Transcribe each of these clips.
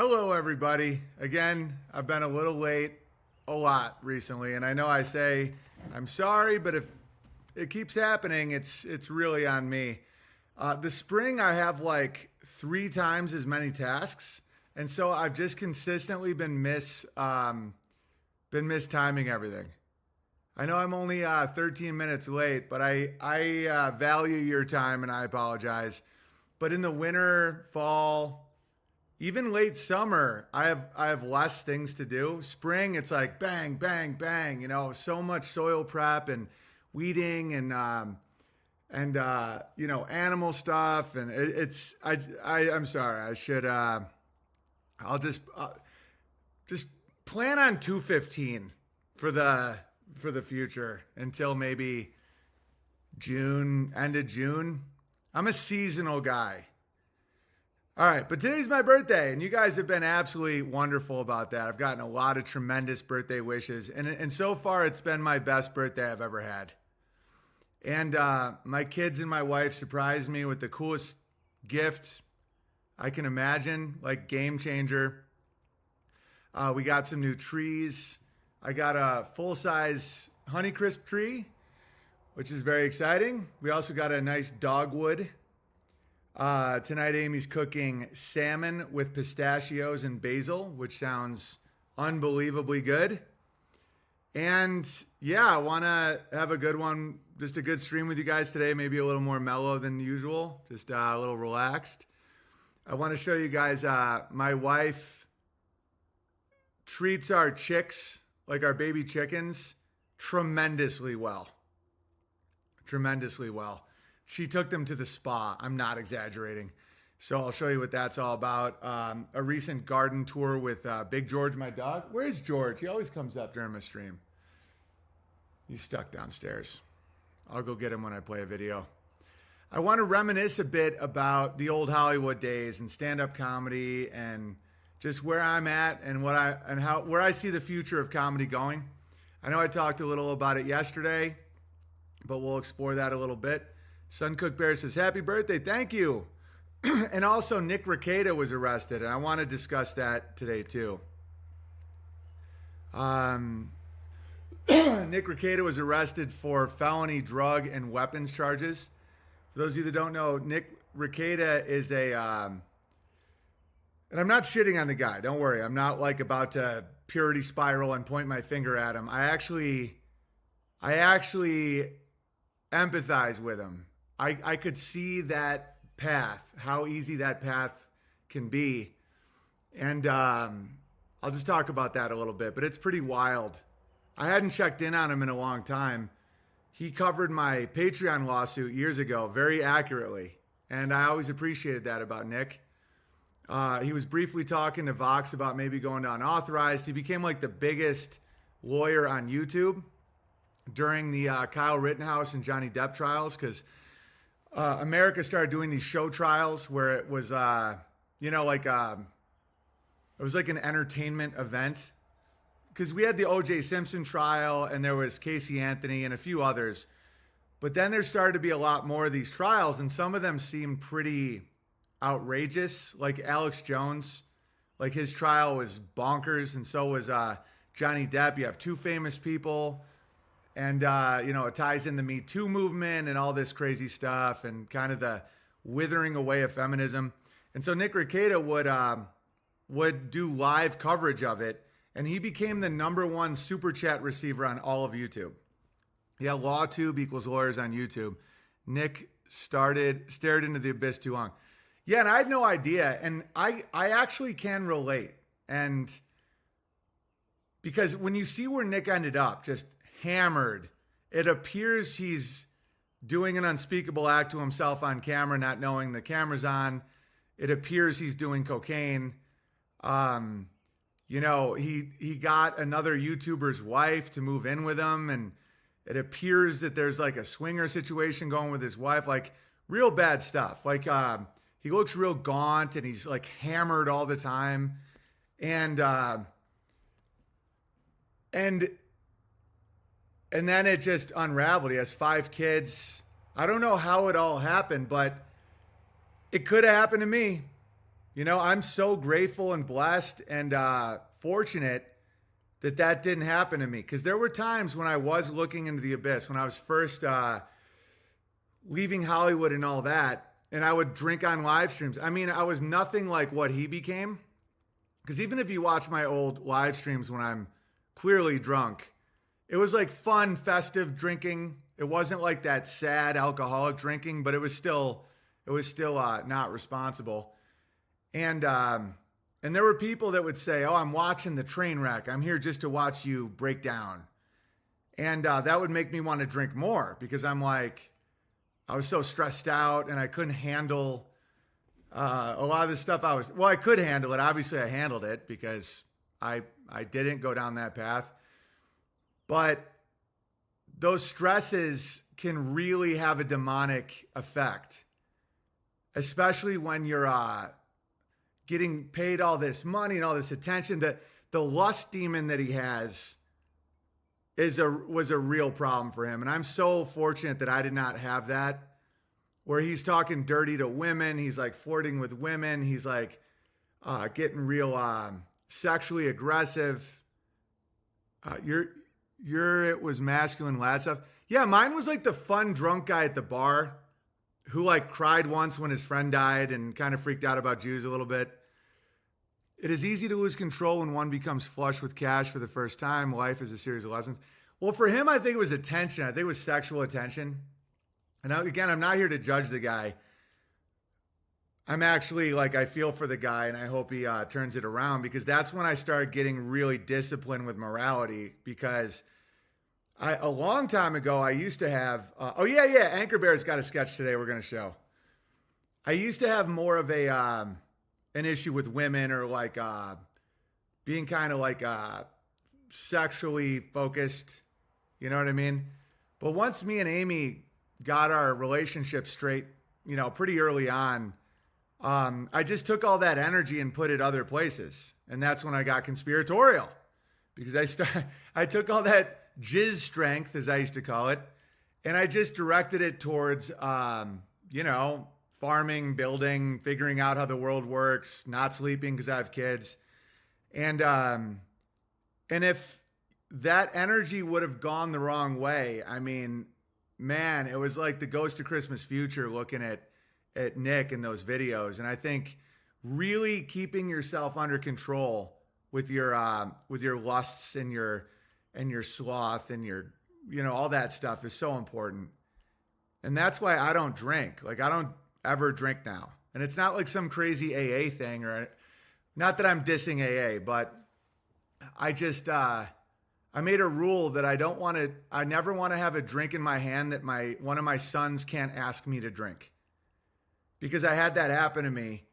Hello, everybody. Again, I've been a little late a lot recently, and I know I say I'm sorry, but if it keeps happening, it's really on me. The spring, I have like three times as many tasks, and so I've just consistently been mistiming everything. I know I'm only 13 minutes late, but I value your time and I apologize. But in the winter, fall, even late summer, I have less things to do. Spring, it's like bang, bang, bang. So much soil prep and weeding and animal stuff, and I'm sorry. I should I'll just plan on 215 for the future until maybe June, end of June. I'm a seasonal guy. All right, but today's my birthday, and you guys have been absolutely wonderful about that. I've gotten a lot of tremendous birthday wishes, and so far it's been my best birthday I've ever had. And my kids and my wife surprised me with the coolest gift I can imagine, like game changer. We got some new trees. I got a full-size Honeycrisp tree, which is very exciting. We also got a nice dogwood. Tonight, Amy's cooking salmon with pistachios and basil, which sounds unbelievably good. And yeah, I want to have a good one, just a good stream with you guys today, maybe a little more mellow than usual, just a little relaxed. I want to show you guys my wife treats our chicks, like our baby chickens, tremendously well. Tremendously well. She took them to the spa. I'm not exaggerating. So I'll show you what that's all about. A recent garden tour with Big George, my dog. Where's George? He always comes up during my stream. He's stuck downstairs. I'll go get him when I play a video. I want to reminisce a bit about the old Hollywood days and stand-up comedy and just where I'm at and where I see the future of comedy going. I know I talked a little about it yesterday, but we'll explore that a little bit. Suncook Bear says, happy birthday. Thank you. And also Nick Rekieta was arrested, and I want to discuss that today too. Nick Rekieta was arrested for felony drug and weapons charges. For those of you that don't know, Nick Rekieta is and I'm not shitting on the guy. Don't worry. I'm not like about to purity spiral and point my finger at him. I actually empathize with him. I could see that path, how easy that path can be. And I'll just talk about that a little bit, but it's pretty wild. I hadn't checked in on him in a long time. He covered my Patreon lawsuit years ago very accurately, and I always appreciated that about Nick. He was briefly talking to Vox about maybe going to unauthorized. He became like the biggest lawyer on YouTube during the Kyle Rittenhouse and Johnny Depp trials, because America started doing these show trials where it was, it was like an entertainment event. Because we had the O.J. Simpson trial, and there was Casey Anthony and a few others. But then there started to be a lot more of these trials, and some of them seemed pretty outrageous. Like Alex Jones, like his trial was bonkers, and so was Johnny Depp. You have two famous people, and it ties in the Me Too movement and all this crazy stuff, and kind of the withering away of feminism. And so Nick Rekieta would do live coverage of it, and he became the #1 super chat receiver on all of YouTube. Yeah, LawTube equals lawyers on YouTube. Nick stared into the abyss too long. Yeah, and I had no idea. And I actually can relate. And because when you see where Nick ended up, just hammered, it appears he's doing an unspeakable act to himself on camera, not knowing the camera's on. It appears he's doing cocaine. He got another YouTuber's wife to move in with him, and it appears that there's like a swinger situation going with his wife, like real bad stuff. Like he looks real gaunt, and he's like hammered all the time. And then it just unraveled. He has 5 kids. I don't know how it all happened, but it could have happened to me. I'm so grateful and blessed and fortunate that that didn't happen to me, because there were times when I was looking into the abyss, when I was first leaving Hollywood and all that, and I would drink on live streams. I mean, I was nothing like what he became, because even if you watch my old live streams when I'm clearly drunk, it was like fun, festive drinking. It wasn't like that sad alcoholic drinking, but it was still not responsible. And there were people that would say, "Oh, I'm watching the train wreck. I'm here just to watch you break down." And that would make me want to drink more, because I was so stressed out and I couldn't handle a lot of the stuff I could handle it. Obviously I handled it because I didn't go down that path. But those stresses can really have a demonic effect, especially when you're getting paid all this money and all this attention. That the lust demon that he has was a real problem for him. And I'm so fortunate that I did not have that, where he's talking dirty to women. He's like flirting with women. He's like getting real sexually aggressive. It was masculine lad stuff. Yeah, mine was like the fun drunk guy at the bar who like cried once when his friend died and kind of freaked out about Jews a little bit. It is easy to lose control when one becomes flush with cash for the first time. Life is a series of lessons. Well, for him, I think it was attention. I think it was sexual attention. And again, I'm not here to judge the guy. I'm actually I feel for the guy, and I hope he turns it around, because that's when I started getting really disciplined with morality. Because a long time ago, I used to have, Anchor Bear's got a sketch today we're going to show. I used to have more of an issue with women, or being kind of sexually focused. You know what I mean? But once me and Amy got our relationship straight, pretty early on, I just took all that energy and put it other places. And that's when I got conspiratorial, because I took all that jizz strength, as I used to call it, and I just directed it towards, farming, building, figuring out how the world works, not sleeping because I have kids. And if that energy would have gone the wrong way, I mean, man, it was like the Ghost of Christmas Future looking at Nick in those videos. And I think really keeping yourself under control with your lusts and your sloth and your, all that stuff is so important. And that's why I don't drink. I don't ever drink now. And it's not like some crazy AA thing, or not that I'm dissing AA, but I just, I made a rule that I never want to have a drink in my hand that one of my sons can't ask me to drink. Because I had that happen to me,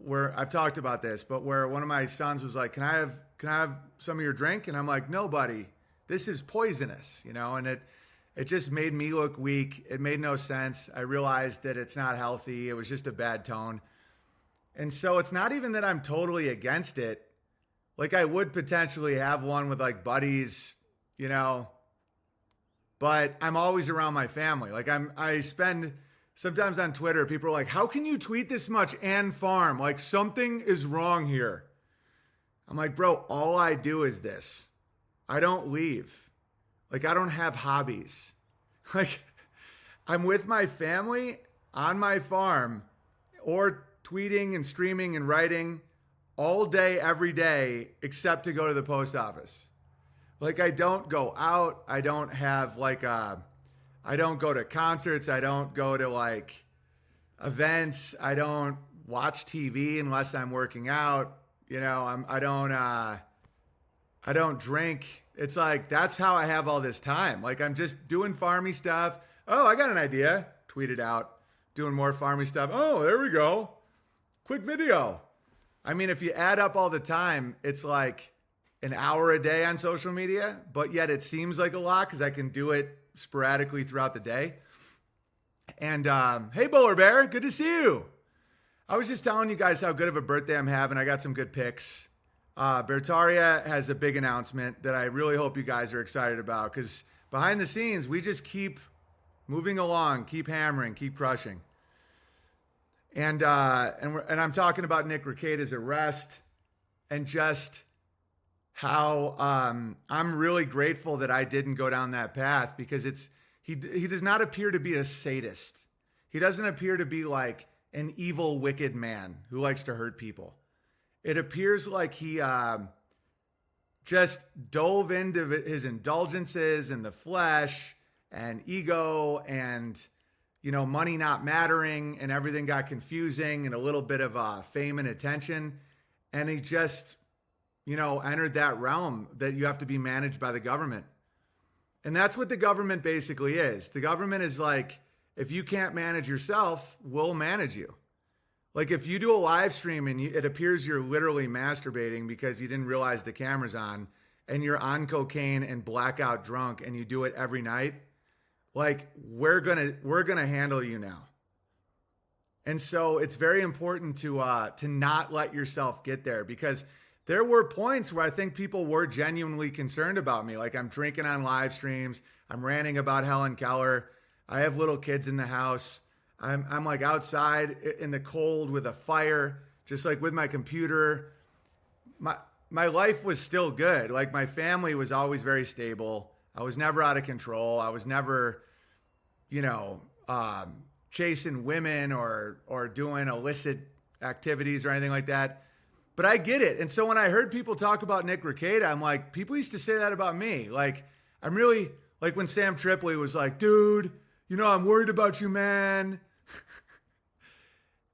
where I've talked about this, but where one of my sons was like, can I have some of your drink? And I'm like, no, buddy, this is poisonous, and it just made me look weak. It made no sense. I realized that it's not healthy. It was just a bad tone. And so it's not even that I'm totally against it. I would potentially have one with buddies, but I'm always around my family. I spend sometimes on Twitter, people are like, how can you tweet this much and farm? Something is wrong here. I'm like, bro, all I do is this. I don't leave. I don't have hobbies. I'm with my family on my farm, or tweeting and streaming and writing all day, every day, except to go to the post office. I don't go out. I don't have I don't go to concerts. I don't go to events. I don't watch TV unless I'm working out. I don't drink. It's that's how I have all this time. I'm just doing farmy stuff. Oh, I got an idea. Tweet it out. Doing more farmy stuff. Oh, there we go. Quick video. I mean, if you add up all the time, it's an hour a day on social media, but yet it seems like a lot because I can do it sporadically throughout the day. And hey, Bowler Bear, good to see you. I was just telling you guys how good of a birthday I'm having. I got some good picks. Bertaria has a big announcement that I really hope you guys are excited about, because behind the scenes, we just keep moving along, keep hammering, keep crushing. And I'm talking about Nick Rekieta's arrest, and just how I'm really grateful that I didn't go down that path, because he does not appear to be a sadist. He doesn't appear to be like an evil, wicked man who likes to hurt people. It appears like he just dove into his indulgences and the flesh and ego and, money not mattering, and everything got confusing, and a little bit of fame and attention. And he just, entered that realm that you have to be managed by the government. And that's what the government basically is. The government is like, if you can't manage yourself, we'll manage you. Like if you do a live stream and it appears you're literally masturbating because you didn't realize the camera's on, and you're on cocaine and blackout drunk, and you do it every night, like we're gonna handle you now. And so it's very important to not let yourself get there, because there were points where I think people were genuinely concerned about me. Like I'm drinking on live streams, I'm ranting about Helen Keller, I have little kids in the house, I'm like outside in the cold with a fire, just like with my computer. My life was still good. Like my family was always very stable. I was never out of control. I was never, chasing women or doing illicit activities or anything like that. But I get it. And so when I heard people talk about Nick Rekieta, I'm like, people used to say that about me. Like, I'm really, like when Sam Tripoli was like, dude, I'm worried about you, man.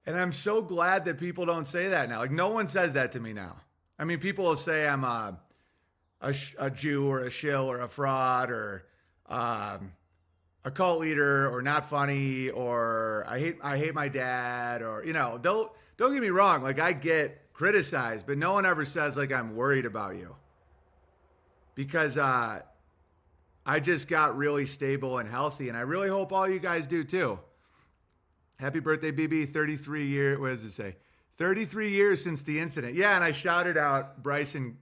And I'm so glad that people don't say that now. Like no one says that to me now. I mean, people will say I'm a Jew or a shill or a fraud or a cult leader or not funny or I hate my dad, or don't get me wrong, like I get criticized, but no one ever says like I'm worried about you, because I just got really stable and healthy, and I really hope all you guys do too. Happy birthday, BB. 33 years. What does it say? 33 years since the incident. Yeah, and I shouted out Bryson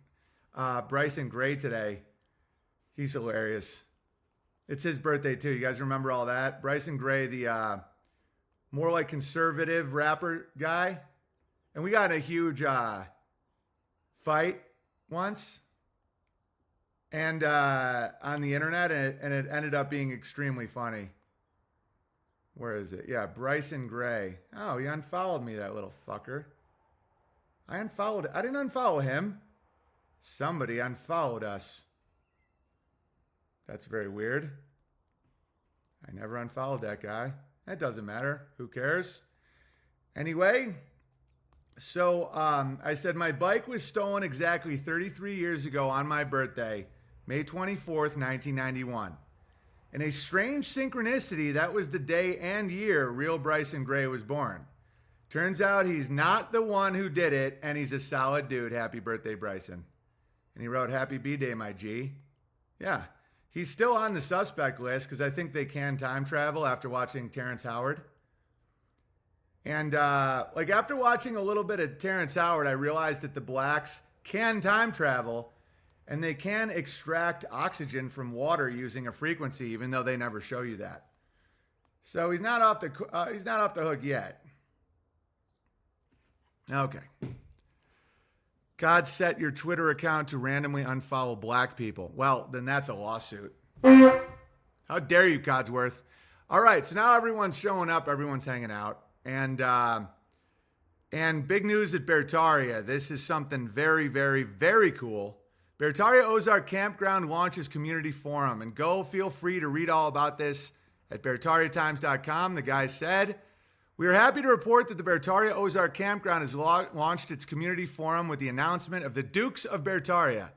Gray today. He's hilarious. It's his birthday too. You guys remember all that? Bryson Gray, the more like conservative rapper guy. And we got in a huge fight once, and on the internet, and it ended up being extremely funny. Where is it? Yeah, Bryson Gray. Oh, he unfollowed me, that little fucker. I didn't unfollow him. Somebody unfollowed us. That's very weird. I never unfollowed that guy. That doesn't matter. Who cares? Anyway, so I said my bike was stolen exactly 33 years ago on my birthday, May 24th, 1991. In a strange synchronicity, that was the day and year real Bryson Gray was born. Turns out he's not the one who did it, and he's a solid dude. Happy birthday, Bryson. And he wrote, happy B-Day, my G. Yeah, he's still on the suspect list because I think they can time travel after watching Terrence Howard. And after watching a little bit of Terrence Howard, I realized that the blacks can time travel, and they can extract oxygen from water using a frequency, even though they never show you that. So he's not off the hook yet. Okay. God set your Twitter account to randomly unfollow black people. Well, then that's a lawsuit. How dare you, Codsworth? All right, so now everyone's showing up, everyone's hanging out, and big news at Bertaria. This is something very, very, very cool. Bertaria Ozark Campground launches community forum, and go feel free to read all about this at BertariaTimes.com. The guy said, we are happy to report that the Bertaria Ozark Campground has launched its community forum with the announcement of the Dukes of Bertaria.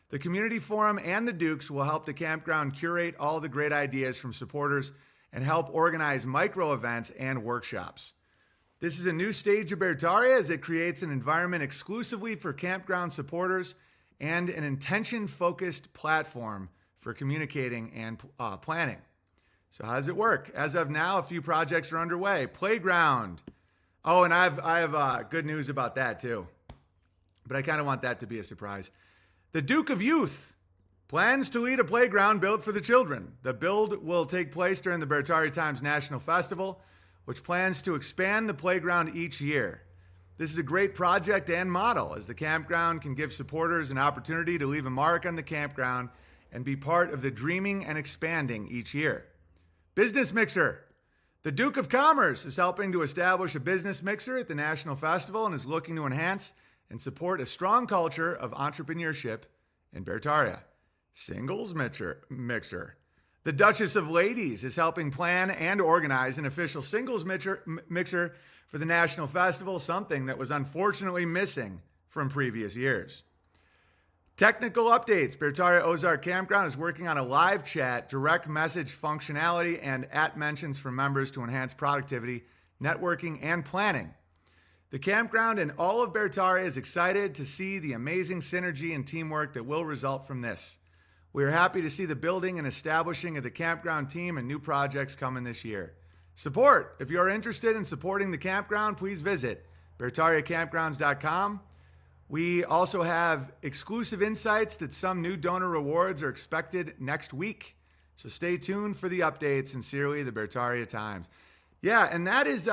The community forum and the Dukes will help the campground curate all the great ideas from supporters and help organize micro events and workshops. This is a new stage of Bertaria as it creates an environment exclusively for campground supporters and an intention-focused platform for communicating and planning. So how does it work? As of now, a few projects are underway. Playground. Oh, and I have good news about that too. But I kind of want that to be a surprise. The Duke of Youth plans to lead a playground built for the children. The build will take place during the Bertaria Times National Festival, which plans to expand the playground each year. This is a great project and model, as the campground can give supporters an opportunity to leave a mark on the campground and be part of the dreaming and expanding each year. Business Mixer. The Duke of Commerce is helping to establish a business mixer at the National Festival and is looking to enhance and support a strong culture of entrepreneurship in Bertaria. Singles Mixer. The Duchess of Ladies is helping plan and organize an official singles mixer for the National Festival, something that was unfortunately missing from previous years. Technical updates. Bertaria Ozark Campground is working on a live chat, direct message functionality, and @mentions for members to enhance productivity, networking, and planning. The campground and all of Bertaria is excited to see the amazing synergy and teamwork that will result from this. We are happy to see the building and establishing of the campground team and new projects coming this year. Support. If you are interested in supporting the campground, please visit BertariaCampgrounds.com. We also have exclusive insights that some new donor rewards are expected next week. So stay tuned for the updates. Sincerely, the Bertaria Times. Yeah, and that's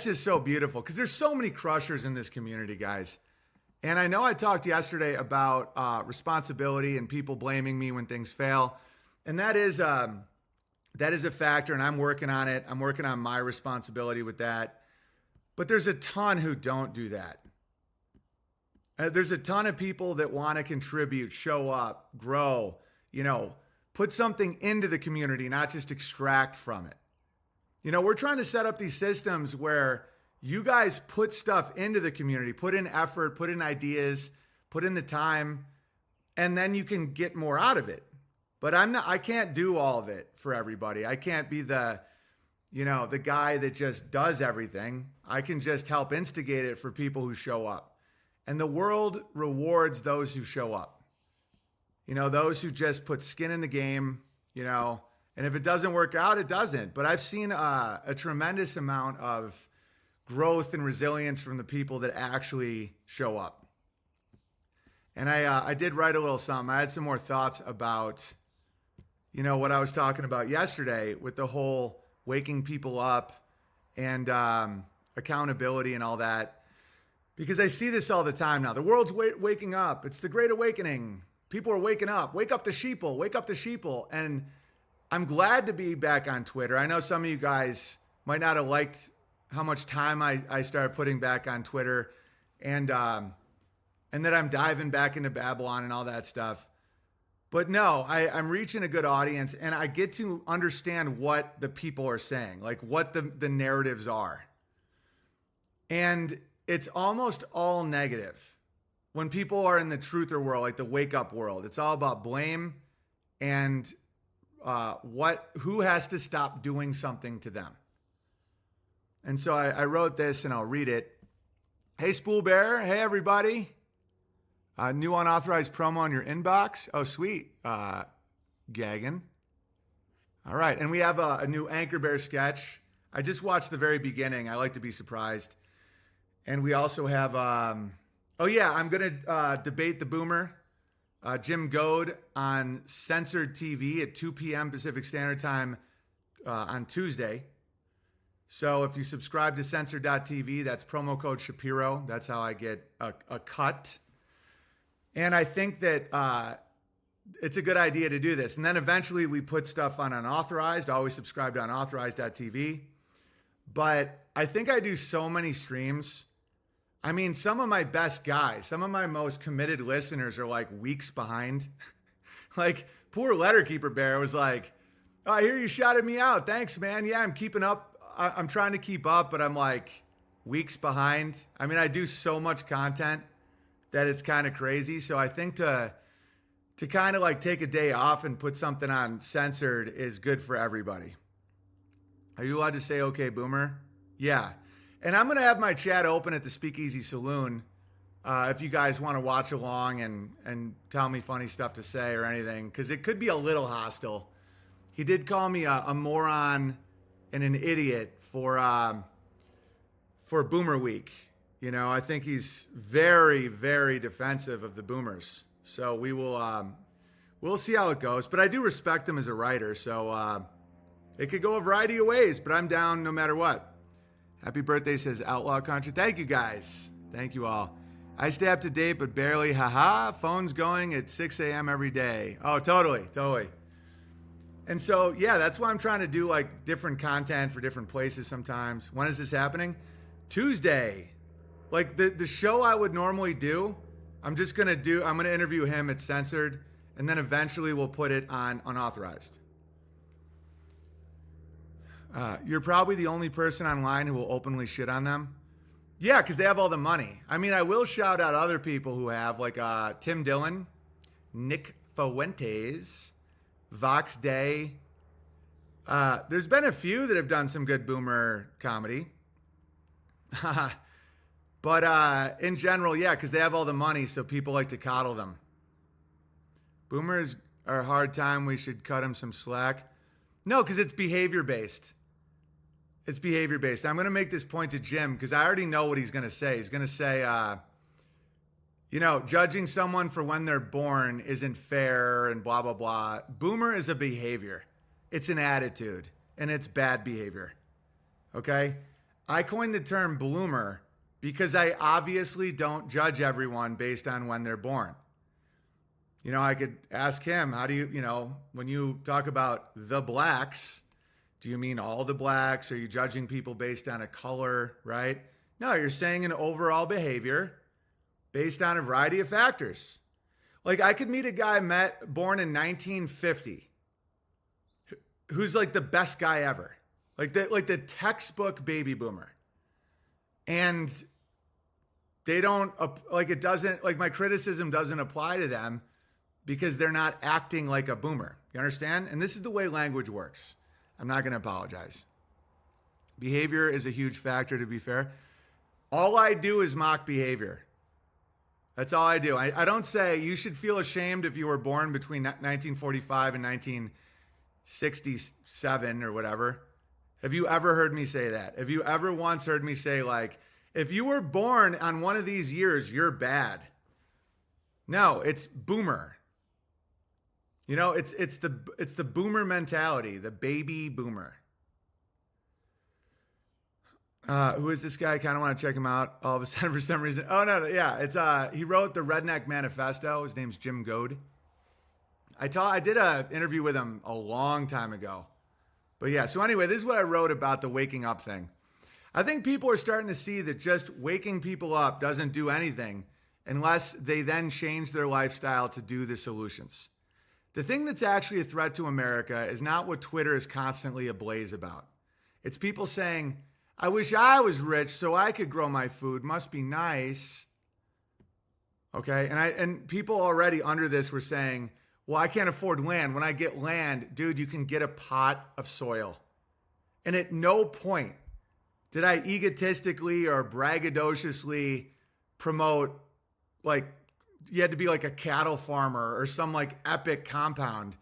just so beautiful because there's so many crushers in this community, guys. And I know I talked yesterday about responsibility and people blaming me when things fail. And that is a factor, and I'm working on it. I'm working on my responsibility with that. But there's a ton who don't do that. There's a ton of people that want to contribute, show up, grow, put something into the community, not just extract from it. We're trying to set up these systems where you guys put stuff into the community, put in effort, put in ideas, put in the time, and then you can get more out of it. But I can't do all of it for everybody. I can't be the guy that just does everything. I can just help instigate it for people who show up. And the world rewards those who show up. Those who just put skin in the game, and if it doesn't work out, it doesn't. But I've seen a tremendous amount of growth and resilience from the people that actually show up. And I did write a little something. I had some more thoughts about, what I was talking about yesterday with the whole waking people up and accountability and all that. Because I see this all the time now. The world's waking up. It's the Great Awakening. People are waking up. Wake up the sheeple. Wake up the sheeple. And I'm glad to be back on Twitter. I know some of you guys might not have liked how much time I started putting back on Twitter and that I'm diving back into Babylon and all that stuff. But no, I'm reaching a good audience, and I get to understand what the people are saying, like what the narratives are. And it's almost all negative when people are in the truther world, like the wake up world. It's all about blame and who has to stop doing something to them. And so I wrote this, and I'll read it. Hey, Spool Bear. Hey, everybody. New unauthorized promo on your inbox. Oh, sweet. Gaggin. All right. And we have a new Anchor Bear sketch. I just watched the very beginning. I like to be surprised. And we also have, I'm going to debate the Boomer, Jim Goad, on Censored TV at 2 p.m. Pacific Standard Time on Tuesday. So if you subscribe to Censored.tv, that's promo code Shapiro. That's how I get a cut. And I think that it's a good idea to do this. And then eventually we put stuff on Unauthorized. Always subscribe to Unauthorized.tv. But I think I do so many streams. I mean, some of my best guys, some of my most committed listeners are like weeks behind. Like poor Letterkeeper Bear was like, oh, I hear you shouted me out. Thanks, man. Yeah, I'm keeping up. I'm trying to keep up, but I'm like weeks behind. I mean, I do so much content that it's kind of crazy. So I think to kind of like take a day off and put something on Censored is good for everybody. Are you allowed to say, okay, Boomer? Yeah. And I'm going to have my chat open at the Speakeasy Saloon if you guys want to watch along and tell me funny stuff to say or anything, because it could be a little hostile. He did call me a moron and an idiot for Boomer Week. I think he's very, very defensive of the Boomers. So we'll see how it goes. But I do respect him as a writer. So It could go a variety of ways, but I'm down no matter what. Happy birthday, says Outlaw Country. Thank you, guys. Thank you all. I stay up to date, but barely. Haha. Phone's going at 6 a.m. every day. Oh, totally. And so, yeah, that's why I'm trying to do like different content for different places sometimes. When is this happening? Tuesday. Like the show I would normally do, I'm going to interview him. It's censored. And then eventually we'll put it on unauthorized. You're probably the only person online who will openly shit on them. Yeah, because they have all the money. I mean, I will shout out other people who have, like Tim Dillon, Nick Fuentes, Vox Day. There's been a few that have done some good boomer comedy. But in general, yeah, because they have all the money, so people like to coddle them. Boomers are a hard time. We should cut them some slack. No, because it's behavior-based. It's behavior-based. I'm going to make this point to Jim because I already know what he's going to say. He's going to say, judging someone for when they're born isn't fair and blah, blah, blah. Boomer is a behavior. It's an attitude, and it's bad behavior. Okay? I coined the term bloomer because I obviously don't judge everyone based on when they're born. I could ask him, how do you, when you talk about the blacks, do you mean all the blacks? Are you judging people based on a color, right? No, you're saying an overall behavior based on a variety of factors. Like I could meet a guy born in 1950 who's like the best guy ever. Like the textbook baby boomer. And they don't, it doesn't, my criticism doesn't apply to them because they're not acting like a boomer. You understand? And this is the way language works. I'm not going to apologize. Behavior is a huge factor, to be fair. All I do is mock behavior. That's all I do. I don't say you should feel ashamed if you were born between 1945 and 1967 or whatever. Have you ever heard me say that? Have you ever once heard me say, if you were born on one of these years, you're bad? No, it's boomer. It's the boomer mentality, the baby boomer. Who is this guy? I kind of want to check him out all of a sudden for some reason. Oh, no, yeah. It's he wrote the Redneck Manifesto. His name's Jim Goad. I did an interview with him a long time ago. But yeah, so anyway, this is what I wrote about the waking up thing. I think people are starting to see that just waking people up doesn't do anything unless they then change their lifestyle to do the solutions. The thing that's actually a threat to America is not what Twitter is constantly ablaze about. It's people saying, I wish I was rich so I could grow my food. Must be nice. Okay? And people already under this were saying, well, I can't afford land. When I get land, dude, you can get a pot of soil. And at no point did I egotistically or braggadociously promote you had to be like a cattle farmer or some epic compound.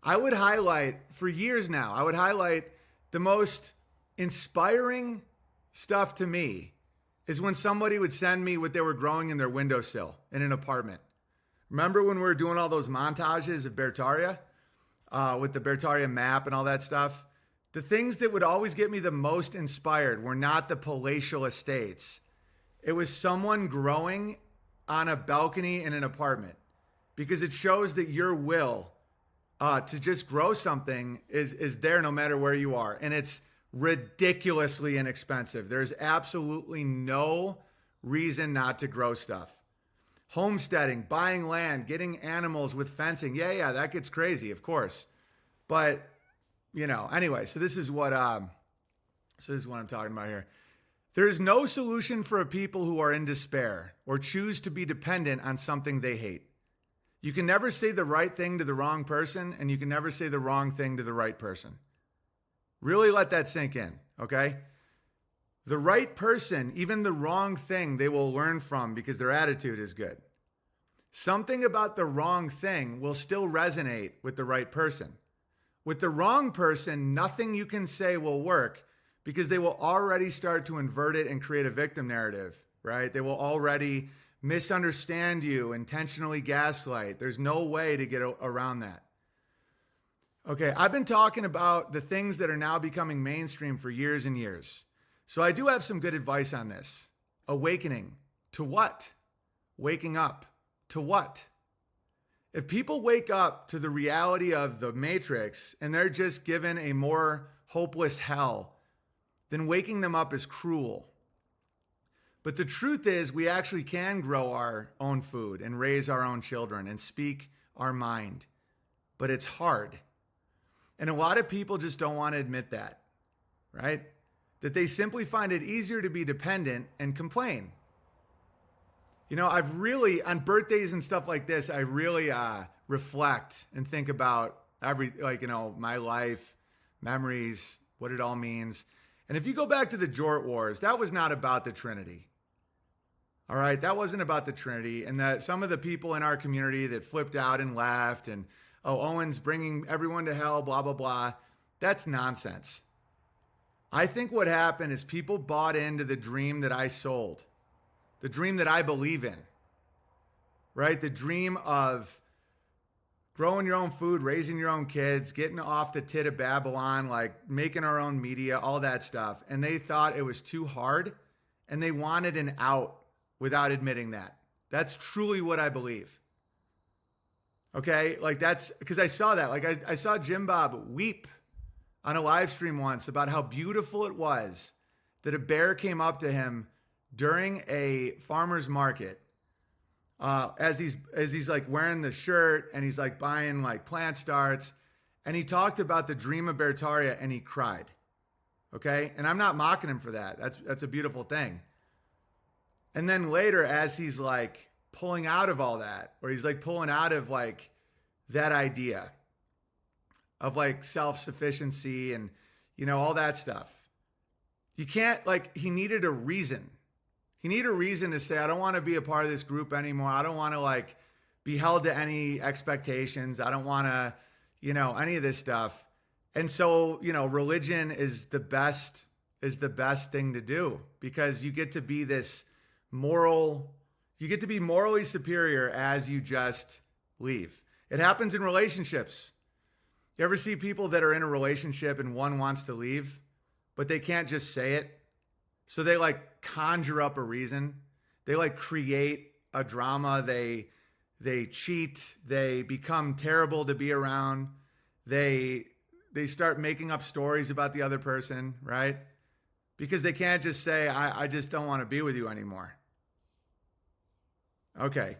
I would highlight for years now, the most inspiring stuff to me is when somebody would send me what they were growing in their windowsill in an apartment. Remember when we were doing all those montages of Bertaria with the Bertaria map and all that stuff? The things that would always get me the most inspired were not the palatial estates. It was someone growing on a balcony in an apartment, because it shows that your will to just grow something is there no matter where you are. And it's ridiculously inexpensive. There's absolutely no reason not to grow stuff. Homesteading, buying land, getting animals with fencing. Yeah, that gets crazy, of course. But, anyway, so this is what I'm talking about here. There is no solution for a people who are in despair or choose to be dependent on something they hate. You can never say the right thing to the wrong person, and you can never say the wrong thing to the right person. Really let that sink in, okay? The right person, even the wrong thing, they will learn from because their attitude is good. Something about the wrong thing will still resonate with the right person. With the wrong person, nothing you can say will work because they will already start to invert it and create a victim narrative, right? They will already misunderstand you, intentionally gaslight. There's no way to get around that. Okay, I've been talking about the things that are now becoming mainstream for years and years. So I do have some good advice on this. Awakening to what? Waking up to what? If people wake up to the reality of the Matrix and they're just given a more hopeless hell, then waking them up is cruel. But the truth is, we actually can grow our own food and raise our own children and speak our mind. But it's hard. And a lot of people just don't want to admit that, right? That they simply find it easier to be dependent and complain. You know, I've really, on birthdays and stuff like this, I really reflect and think about my life, memories, what it all means. And if you go back to the Jort Wars, that was not about the Trinity. All right, that wasn't about the Trinity. And that some of the people in our community that flipped out and left and, oh, Owen's bringing everyone to hell, blah, blah, blah. That's nonsense. I think what happened is people bought into the dream that I sold, the dream that I believe in, right? The dream of growing your own food, raising your own kids, getting off the tit of Babylon, like making our own media, all that stuff. And they thought it was too hard and they wanted an out without admitting that. That's truly what I believe. Okay, like that's because I saw that. Like I saw Jim Bob weep on a live stream once about how beautiful it was that a bear came up to him during a farmer's market as he's like wearing the shirt and he's like buying like plant starts, and he talked about the dream of Beartaria and he cried. Okay, and I'm not mocking him for that. That's a beautiful thing. And then later, as he's like pulling out of all that, or he's like pulling out of like that idea of like self-sufficiency and, you know, all that stuff. You can't, like, he needed a reason. He needed a reason to say, I don't want to be a part of this group anymore. I don't want to like be held to any expectations. I don't want to, you know, any of this stuff. And so, you know, religion is the best thing to do, because you get to be this you get to be morally superior as you just leave. It happens in relationships. You ever see people that are in a relationship and one wants to leave, but they can't just say it? So they like conjure up a reason. They like create a drama. They cheat. They become terrible to be around. They start making up stories about the other person, right? Because they can't just say, I just don't want to be with you anymore. Okay.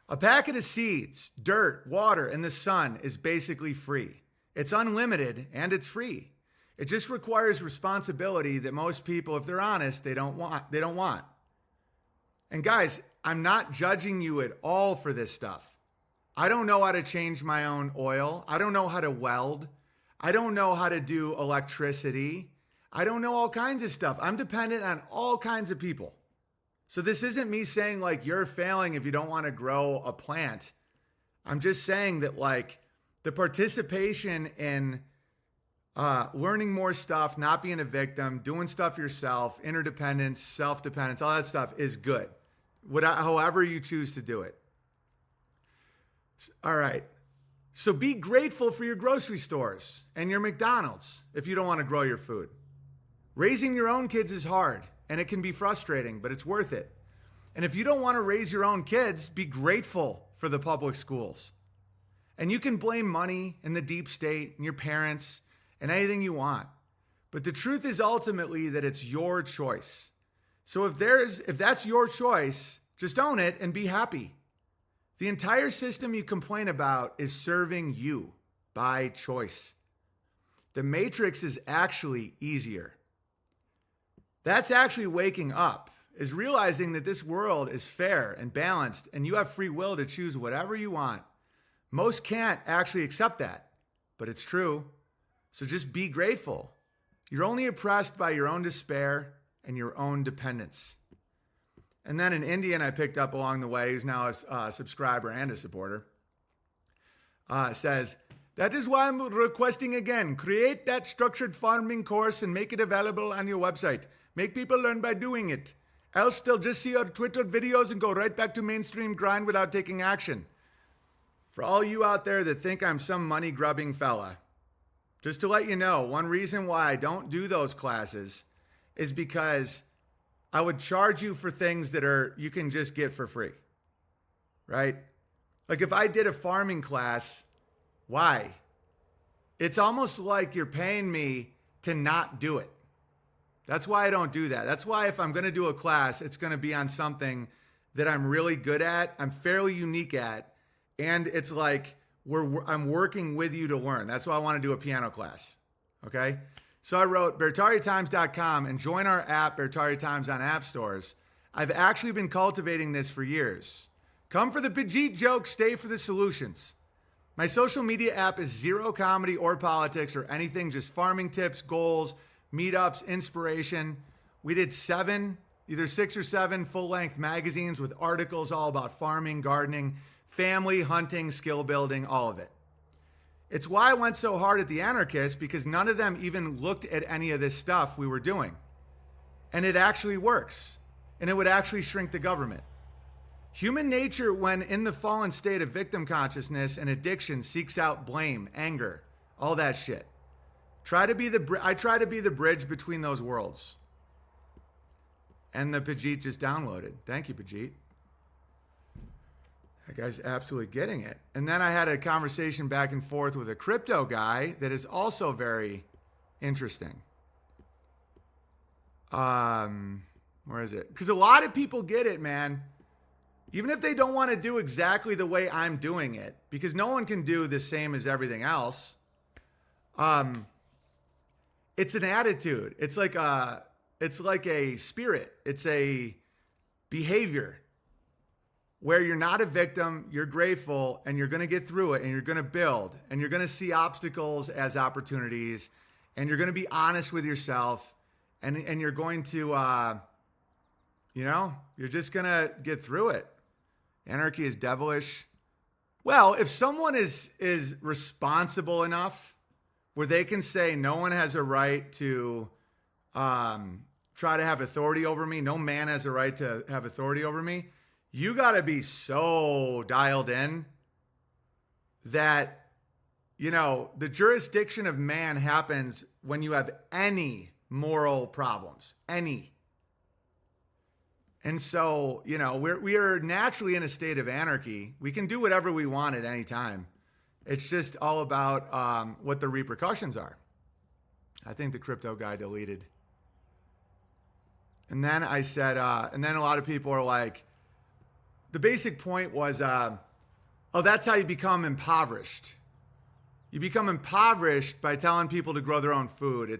A packet of seeds, dirt, water, and the sun is basically free. It's unlimited and it's free. It just requires responsibility that most people, if they're honest, they don't want. And guys, I'm not judging you at all for this stuff. I don't know how to change my own oil. I don't know how to weld. I don't know how to do electricity. I don't know all kinds of stuff. I'm dependent on all kinds of people. So this isn't me saying like you're failing if you don't want to grow a plant. I'm just saying that like the participation in learning more stuff, not being a victim, doing stuff yourself, interdependence, self-dependence, all that stuff is good. However you choose to do it. All right. So be grateful for your grocery stores and your McDonald's if you don't want to grow your food. Raising your own kids is hard and it can be frustrating, but it's worth it. And if you don't want to raise your own kids, be grateful for the public schools. And you can blame money and the deep state and your parents and anything you want. But the truth is ultimately that it's your choice. So if that's your choice, just own it and be happy. The entire system you complain about is serving you by choice. The Matrix is actually easier. That's actually waking up, is realizing that this world is fair and balanced and you have free will to choose whatever you want. Most can't actually accept that, but it's true. So just be grateful. You're only oppressed by your own despair and your own dependence. And then an Indian I picked up along the way, who's now a subscriber and a supporter, says, that is why I'm requesting again, create that structured farming course and make it available on your website. Make people learn by doing it. Else they'll just see our Twitter videos and go right back to mainstream grind without taking action. For all you out there that think I'm some money-grubbing fella, Just to let you know, one reason why I don't do those classes is because I would charge you for things that are you can just get for free. Right? Like if I did a farming class, why? It's almost like you're paying me to not do it. That's why I don't do that. That's why if I'm going to do a class, it's going to be on something that I'm really good at, I'm fairly unique at, and it's like I'm working with you to learn. That's why I want to do a piano class. Okay? So I wrote BertariTimes.com and join our app, Bertari Times, on app stores. I've actually been cultivating this for years. Come for the Pajit jokes, stay for the solutions. My social media app is zero comedy or politics or anything, just farming tips, goals, meetups, inspiration. We did either 6 or 7 full-length magazines with articles all about farming, gardening, family, hunting, skill building, all of it. It's why I went so hard at the anarchists, because none of them even looked at any of this stuff we were doing. And it actually works. And it would actually shrink the government. Human nature, when in the fallen state of victim consciousness and addiction, seeks out blame, anger, all that shit. I try to be the bridge between those worlds. And the Pajit just downloaded. Thank you, Pajit. That guy's absolutely getting it. And then I had a conversation back and forth with a crypto guy that is also very interesting. Where is it? Because a lot of people get it, man. Even if they don't want to do exactly the way I'm doing it, because no one can do the same as everything else. It's an attitude. It's like a spirit. It's a behavior where you're not a victim, you're grateful, and you're going to get through it, and you're going to build, and you're going to see obstacles as opportunities, and you're going to be honest with yourself, and you're going to, you're just going to get through it. Anarchy is devilish. Well, if someone is responsible enough where they can say no one has a right to try to have authority over me, no man has a right to have authority over me, you got to be so dialed in that, the jurisdiction of man happens when you have any moral problems, any. And so, we are naturally in a state of anarchy. We can do whatever we want at any time. It's just all about what the repercussions are. I think the crypto guy deleted. And then I said, and then a lot of people are like, the basic point was, that's how you become impoverished. You become impoverished by telling people to grow their own food.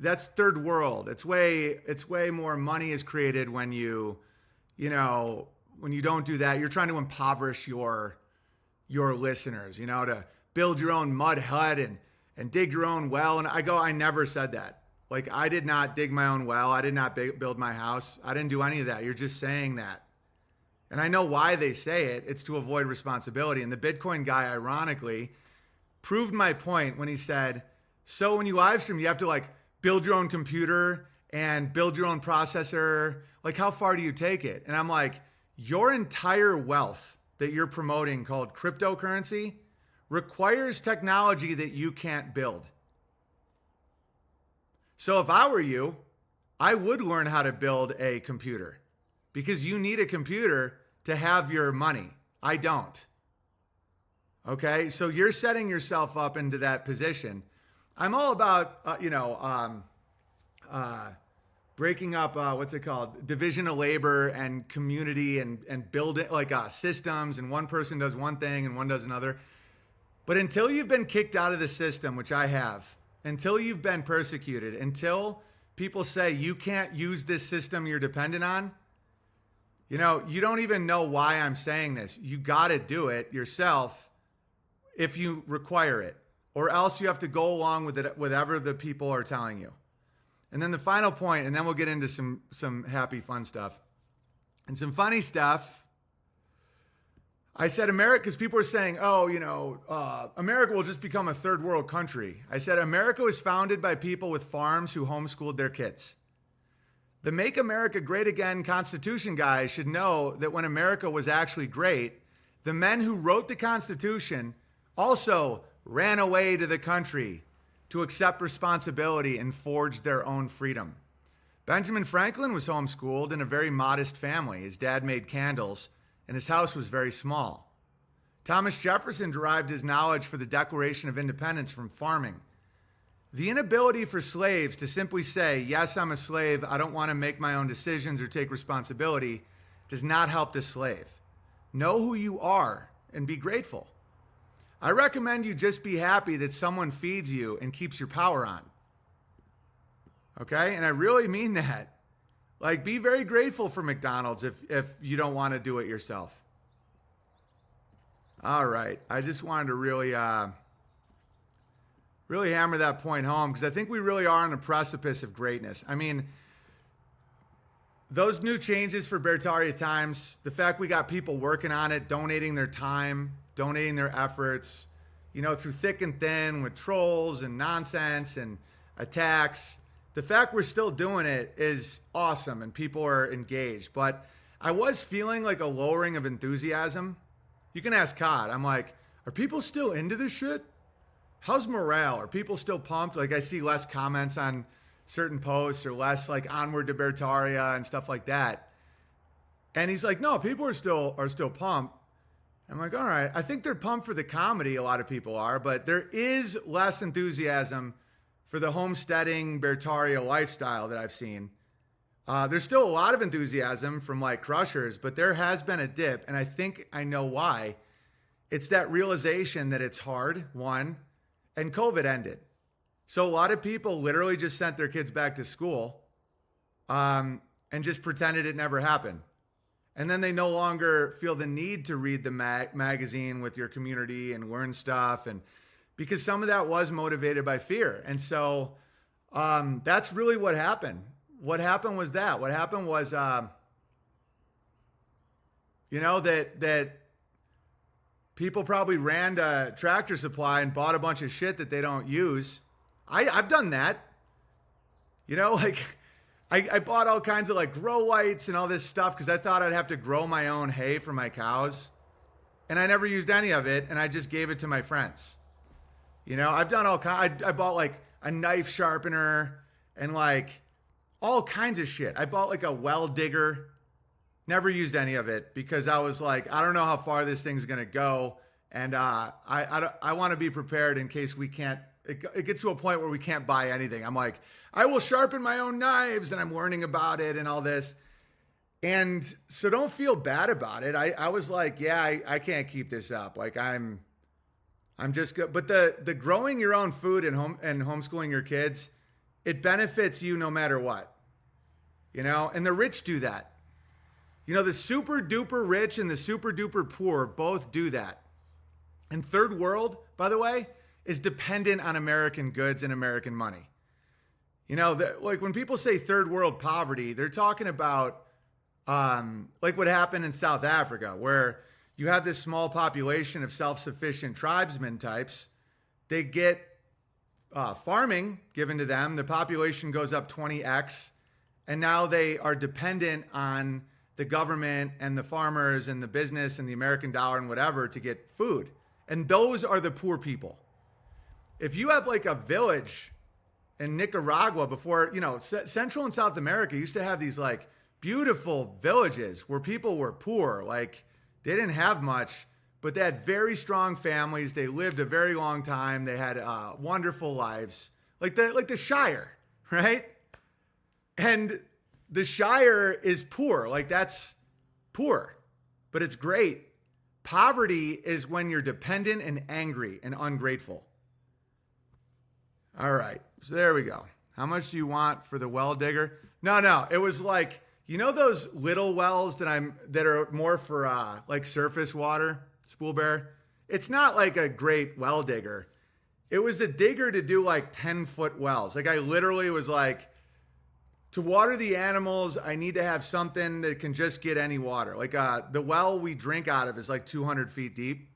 That's third world. It's way more money is created when when you don't do that. You're trying to impoverish your listeners, to build your own mud hut and dig your own well. And I never said that. Like, I did not dig my own well. I did not build my house. I didn't do any of that. You're just saying that. And I know why they say it. It's to avoid responsibility. And the Bitcoin guy, ironically, proved my point when he said, so when you live stream, you have to build your own computer and build your own processor. Like, how far do you take it? And I'm like, your entire wealth that you're promoting, called cryptocurrency, requires technology that you can't build. So if I were you, I would learn how to build a computer, because you need a computer to have your money. I don't. Okay? So you're setting yourself up into that position. I'm all about, breaking up, division of labor and community and build it systems, and one person does one thing and one does another. But until you've been kicked out of the system, which I have, until you've been persecuted, until people say you can't use this system you're dependent on, you don't even know why I'm saying this. You got to do it yourself if you require it, or else you have to go along with it, whatever the people are telling you. And then the final point, and then we'll get into some happy, fun stuff. And some funny stuff. I said America, because people are saying, America will just become a third world country. I said America was founded by people with farms who homeschooled their kids. The Make America Great Again Constitution guys should know that when America was actually great, the men who wrote the Constitution also ran away to the country to accept responsibility and forge their own freedom. Benjamin Franklin was homeschooled in a very modest family. His dad made candles, and his house was very small. Thomas Jefferson derived his knowledge for the Declaration of Independence from farming. The inability for slaves to simply say, yes, I'm a slave, I don't want to make my own decisions or take responsibility, does not help the slave. Know who you are and be grateful. I recommend you just be happy that someone feeds you and keeps your power on. Okay? And I really mean that. Like, be very grateful for McDonald's if you don't want to do it yourself. All right. I just wanted to really hammer that point home because I think we really are on the precipice of greatness. I mean, those new changes for Beartaria Times, the fact we got people working on it, donating their time, donating their efforts, through thick and thin with trolls and nonsense and attacks. The fact we're still doing it is awesome and people are engaged. But I was feeling like a lowering of enthusiasm. You can ask Cod. I'm like, are people still into this shit? How's morale? Are people still pumped? Like, I see less comments on certain posts or less like onward to Beartaria and stuff like that. And he's like, no, people are still pumped. I'm like, all right. I think they're pumped for the comedy. A lot of people are, but there is less enthusiasm for the homesteading Beartaria lifestyle that I've seen. There's still a lot of enthusiasm from like crushers, but there has been a dip. And I think I know why. It's that realization that it's hard, one, and COVID ended. So a lot of people literally just sent their kids back to school and just pretended it never happened. And then they no longer feel the need to read the magazine with your community and learn stuff. And because some of that was motivated by fear. And so that's really what happened. What happened was that. What happened was, that people probably ran to Tractor Supply and bought a bunch of shit that they don't use. I've done that. I bought all kinds of like grow lights and all this stuff because I thought I'd have to grow my own hay for my cows. And I never used any of it. And I just gave it to my friends. I've done all kinds. I bought like a knife sharpener and like all kinds of shit. I bought like a well digger. Never used any of it because I was like, I don't know how far this thing's going to go. And I want to be prepared in case we can't. It gets to a point where we can't buy anything. I'm like, I will sharpen my own knives and I'm learning about it and all this. And so don't feel bad about it. I was like, yeah, I can't keep this up. Like I'm just good. But the growing your own food and homeschooling your kids, it benefits you no matter what, and the rich do that. The super duper rich and the super duper poor both do that. And third world, by the way, is dependent on American goods and American money. Like when people say third world poverty, they're talking about like what happened in South Africa, where you have this small population of self-sufficient tribesmen types. They get farming given to them. The population goes up 20x. And now they are dependent on the government and the farmers and the business and the American dollar and whatever to get food. And those are the poor people. If you have like a village in Nicaragua before, Central and South America used to have these like beautiful villages where people were poor. Like they didn't have much, but they had very strong families. They lived a very long time. They had wonderful lives, like the Shire, right? And the Shire is poor. Like that's poor, but it's great. Poverty is when you're dependent and angry and ungrateful. All right. So there we go. How much do you want for the well digger? No. It was like, those little wells that are more for like surface water, Spool Bear. It's not like a great well digger. It was a digger to do like 10-foot wells. Like I literally was like, to water the animals, I need to have something that can just get any water. Like the well we drink out of is like 200 feet deep.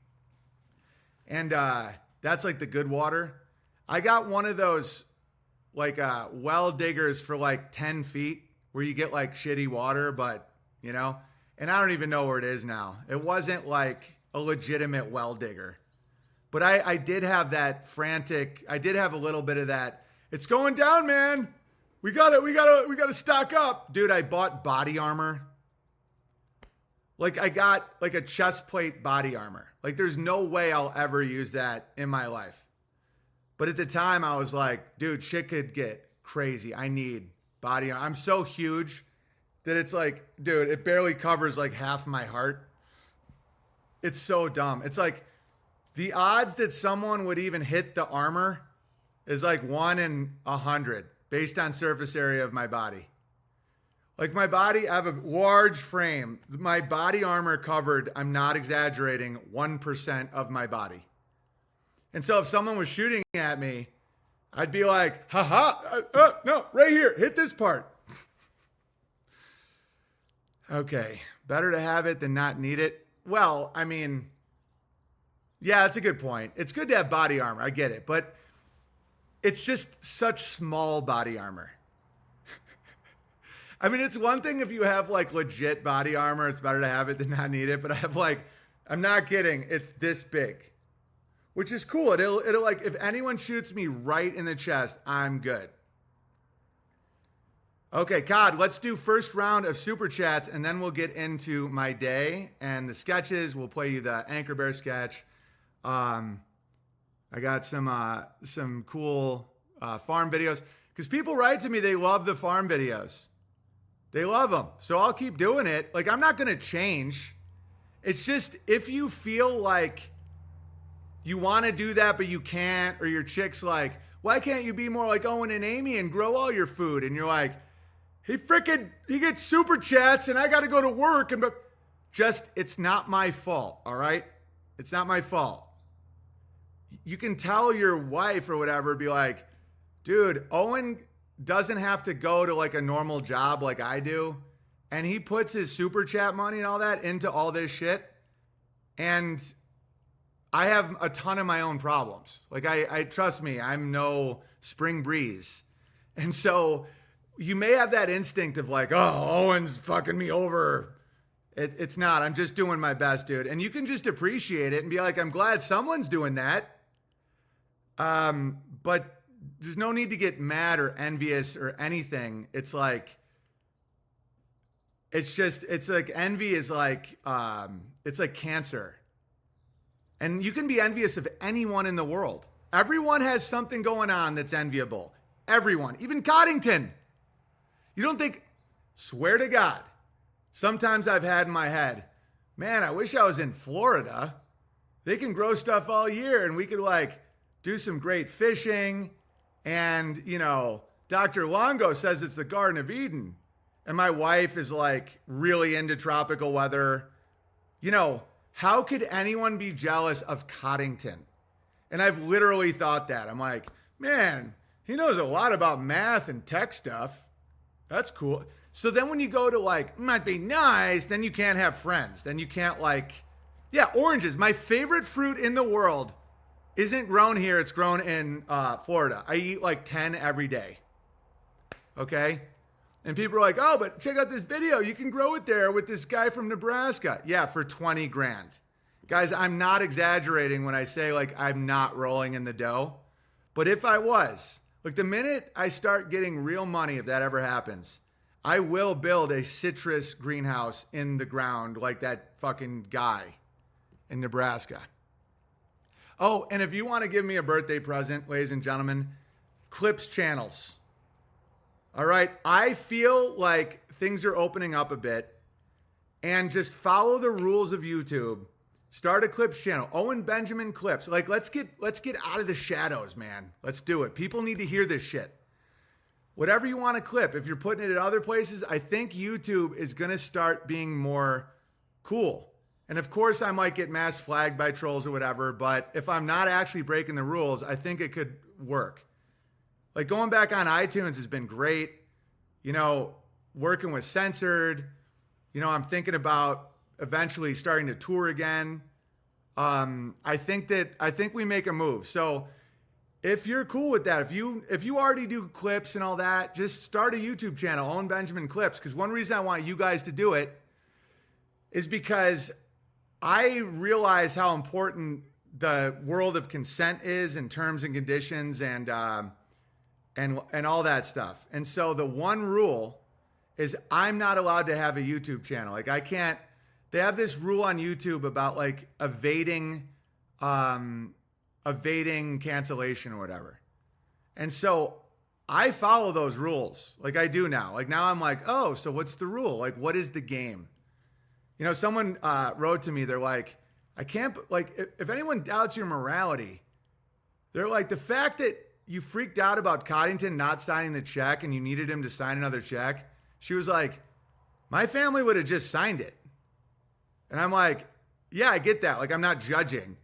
And that's like the good water. I got one of those like well diggers for like 10 feet where you get like shitty water, but and I don't even know where it is now. It wasn't like a legitimate well digger, But I did have that frantic, I did have a little bit of that. It's going down, man. We gotta stock up. Dude, I bought body armor. Like I got like a chest plate body armor. Like there's no way I'll ever use that in my life. But at the time I was like, dude, shit could get crazy. I need body armor. I'm so huge that it's like, dude, it barely covers like half my heart. It's so dumb. It's like the odds that someone would even hit the armor is like 1 in 100 based on surface area of my body. Like my body, I have a large frame. My body armor covered, I'm not exaggerating, 1% of my body. And so if someone was shooting at me, I'd be like, no, right here, hit this part. Okay, better to have it than not need it. Well, I mean, yeah, that's a good point. It's good to have body armor, I get it, but it's just such small body armor. I mean, it's one thing if you have like legit body armor, it's better to have it than not need it. But I have like, I'm not kidding, it's this big, which is cool. It'll like, if anyone shoots me right in the chest, I'm good. Okay, COD, let's do first round of super chats and then we'll get into my day and the sketches. We'll play you the Anchor Bear sketch. I got some cool farm videos because people write to me, they love the farm videos. They love them. So I'll keep doing it. Like, I'm not going to change. It's just if you feel like you want to do that, but you can't, or your chick's like, why can't you be more like Owen and Amy and grow all your food? And you're like, he gets super chats and I got to go to work. And but just, it's not my fault. All right. It's not my fault. You can tell your wife or whatever, be like, dude, Owen doesn't have to go to like a normal job like I do. And he puts his super chat money and all that into all this shit. And I have a ton of my own problems. Like I trust me, I'm no spring breeze. And so you may have that instinct of like, oh, Owen's fucking me over. It's not, I'm just doing my best, dude. And you can just appreciate it and be like, I'm glad someone's doing that. But there's no need to get mad or envious or anything. It's like, it's like envy is like, it's like cancer. And you can be envious of anyone in the world. Everyone has something going on that's enviable. Everyone, even Coddington. You don't think, swear to God, sometimes I've had in my head, man, I wish I was in Florida. They can grow stuff all year and we could like do some great fishing. And, you know, Dr. Longo says it's the Garden of Eden. And my wife is like really into tropical weather. You know, how could anyone be jealous of Coddington? And I've literally thought that. I'm like, man, he knows a lot about math and tech stuff. That's cool. So then when you go to like, might be nice, then you can't have friends. Then you can't like, yeah, oranges. My favorite fruit in the world isn't grown here. It's grown in Florida. I eat like 10 every day. Okay. And people are like, oh, but check out this video. You can grow it there with this guy from Nebraska. Yeah, for 20 grand. Guys, I'm not exaggerating when I say like I'm not rolling in the dough. But if I was, like the minute I start getting real money, if that ever happens, I will build a citrus greenhouse in the ground like that fucking guy in Nebraska. Oh, and if you want to give me a birthday present, ladies and gentlemen, Clips channels. All right. I feel like things are opening up a bit and just follow the rules of YouTube. Start a Clips channel. Owen Benjamin Clips. Like, let's get out of the shadows, man. Let's do it. People need to hear this shit. Whatever you want to clip, if you're putting it at other places, I think YouTube is going to start being more cool. And of course, I might get mass flagged by trolls or whatever, but if I'm not actually breaking the rules, I think it could work. Like going back on iTunes has been great. You know, working with Censored. You know, I'm thinking about eventually starting to tour again. I think we make a move. So if you're cool with that, if you already do clips and all that, just start a YouTube channel, Owen Benjamin Clips. Because one reason I want you guys to do it is because I realize how important the world of consent is and terms and conditions and all that stuff. And so the one rule is I'm not allowed to have a YouTube channel. Like I can't, they have this rule on YouTube about like evading cancellation or whatever. And so I follow those rules. Like I do now. Like now I'm like, oh, so what's the rule? Like, what is the game? You know, someone wrote to me, they're like, I can't, like, if anyone doubts your morality, they're like, the fact that you freaked out about Coddington not signing the check and you needed him to sign another check. She was like, my family would have just signed it. And I'm like, yeah, I get that. Like, I'm not judging.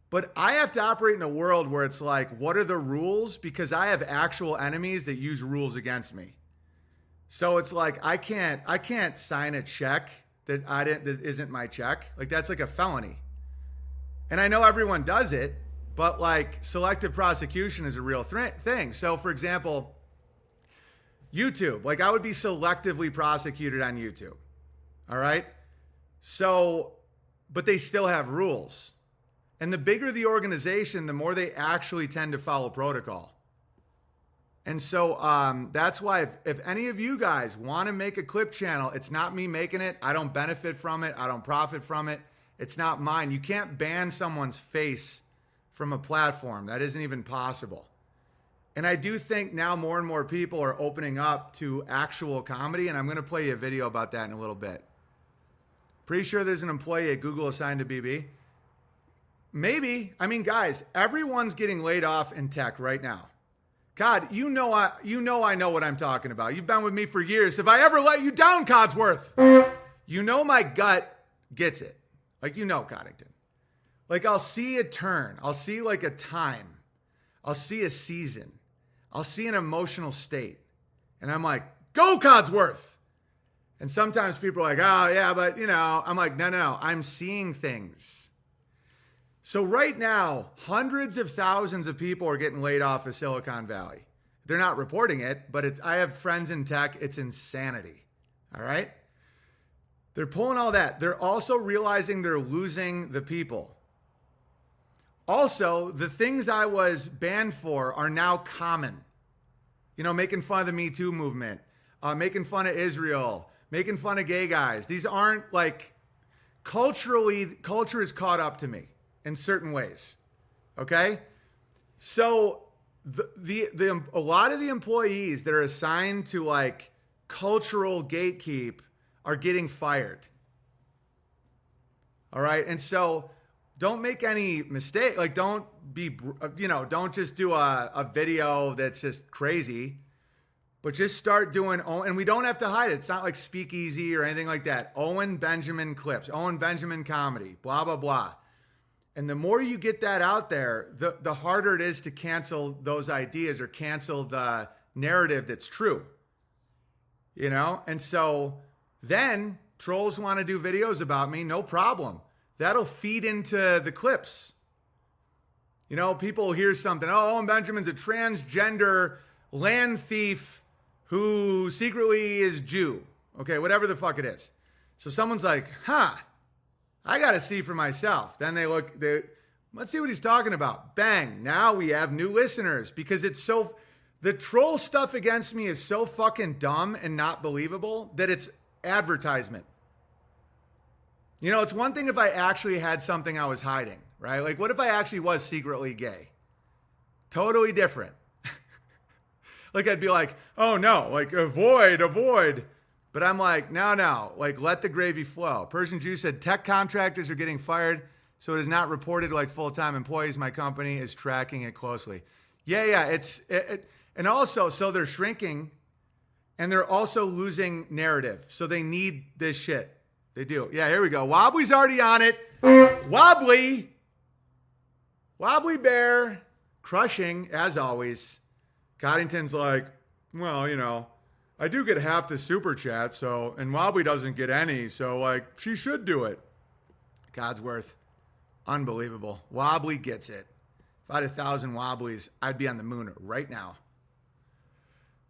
But I have to operate in a world where it's like, what are the rules? Because I have actual enemies that use rules against me. So it's like, I can't sign a check that isn't my check. Like that's like a felony. And I know everyone does it, but like selective prosecution is a real thing. So for example, YouTube, like I would be selectively prosecuted on YouTube. All right. So, but they still have rules. And the bigger the organization, the more they actually tend to follow protocol. And so that's why if any of you guys want to make a clip channel, it's not me making it. I don't benefit from it. I don't profit from it. It's not mine. You can't ban someone's face from a platform. That isn't even possible. And I do think now more and more people are opening up to actual comedy. And I'm going to play you a video about that in a little bit. Pretty sure there's an employee at Google assigned to BB. Maybe. I mean, guys, everyone's getting laid off in tech right now. God, you know I know what I'm talking about. You've been with me for years. If I ever let you down, Codsworth, you know my gut gets it. Like, you know, Coddington. Like, I'll see a turn. I'll see like a time. I'll see a season. I'll see an emotional state. And I'm like, go Codsworth. And sometimes people are like, oh yeah, but you know, I'm like, no. I'm seeing things. So right now, hundreds of thousands of people are getting laid off of Silicon Valley. They're not reporting it, but I have friends in tech. It's insanity. All right. They're pulling all that. They're also realizing they're losing the people. Also, the things I was banned for are now common. You know, making fun of the Me Too movement, making fun of Israel, making fun of gay guys. These aren't like culturally, culture is caught up to me in certain ways. Okay. So a lot of the employees that are assigned to like cultural gatekeep are getting fired. All right. And so don't make any mistake. Like don't just do a video that's just crazy, but just start doing, and we don't have to hide it. It's not like Speakeasy or anything like that. Owen Benjamin clips, Owen Benjamin comedy, blah, blah, blah. And the more you get that out there, the harder it is to cancel those ideas or cancel the narrative that's true. You know? And so then trolls want to do videos about me, no problem. That'll feed into the clips. You know, people hear something, oh, Owen Benjamin's a transgender land thief who secretly is Jew. Okay, whatever the fuck it is. So someone's like, I got to see for myself. Then let's see what he's talking about. Bang. Now we have new listeners because the troll stuff against me is so fucking dumb and not believable that it's advertisement. You know, it's one thing if I actually had something I was hiding, right? Like what if I actually was secretly gay? Totally different. Like I'd be like, oh no, like avoid. But I'm like, no, like let the gravy flow. Persian Jew said tech contractors are getting fired, so it is not reported like full-time employees. My company is tracking it closely. Yeah. And also, so they're shrinking and they're also losing narrative. So they need this shit. They do. Yeah, here we go. Wobbly's already on it. Wobbly bear, crushing as always. Coddington's like, well, you know, I do get half the super chat, so, and Wobbly doesn't get any, so like, she should do it. Codsworth, unbelievable. Wobbly gets it. If I had 1,000 Wobblies, I'd be on the moon right now.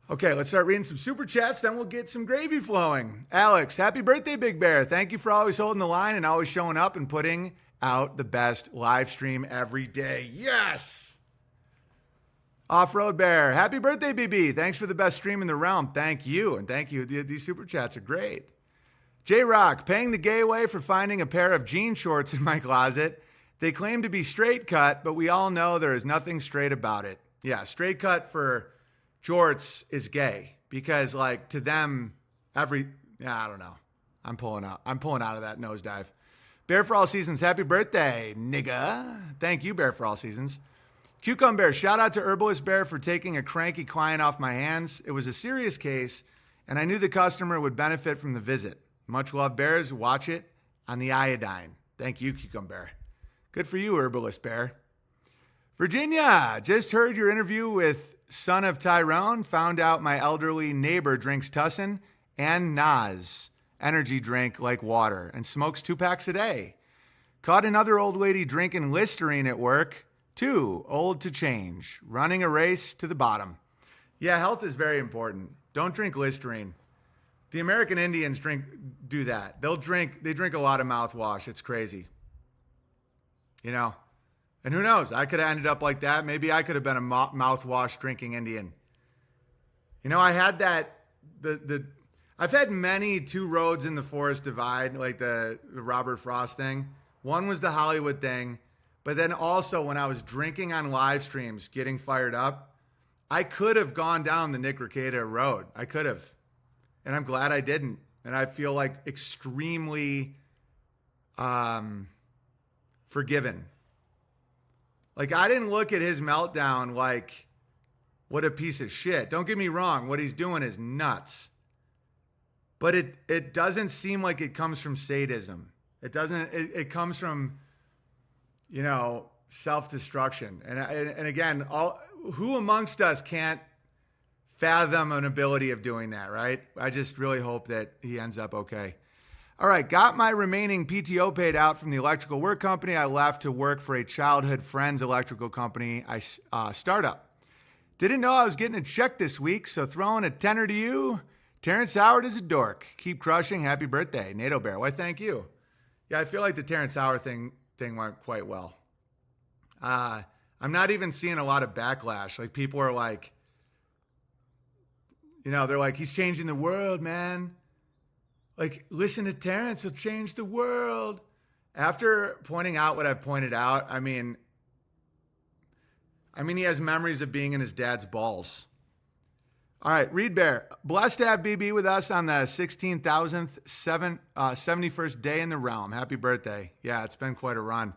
Okay, let's start reading some super chats, then we'll get some gravy flowing. Alex, happy birthday, Big Bear. Thank you for always holding the line and always showing up and putting out the best live stream every day. Yes! Off-Road Bear, happy birthday, BB. Thanks for the best stream in the realm. Thank you, and thank you. These super chats are great. J-Rock, paying the gay away for finding a pair of jean shorts in my closet. They claim to be straight cut, but we all know there is nothing straight about it. Yeah, straight cut for jorts is gay because, like, to them, I don't know. I'm pulling out of that nosedive. Bear for All Seasons, happy birthday, nigga. Thank you, Bear for All Seasons. Cucumber, shout out to Herbalist Bear for taking a cranky client off my hands. It was a serious case, and I knew the customer would benefit from the visit. Much love, Bears. Watch it on the iodine. Thank you, Cucumber. Good for you, Herbalist Bear. Virginia, just heard your interview with Son of Tyrone. Found out my elderly neighbor drinks Tussin and Nas energy drink like water and smokes 2 packs a day. Caught another old lady drinking Listerine at work. Too old to change. Running a race to the bottom. Yeah, health is very important. Don't drink Listerine. The American Indians do that. They drink a lot of mouthwash. It's crazy. You know? And who knows? I could have ended up like that. Maybe I could have been a mouthwash drinking Indian. You know, I had that, I've had many 2 roads in the forest divide, like the Robert Frost thing. One was the Hollywood thing. But then also when I was drinking on live streams, getting fired up, I could have gone down the Nick Rekieta road. I could have. And I'm glad I didn't. And I feel like extremely forgiven. Like, I didn't look at his meltdown like, what a piece of shit. Don't get me wrong. What he's doing is nuts. But it doesn't seem like it comes from sadism. It comes from, you know, self-destruction. And again, who amongst us can't fathom an ability of doing that, right? I just really hope that he ends up okay. All right, got my remaining PTO paid out from the electrical work company. I left to work for a childhood friend's electrical company startup. Didn't know I was getting a check this week, so throwing a tenner to you. Terrence Howard is a dork. Keep crushing. Happy birthday, NATO Bear. Why, thank you. Yeah, I feel like the Terrence Howard thing went quite well. I'm not even seeing a lot of backlash. Like, people are like, you know, they're like, he's changing the world, man. Like, listen to Terrence, he'll change the world. After pointing out what I've pointed out, I mean, he has memories of being in his dad's balls. All right, Reed Bear. Blessed to have BB with us on the 16,000th, 71st day in the realm. Happy birthday. Yeah, it's been quite a run.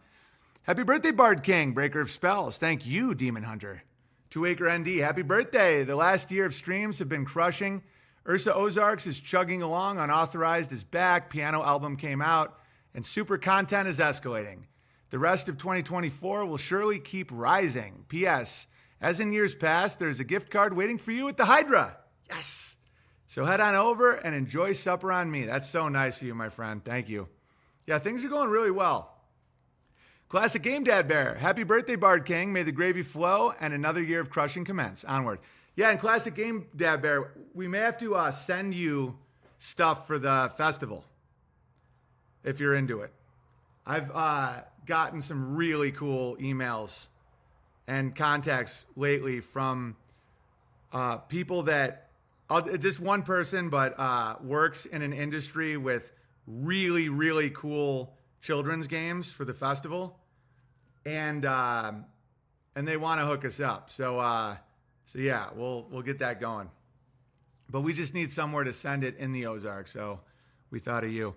Happy birthday, Bard King, breaker of spells. Thank you, Demon Hunter. 2Acre ND, happy birthday. The last year of streams have been crushing. Ursa Ozarks is chugging along. Unauthorized is back. Piano album came out. And super content is escalating. The rest of 2024 will surely keep rising. P.S. As in years past, there's a gift card waiting for you at the Hydra. Yes. So head on over and enjoy supper on me. That's so nice of you, my friend. Thank you. Yeah, things are going really well. Classic Game Dad Bear. Happy birthday, Bard King. May the gravy flow and another year of crushing commence. Onward. Yeah, and Classic Game Dad Bear, we may have to send you stuff for the festival if you're into it. I've gotten some really cool emails and contacts lately from people that, just one person, but works in an industry with really, really cool children's games for the festival. And they want to hook us up. So yeah, we'll get that going. But we just need somewhere to send it in the Ozarks. So we thought of you.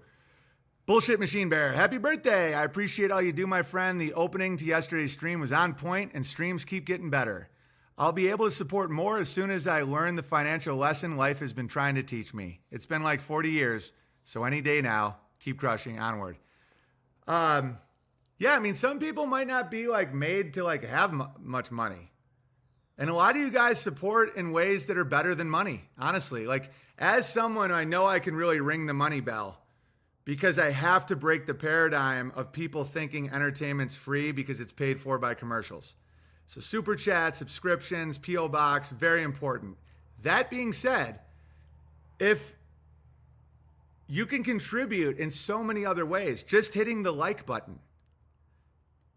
Bullshit Machine Bear, happy birthday. I appreciate all you do, my friend. The opening to yesterday's stream was on point and streams keep getting better. I'll be able to support more as soon as I learn the financial lesson life has been trying to teach me. It's been like 40 years, so any day now, keep crushing, onward. Yeah, I mean, some people might not be like made to like have much money. And a lot of you guys support in ways that are better than money, honestly. Like, as someone, I know I can really ring the money bell because I have to break the paradigm of people thinking entertainment's free because it's paid for by commercials. So super chat, subscriptions, P.O. Box, very important. That being said, if you can contribute in so many other ways, just hitting the like button,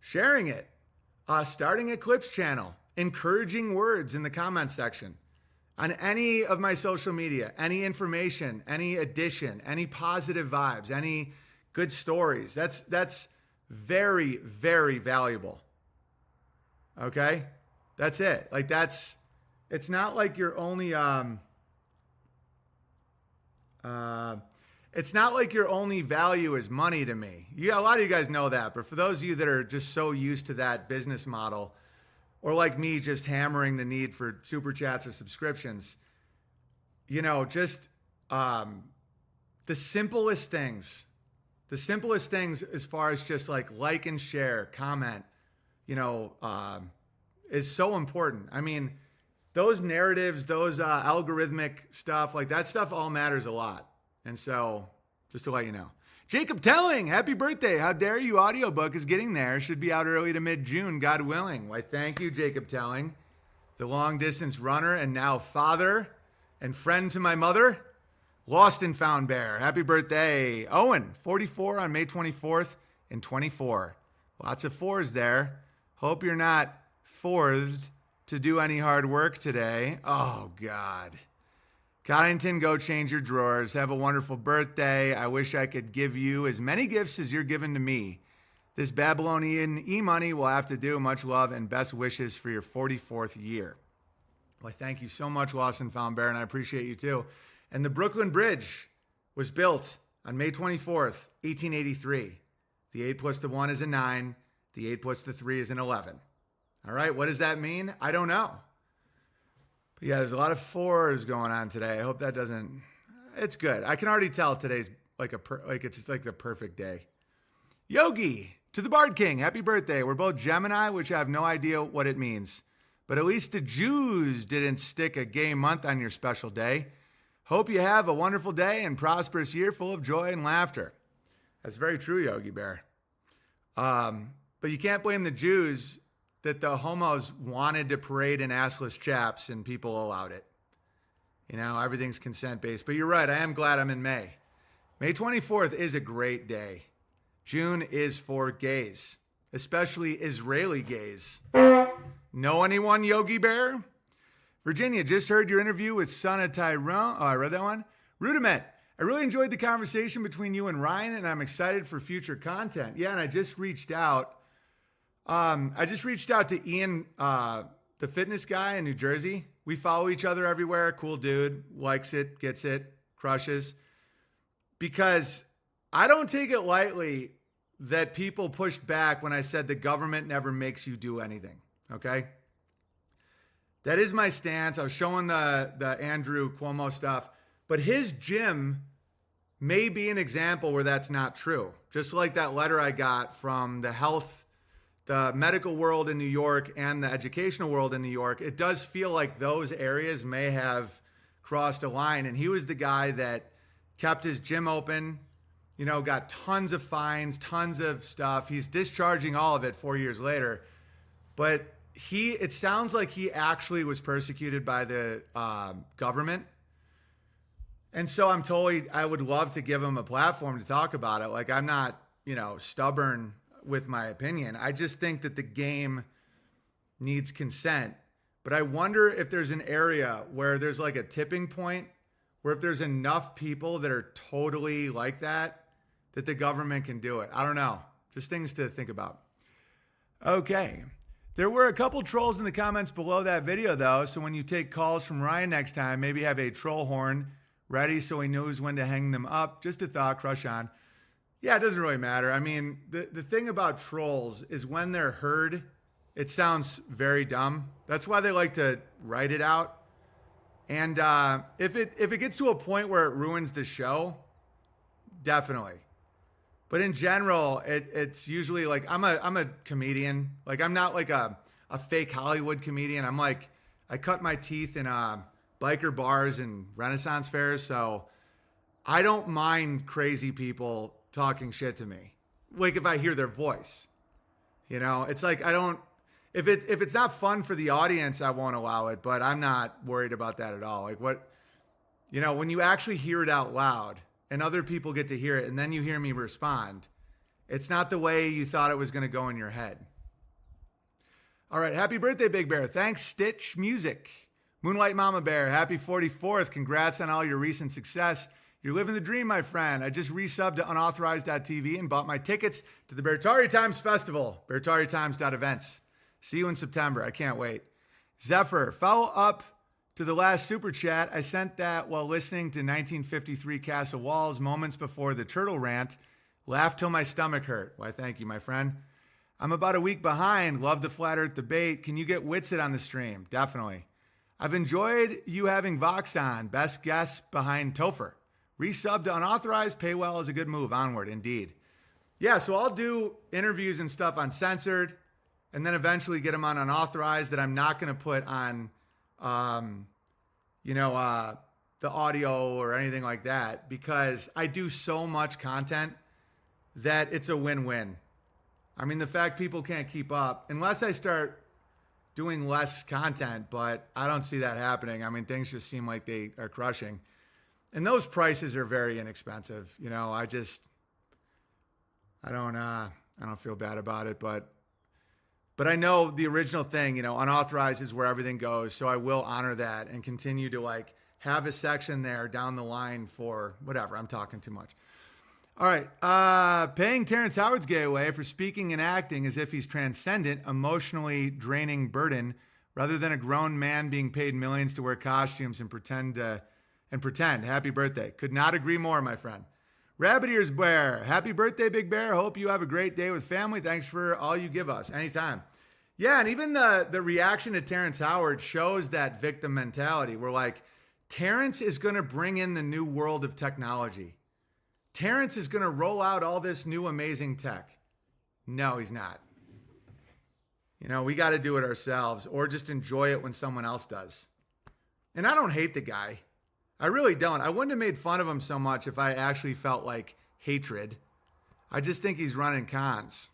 sharing it, starting a clips channel, encouraging words in the comment section on any of my social media, any information, any addition, any positive vibes, any good stories. That's very, very valuable. Okay? That's it. Like it's not like you're only it's not like your only value is money to me. A lot of you guys know that, but for those of you that are just so used to that business model, or like me just hammering the need for super chats or subscriptions, just the simplest things as far as just like and share, comment, is so important. I mean, those narratives, those algorithmic stuff, like that stuff all matters a lot. And so, just to let you know. Jacob Telling, happy birthday. How dare you? Audiobook is getting there. Should be out early to mid-June, God willing. Why, thank you, Jacob Telling, the long-distance runner and now father and friend to my mother. Lost and Found Bear, happy birthday. Owen, 44 on May 24th and 24. Lots of fours there. Hope you're not forced to do any hard work today. Oh, God. Coddington, go change your drawers. Have a wonderful birthday. I wish I could give you as many gifts as you're giving to me. This Babylonian e-money will have to do. Much love and best wishes for your 44th year. Well, thank you so much, Lost and Found Bear, and I appreciate you too. And the Brooklyn Bridge was built on May 24th, 1883. The 8 plus the 1 is a 9. The 8 plus the 3 is an 11. All right, what does that mean? I don't know. But yeah, there's a lot of fours going on today. I hope that doesn't... It's good. I can already tell today's it's like the perfect day. Yogi, to the Bard King, happy birthday. We're both Gemini, which I have no idea what it means. But at least the Jews didn't stick a gay month on your special day. Hope you have a wonderful day and prosperous year full of joy and laughter. That's very true, Yogi Bear. But you can't blame the Jews that the homos wanted to parade in assless chaps and people allowed it. Everything's consent-based. But you're right, I am glad I'm in May. May 24th is a great day. June is for gays, especially Israeli gays. Know anyone, Yogi Bear? Virginia, just heard your interview with Son of Tyrone. Oh, I read that one. Rudiment, I really enjoyed the conversation between you and Ryan, and I'm excited for future content. Yeah, and I just reached out. To Ian, the fitness guy in New Jersey. We follow each other everywhere. Cool dude, likes it, gets it, crushes. Because I don't take it lightly that people pushed back when I said the government never makes you do anything. Okay? That is my stance. I was showing the Andrew Cuomo stuff, but his gym may be an example where that's not true. Just like that letter I got from the medical world in New York and the educational world in New York, it does feel like those areas may have crossed a line. And he was the guy that kept his gym open, got tons of fines, tons of stuff. He's discharging all of it 4 years later. But it sounds like he actually was persecuted by the government. And so I would love to give him a platform to talk about it. Like, I'm not, stubborn with my opinion. I just think that the game needs consent. But I wonder if there's an area where there's like a tipping point, where if there's enough people that are totally like that the government can do it. I don't know. Just things to think about. Okay. There were a couple trolls in the comments below that video, though. So when you take calls from Ryan next time, maybe have a troll horn ready so he knows when to hang them up. Just a thought, crush on. Yeah, it doesn't really matter. I mean, the thing about trolls is when they're heard, it sounds very dumb. That's why they like to write it out. And if it gets to a point where it ruins the show, definitely. But in general, it's usually like I'm a comedian. Like, I'm not like a fake Hollywood comedian. I'm like, I cut my teeth in biker bars and Renaissance fairs, so I don't mind crazy people talking shit to me. Like, if I hear their voice, it's like, I don't, if it's not fun for the audience, I won't allow it, but I'm not worried about that at all. Like, when you actually hear it out loud and other people get to hear it and then you hear me respond, It's not the way you thought it was going to go in your head. All right. Happy birthday, Big Bear. Thanks, Stitch Music. Moonlight Mama Bear, happy 44th. Congrats on all your recent success. You're living the dream, my friend. I just resubbed to unauthorized.tv and bought my tickets to the Beartari Times Festival, beartaritimes.events. See you in September. I can't wait. Zephyr, follow up to the last super chat. I sent that while listening to 1953 Castle Walls moments before the turtle rant. Laughed till my stomach hurt. Why, thank you, my friend. I'm about a week behind. Love the Flat Earth debate. Can you get Witsit on the stream? Definitely. I've enjoyed you having Vox on. Best guest behind Topher. Resub to unauthorized. Paywall is a good move. Onward, indeed. Yeah, so I'll do interviews and stuff on censored, and then eventually get them on unauthorized that I'm not going to put on, the audio or anything like that, because I do so much content that it's a win-win. I mean, the fact people can't keep up, unless I start doing less content, but I don't see that happening. I mean, things just seem like they are crushing. And those prices are very inexpensive. You know, I don't feel bad about it, but I know the original thing, unauthorized is where everything goes. So I will honor that and continue to have a section there down the line for whatever. I'm talking too much. All right. Paying Terrence Howard's gay away for speaking and acting as if he's transcendent, emotionally draining burden, rather than a grown man being paid millions to wear costumes and pretend. Happy birthday. Could not agree more, my friend. Rabbit Ears Bear. Happy birthday, Big Bear. Hope you have a great day with family. Thanks for all you give us. Anytime. Yeah, and even the reaction to Terrence Howard shows that victim mentality. We're Terrence is going to bring in the new world of technology. Terrence is going to roll out all this new amazing tech. No, he's not. We got to do it ourselves or just enjoy it when someone else does. And I don't hate the guy. I really don't. I wouldn't have made fun of him so much if I actually felt hatred. I just think he's running cons.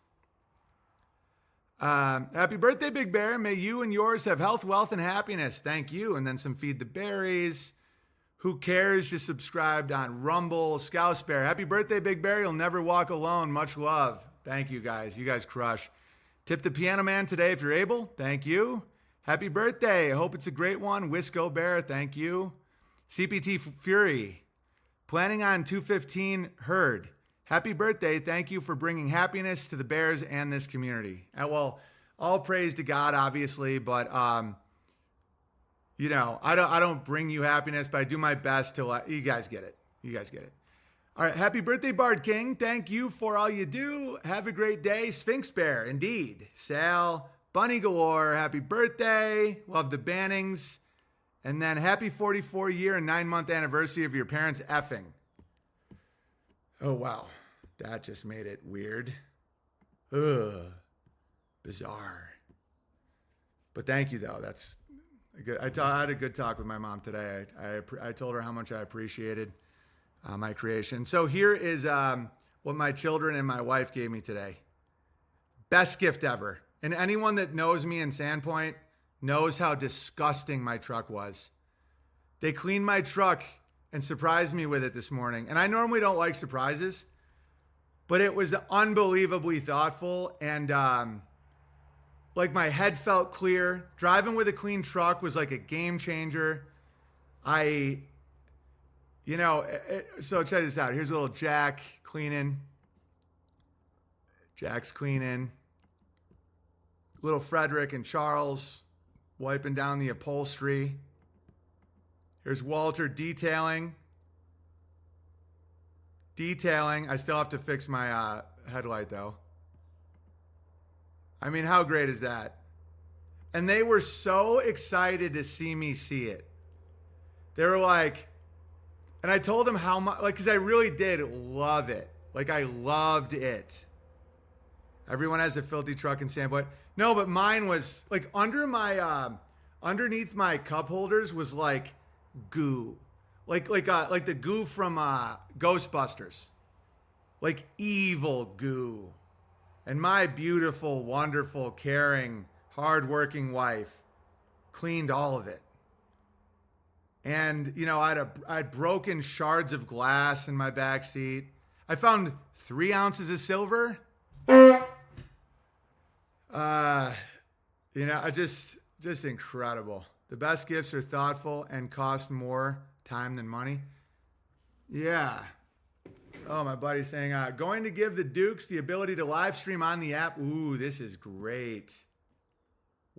Happy birthday, Big Bear. May you and yours have health, wealth, and happiness. Thank you. And then some Feed the Berries. Who cares? Just subscribed on Rumble. Scouse Bear. Happy birthday, Big Bear. You'll never walk alone. Much love. Thank you, guys. You guys crush. Tip the Piano Man today if you're able. Thank you. Happy birthday. I hope it's a great one. Wisco Bear. Thank you. CPT Fury. Planning on 215 Herd. Happy birthday. Thank you for bringing happiness to the Bears and this community. Well, all praise to God, obviously, but I don't bring you happiness, but I do my best to let you guys get it. You guys get it. All right. Happy birthday, Bard King. Thank you for all you do. Have a great day. Sphinx Bear. Indeed. Sal. Bunny Galore. Happy birthday. Love the Bannings. And then happy 44-year and 9-month anniversary of your parents' effing. Oh, wow. That just made it weird. Ugh. Bizarre. But thank you, though. That's good. I had a good talk with my mom today. I told her how much I appreciated my creation. So here is what my children and my wife gave me today. Best gift ever. And anyone that knows me in Sandpoint knows how disgusting my truck was. They cleaned my truck and surprised me with it this morning. And I normally don't like surprises, but it was unbelievably thoughtful. And my head felt clear. Driving with a clean truck was like a game changer. So check this out. Here's a little Jack cleaning. Jack's cleaning. Little Frederick and Charles wiping down the upholstery. Here's Walter detailing. I still have to fix my headlight, though. I mean, how great is that? And they were so excited to see me see it. They were and I told them how much, because I really did love it. I loved it. Everyone has a filthy truck in Sandpoint. No, but mine was underneath my cup holders was goo, like the goo from Ghostbusters, evil goo. And my beautiful, wonderful, caring, hardworking wife cleaned all of it. And I had broken shards of glass in my back seat. I found 3 ounces of silver. Uh, just incredible. The best gifts are thoughtful and cost more time than money. Yeah. Oh, my buddy's saying, going to give the Dukes the ability to live stream on the app. Ooh, this is great.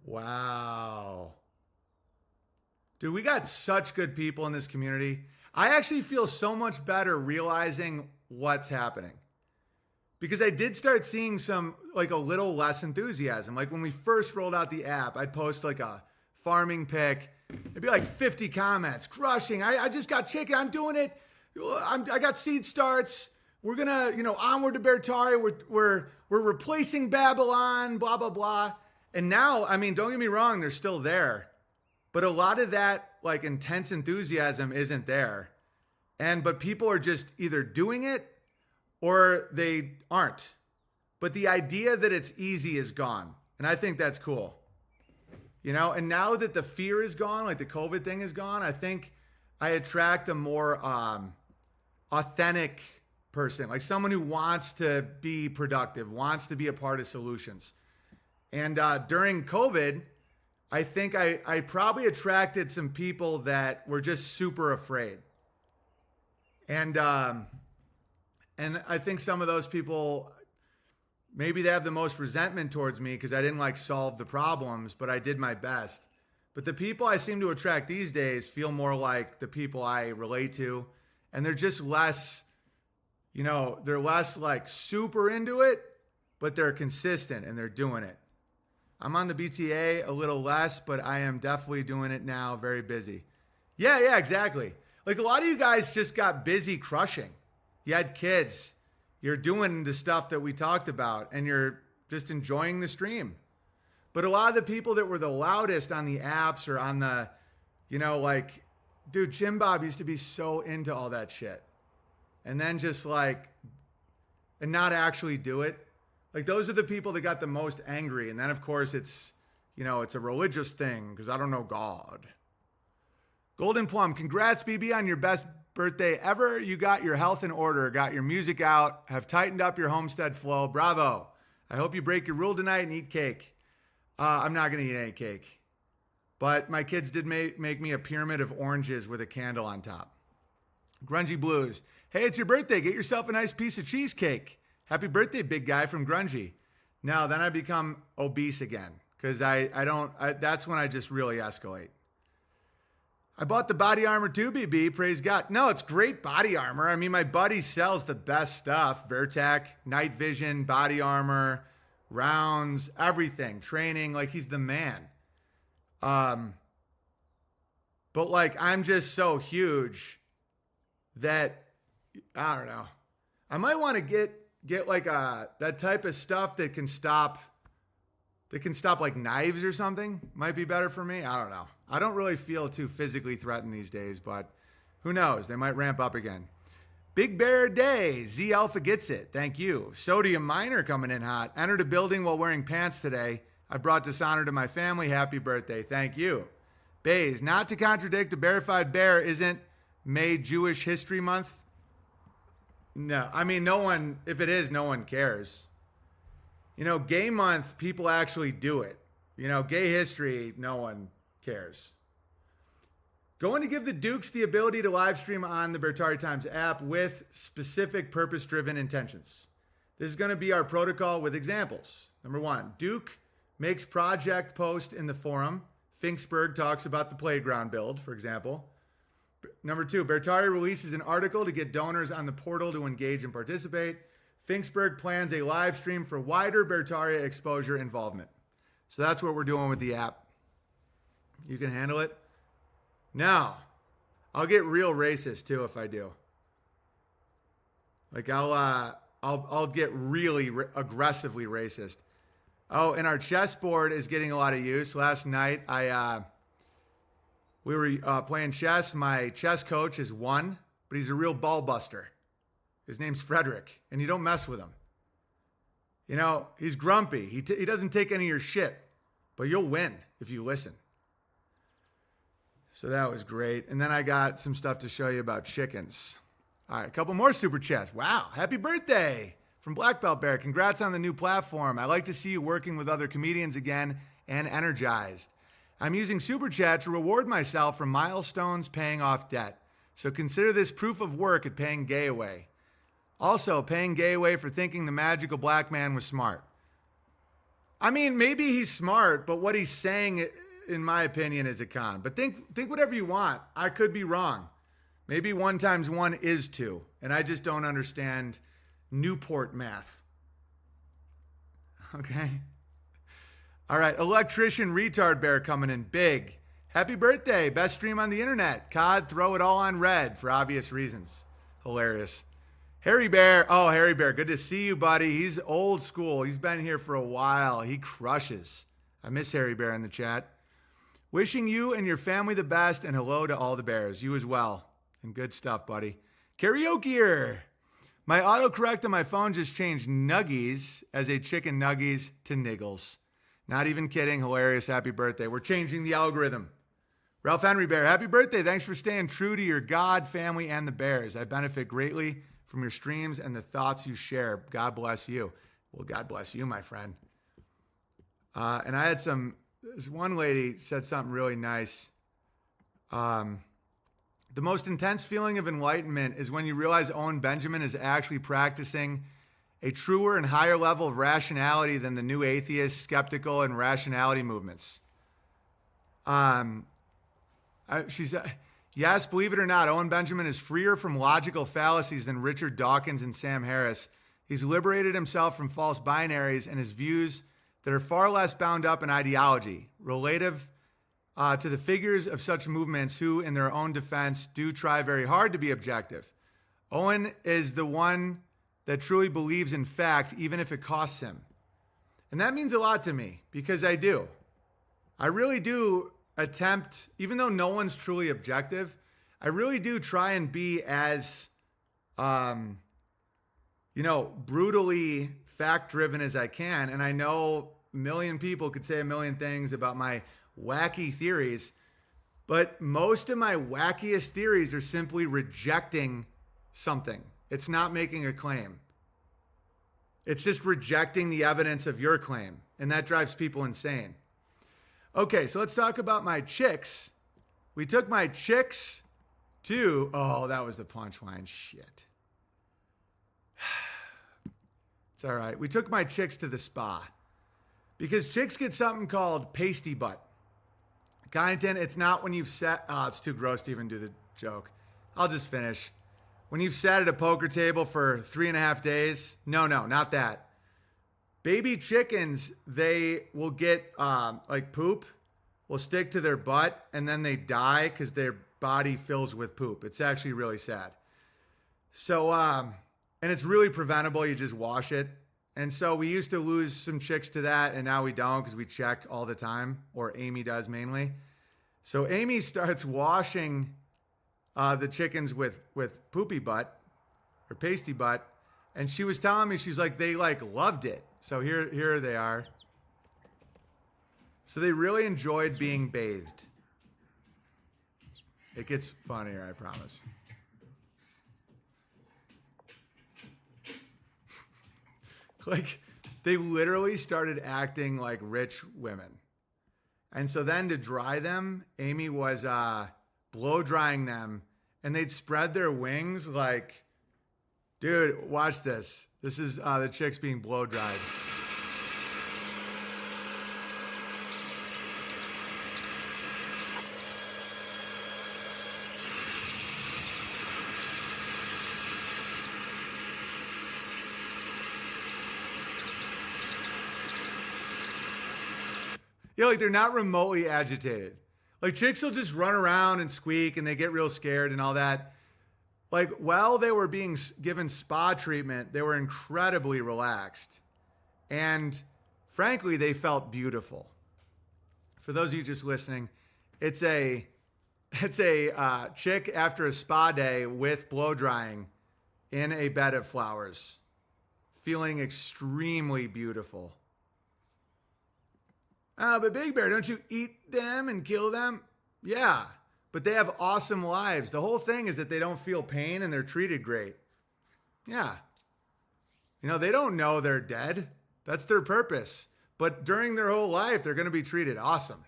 Wow. Dude, we got such good people in this community. I actually feel so much better realizing what's happening. Because I did start seeing some, like a little less enthusiasm. Like when we first rolled out the app, I'd post like a farming pic. It'd be like 50 comments, crushing. I just got chicken. I'm doing it. I got seed starts. We're gonna, onward to Bertari. We're replacing Babylon, blah, blah, blah. And now, I mean, don't get me wrong, they're still there. But a lot of that like intense enthusiasm isn't there. But people are just either doing it or they aren't. But the idea that it's easy is gone. And I think that's cool. And now that the fear is gone, like the COVID thing is gone, I think I attract a more authentic person, like someone who wants to be productive, wants to be a part of solutions. And during COVID, I think I probably attracted some people that were just super afraid. And I think some of those people, maybe they have the most resentment towards me because I didn't like solve the problems, but I did my best. But the people I seem to attract these days feel more like the people I relate to. And they're just less, they're less like super into it, but they're consistent and they're doing it. I'm on the BTA a little less, but I am definitely doing it now, very busy. Yeah, exactly. Like a lot of you guys just got busy crushing. You had kids. You're doing the stuff that we talked about, and you're just enjoying the stream. But a lot of the people that were the loudest on the apps or on the, dude, Jim Bob used to be so into all that shit. And then just and not actually do it. Like those are the people that got the most angry. And then of course it's a religious thing because I don't know God. Golden Plum, congrats BB on your best birthday ever. You got your health in order, got your music out, have tightened up your homestead flow. Bravo. I hope you break your rule tonight and eat cake. I'm not going to eat any cake. But my kids did make me a pyramid of oranges with a candle on top. Grungy Blues. Hey, it's your birthday. Get yourself a nice piece of cheesecake. Happy birthday, big guy from Grungy. Now, then I become obese again because that's when I just really escalate. I bought the body armor too, BB. Praise God. No, it's great body armor. I mean, my buddy sells the best stuff. Vertac, night vision, body armor, rounds, everything, training. Like he's the man. But I'm just so huge that I don't know. I might want to get that type of stuff that can stop like knives or something. Might be better for me. I don't know. I don't really feel too physically threatened these days, but who knows? They might ramp up again. Big Bear Day. Z Alpha gets it. Thank you. Sodium Miner coming in hot. Entered a building while wearing pants today. I brought dishonor to my family. Happy birthday. Thank you. Bays. Not to contradict, a Bearified Bear isn't May Jewish History Month. No. I mean, no one, if it is, no one cares. Gay month, people actually do it. Gay history, no one cares. Going to give the Dukes the ability to live stream on the Bertari Times app with specific purpose-driven intentions. This is going to be our protocol with examples. Number 1, Duke makes project post in the forum. Finksburg talks about the playground build, for example. Number 2, Bertari releases an article to get donors on the portal to engage and participate. Finksburg plans a live stream for wider Bertaria exposure involvement. So that's what we're doing with the app. You can handle it? Now, I'll get real racist too if I do. I'll get really aggressively racist. Oh, and our chessboard is getting a lot of use. Last night, we were playing chess. My chess coach has won, but he's a real ball buster. His name's Frederick, and you don't mess with him. He's grumpy. He doesn't take any of your shit, but you'll win if you listen. So that was great. And then I got some stuff to show you about chickens. All right, a couple more super chats. Wow, happy birthday From Black Belt Bear, congrats on the new platform. I like to see you working with other comedians again and energized. I'm using Super Chat to reward myself for milestones paying off debt. So consider this proof of work at paying Gay away. Also, paying Gay away for thinking the magical black man was smart. I mean, maybe he's smart, but what he's saying, in my opinion, is a con. But think whatever you want. I could be wrong. Maybe 1 times 1 is 2, and I just don't understand Newport math. Okay? All right, Electrician Retard Bear coming in big. Happy birthday, best stream on the internet. COD, throw it all on red for obvious reasons. Hilarious. Harry Bear. Oh, Harry Bear, good to see you, buddy. He's old school. He's been here for a while. He crushes. I miss Harry Bear in the chat. Wishing you and your family the best, and hello to all the bears. You as well. And good stuff, buddy. Karaoke-er. My autocorrect on my phone just changed nuggies as a chicken nuggies to niggles. Not even kidding. Hilarious. Happy birthday. We're changing the algorithm. Ralph Henry Bear. Happy birthday. Thanks for staying true to your God, family, and the bears. I benefit greatly from your streams and the thoughts you share. God bless you. Well, God bless you, my friend. And I had this one lady said something really nice. The most intense feeling of enlightenment is when you realize Owen Benjamin is actually practicing a truer and higher level of rationality than the new atheist, skeptical, and rationality movements. She said, yes, believe it or not, Owen Benjamin is freer from logical fallacies than Richard Dawkins and Sam Harris. He's liberated himself from false binaries and his views that are far less bound up in ideology, relative to the figures of such movements who, in their own defense, do try very hard to be objective. Owen is the one that truly believes in fact, even if it costs him. And that means a lot to me, because I do. I really do attempt, even though no one's truly objective, I really do try and be as, brutally fact-driven as I can. And I know a million people could say a million things about my wacky theories, but most of my wackiest theories are simply rejecting something. It's not making a claim. It's just rejecting the evidence of your claim. And that drives people insane. Okay, so let's talk about my chicks. We took my chicks to, oh, that was the punchline. Shit. It's all right. We took my chicks to the spa because chicks get something called pasty butt. Kyneton, it's not when you've sat, it's too gross to even do the joke. I'll just finish. When you've sat at a poker table for 3.5 days, no, not that. Baby chickens, they will get poop will stick to their butt and then they die because their body fills with poop. It's actually really sad. So, and it's really preventable. You just wash it. And so we used to lose some chicks to that, and now we don't because we check all the time, or Amy does mainly. So Amy starts washing the chickens with poopy butt or pasty butt, and she was telling me, she's like, they loved it. So here they are. So they really enjoyed being bathed. It gets funnier, I promise. They literally started acting like rich women. And so then to dry them, Amy was blow drying them, and they'd spread their wings like, dude, watch this. This is the chicks being blow dried. Yeah, they're not remotely agitated. Chicks will just run around and squeak and they get real scared and all that. While they were being given spa treatment, they were incredibly relaxed. And frankly, they felt beautiful. For those of you just listening, it's a chick after a spa day with blow drying in a bed of flowers, feeling extremely beautiful. Oh, but Big Bear, don't you eat them and kill them? Yeah, but they have awesome lives. The whole thing is that they don't feel pain and they're treated great. Yeah. You know, they don't know they're dead. That's their purpose. But during their whole life, they're going to be treated awesome.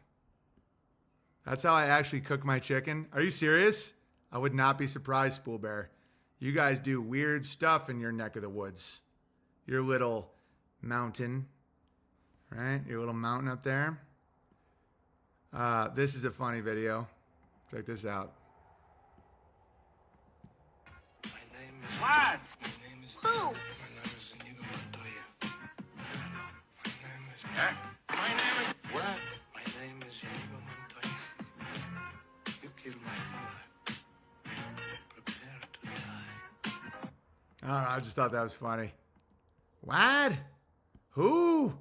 That's how I actually cook my chicken. Are you serious? I would not be surprised, Spool Bear. You guys do weird stuff in your neck of the woods. Your little mountain, right? Your little mountain up there. This is a funny video. Check this out. My name is... What? My name is... Who? My name is Inigo Montoya. My name is... Huh? My name is... What? My name is Inigo Montoya. You killed my father. Prepare to die. I don't know. I just thought that was funny. What? Who?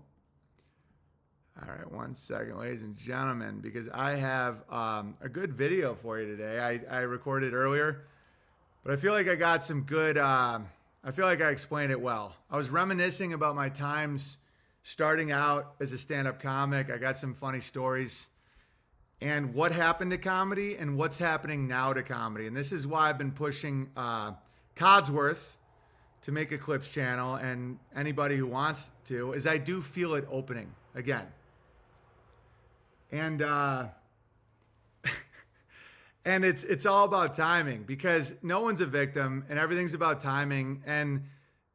All right, 1 second, ladies and gentlemen, because I have a good video for you today. I recorded earlier, but I feel like I got some good, I feel like I explained it well. I was reminiscing about my times starting out as a stand-up comic. I got some funny stories and what happened to comedy and what's happening now to comedy. And this is why I've been pushing Codsworth to make a clips channel, and anybody who wants to, is I do feel it opening again. And and it's all about timing, because no one's a victim and everything's about timing, and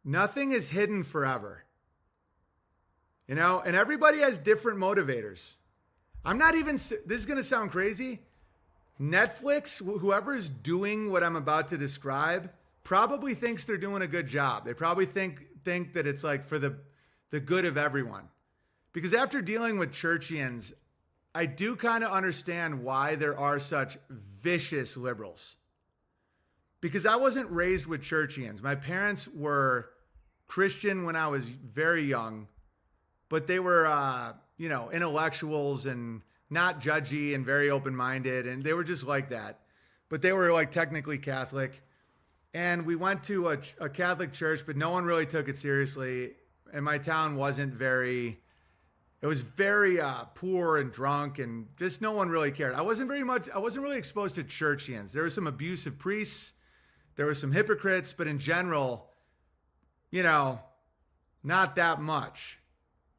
nothing is hidden forever. You know, and everybody has different motivators. I'm not even, this is going to sound crazy. Netflix, whoever's doing what I'm about to describe, probably thinks they're doing a good job. They probably think that it's like for the good of everyone. Because after dealing with churchians, I do kind of understand why there are such vicious liberals. Because I wasn't raised with churchians. My parents were Christian when I was very young, but they were, intellectuals and not judgy and very open-minded, and they were just like that. But they were like technically Catholic. And we went to a Catholic church, but no one really took it seriously. And my town wasn't very... It was very poor and drunk, and just no one really cared. I wasn't really exposed to churchians. There were some abusive priests. There were some hypocrites, but in general, not that much.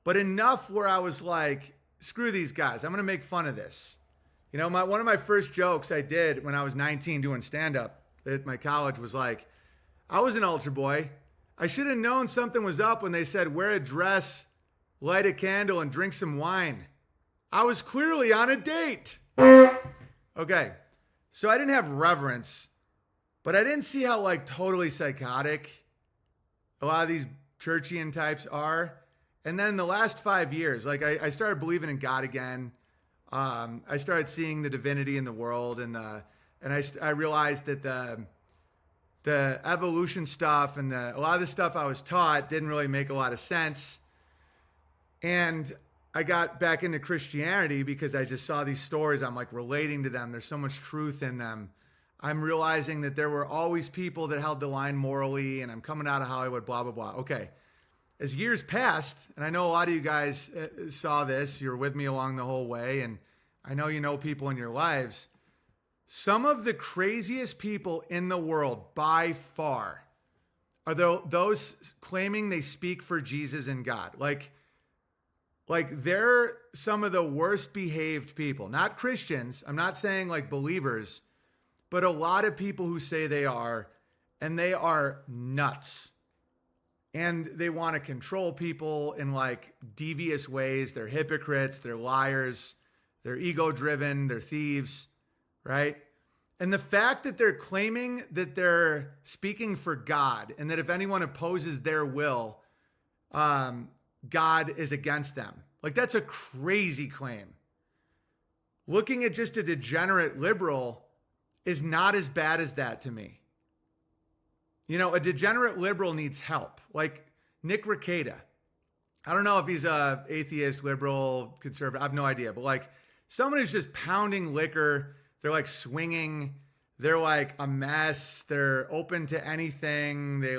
But enough where I was like, screw these guys. I'm going to make fun of this. One of my first jokes I did when I was 19 doing stand-up at my college was like, I was an altar boy. I should have known something was up when they said, wear a dress, light a candle, and drink some wine. I was clearly on a date. Okay, so I didn't have reverence, but I didn't see how like totally psychotic a lot of these churchian types are. And then the last 5 years, like I started believing in God again. I started seeing the divinity in the world, and I realized that the evolution stuff and a lot of the stuff I was taught didn't really make a lot of sense. And I got back into Christianity because I just saw these stories. I'm like relating to them. There's so much truth in them. I'm realizing that there were always people that held the line morally, and I'm coming out of Hollywood, blah, blah, blah. Okay. As years passed, and I know a lot of you guys saw this, you were with me along the whole way, and I know you know people in your lives. Some of the craziest people in the world by far are those claiming they speak for Jesus and God. Like they're some of the worst behaved people, not Christians. I'm not saying like believers, but a lot of people who say they are, and they are nuts. And they want to control people in like devious ways. They're hypocrites, they're liars, they're ego driven, they're thieves, right? And the fact that they're claiming that they're speaking for God, and that if anyone opposes their will, God is against them. Like, that's a crazy claim. Looking at just a degenerate liberal is not as bad as that to me. A degenerate liberal needs help. Like Nick Rekieta. I don't know if he's a atheist, liberal, conservative. I have no idea. But like someone who's just pounding liquor. They're like swinging. They're like a mess. They're open to anything. They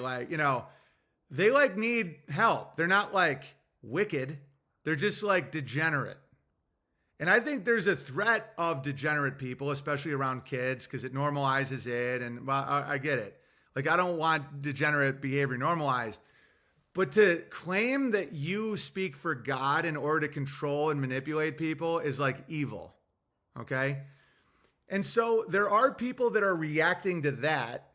need help. They're not like wicked. They're just like degenerate. And I think there's a threat of degenerate people, especially around kids, because it normalizes it. And well, I get it. Like, I don't want degenerate behavior normalized. But to claim that you speak for God in order to control and manipulate people is like evil. Okay? And so there are people that are reacting to that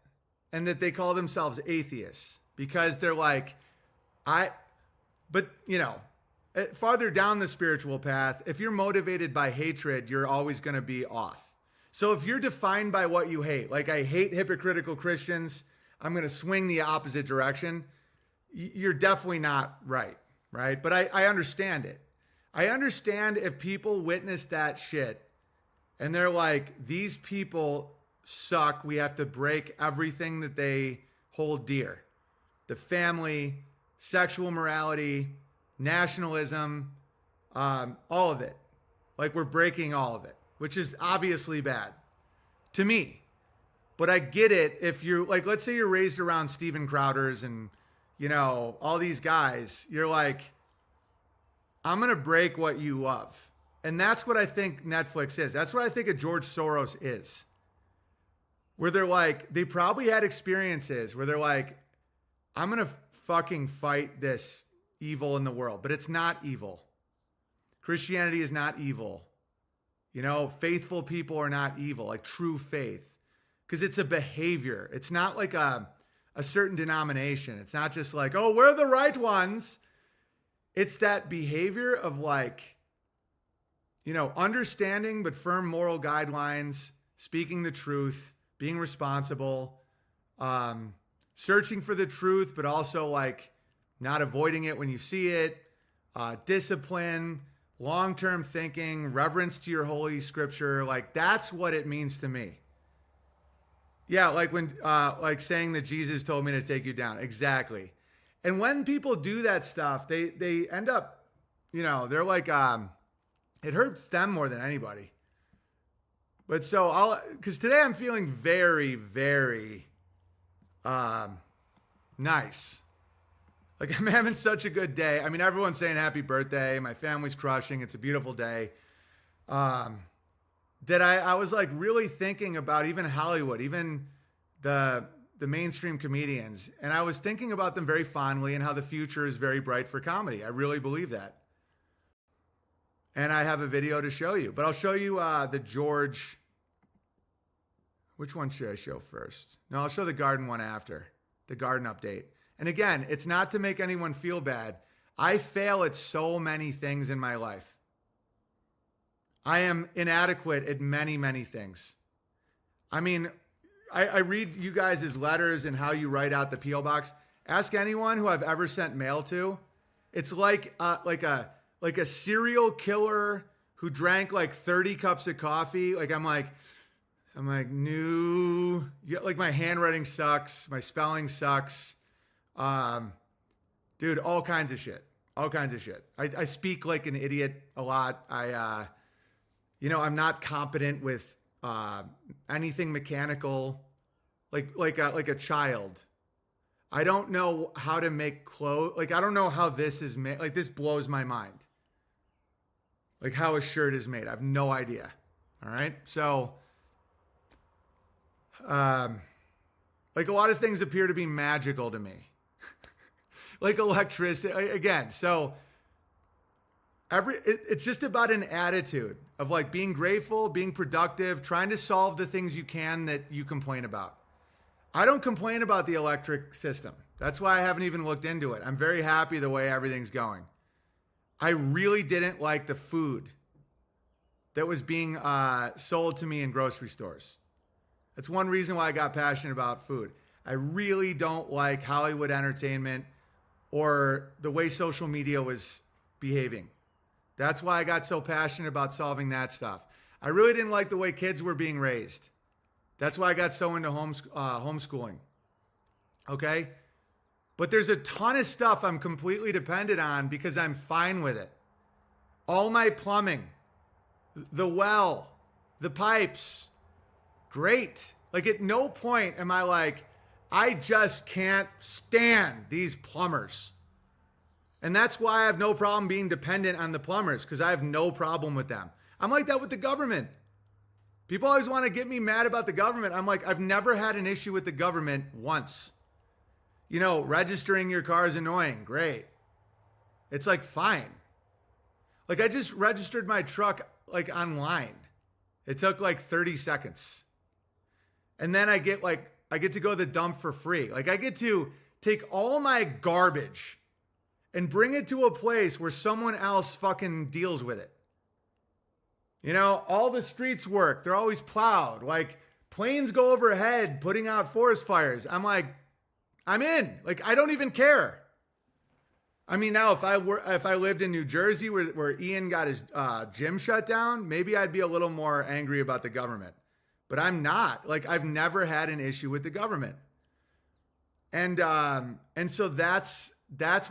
and that they call themselves atheists because they're like, but you know, farther down the spiritual path, if you're motivated by hatred, you're always going to be off. So if you're defined by what you hate, like I hate hypocritical Christians, I'm going to swing the opposite direction. You're definitely not right? But I understand it. I understand if people witness that shit and they're like, these people suck. We have to break everything that they hold dear. The family, sexual morality, nationalism, all of it. Like we're breaking all of it, which is obviously bad to me. But I get it if you're like, let's say you're raised around Steven Crowders and, you know, all these guys, you're like, I'm going to break what you love. And that's what I think Netflix is. That's what I think a George Soros is. Where they're like, they probably had experiences where they're like, I'm going to fucking fight this evil in the world, but it's not evil. Christianity is not evil. You know, faithful people are not evil, like true faith, because it's a behavior. It's not like a certain denomination. It's not just like, oh, we're the right ones. It's that behavior of like, you know, understanding but firm moral guidelines, speaking the truth, being responsible, searching for the truth, but also like not avoiding it when you see it, discipline, long-term thinking, reverence to your holy scripture. Like that's what it means to me. Yeah, like when, like saying that Jesus told me to take you down. Exactly. And when people do that stuff, they end up, you know, they're like, it hurts them more than anybody. But so because today I'm feeling very, very nice. Like I'm having such a good day. I mean, everyone's saying happy birthday. My family's crushing. It's a beautiful day. That I was like really thinking about even Hollywood, even the mainstream comedians. And I was thinking about them very fondly and how the future is very bright for comedy. I really believe that. And I have a video to show you, but I'll show you the George. Which one should I show first? No, I'll show the garden one after, the garden update. And again, it's not to make anyone feel bad. I fail at so many things in my life. I am inadequate at many, many things. I mean, I read you guys' letters and how you write out the P.O. box. Ask anyone who I've ever sent mail to. It's like a serial killer who drank like 30 cups of coffee. Like I'm like, no, yeah, like my handwriting sucks. My spelling sucks. Dude, all kinds of shit. I speak like an idiot a lot. You know, I'm not competent with anything mechanical, like a child. I don't know how to make clothes. Like, I don't know how this is made. Like, this blows my mind. Like how a shirt is made. I have no idea. All right. So, like a lot of things appear to be magical to me. Like electricity again. So it's just about an attitude of like being grateful, being productive, trying to solve the things you can that you complain about. I don't complain about the electric system. That's why I haven't even looked into it. I'm very happy the way everything's going. I really didn't like the food that was being sold to me in grocery stores. That's one reason why I got passionate about food. I really don't like Hollywood entertainment or the way social media was behaving. That's why I got so passionate about solving that stuff. I really didn't like the way kids were being raised. That's why I got so into homeschooling. Okay? But there's a ton of stuff I'm completely dependent on because I'm fine with it. All my plumbing, the well, the pipes, great. Like at no point am I like, I just can't stand these plumbers. And that's why I have no problem being dependent on the plumbers because I have no problem with them. I'm like that with the government. People always want to get me mad about the government. I'm like, I've never had an issue with the government once. registering your car is annoying. Great. It's like fine. Like I just registered my truck like online. It took like 30 seconds. And then I get to go to the dump for free. Like I get to take all my garbage and bring it to a place where someone else fucking deals with it. All the streets work. They're always plowed. Like planes go overhead putting out forest fires. I'm like, I'm in. Like I don't even care. I mean, now if I lived in New Jersey where Ian got his gym shut down, maybe I'd be a little more angry about the government. But I'm not. Like I've never had an issue with the government. And so that's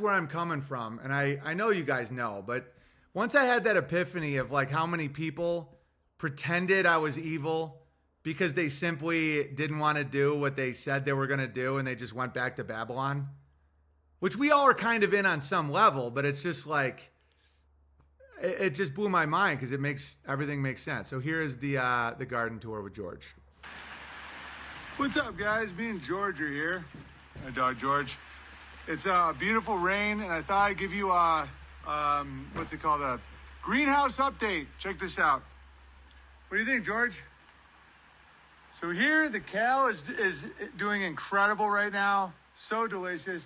where I'm coming from. And I know you guys know, but once I had that epiphany of like how many people pretended I was evil because they simply didn't want to do what they said they were going to do and they just went back to Babylon, which we all are kind of in on some level, but it's just like, it just blew my mind because everything makes sense. So here is the garden tour with George. What's up, guys? Me and George are here. My dog George. It's a beautiful rain, and I thought I'd give you a what's it called? A greenhouse update. Check this out. What do you think, George? So here, the kale is doing incredible right now. So delicious.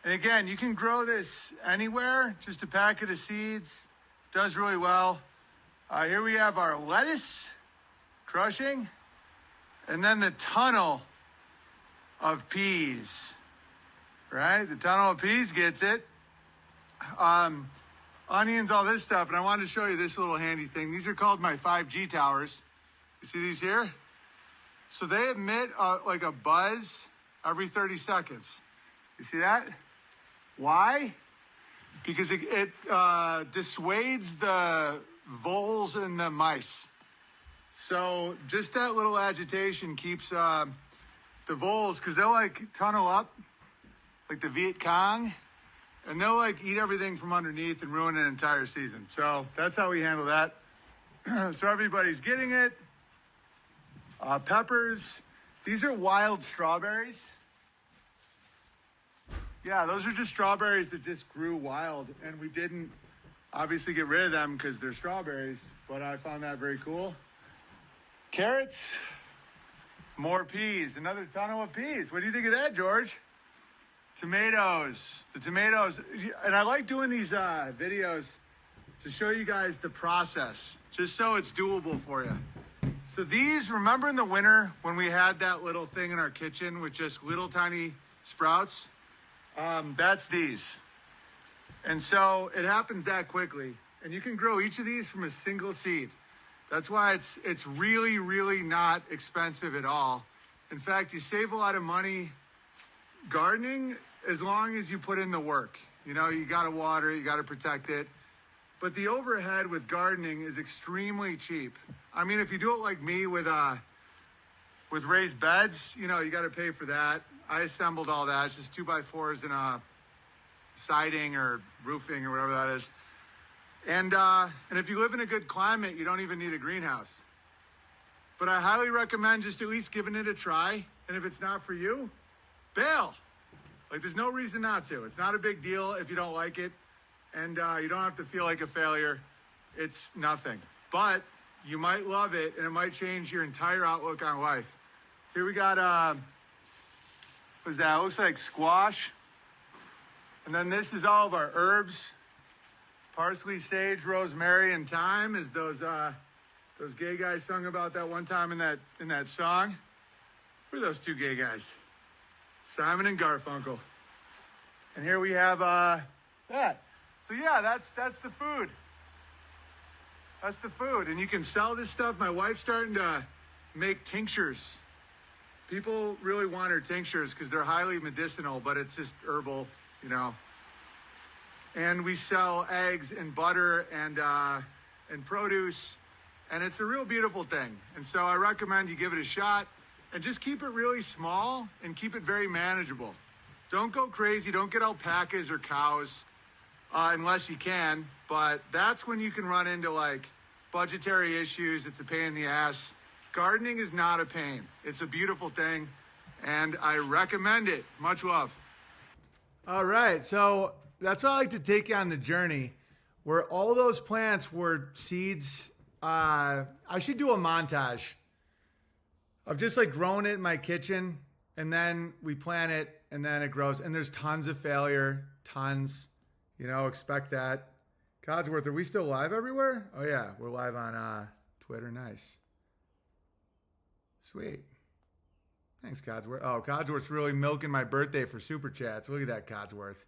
And again, you can grow this anywhere. Just a packet of seeds. Does really well. Here we have our lettuce crushing. And then the tunnel of peas. Right? The tunnel of peas gets it. Onions, all this stuff. And I wanted to show you this little handy thing. These are called my 5G towers. You see these here? So they emit like a buzz every 30 seconds. You see that? Why? Because it dissuades the voles and the mice. So just that little agitation keeps the voles, because they'll like tunnel up like the Viet Cong, and they'll like eat everything from underneath and ruin an entire season. So that's how we handle that. So everybody's getting it. Peppers. These are wild strawberries. Yeah, those are just strawberries that just grew wild, and we didn't obviously get rid of them because they're strawberries, but I found that very cool. Carrots, more peas, another tunnel of peas. What do you think of that, George? Tomatoes, the tomatoes. And I like doing these videos to show you guys the process, just so it's doable for you. So these, remember in the winter when we had that little thing in our kitchen with just little tiny sprouts? That's these. And so it happens that quickly. And you can grow each of these from a single seed. That's why it's really, really not expensive at all. In fact, you save a lot of money gardening as long as you put in the work. You got to water it, you got to protect it. But the overhead with gardening is extremely cheap. I mean, if you do it like me with raised beds, you got to pay for that. I assembled all that. It's just 2x4s and a siding or roofing or whatever that is. And if you live in a good climate, you don't even need a greenhouse. But I highly recommend just at least giving it a try. And if it's not for you, bail. Like there's no reason not to. It's not a big deal if you don't like it. And you don't have to feel like a failure. It's nothing. But you might love it, and it might change your entire outlook on life. Here we got, what is that? It looks like squash. And then this is all of our herbs. Parsley, sage, rosemary, and thyme, as those gay guys sung about that one time in that song. Who are those two gay guys? Simon and Garfunkel. And here we have that. So yeah, that's the food. That's the food. And you can sell this stuff. My wife's starting to make tinctures. People really want her tinctures because they're highly medicinal, but it's just herbal, And we sell eggs and butter and produce, and it's a real beautiful thing. And so I recommend you give it a shot and just keep it really small and keep it very manageable. Don't go crazy. Don't get alpacas or cows unless you can. But that's when you can run into like budgetary issues. It's a pain in the ass. Gardening is not a pain. It's a beautiful thing. and I recommend it. Much love. All right, so that's why I like to take you on the journey where all those plants were seeds. I should do a montage of just like growing it in my kitchen, and then we plant it, and then it grows, and there's tons of failure, tons, expect that. Codsworth, are we still live everywhere? Oh yeah, we're live on Twitter. Nice. Sweet. Thanks, Codsworth. Oh, Codsworth's really milking my birthday for super chats. Look at that, Codsworth.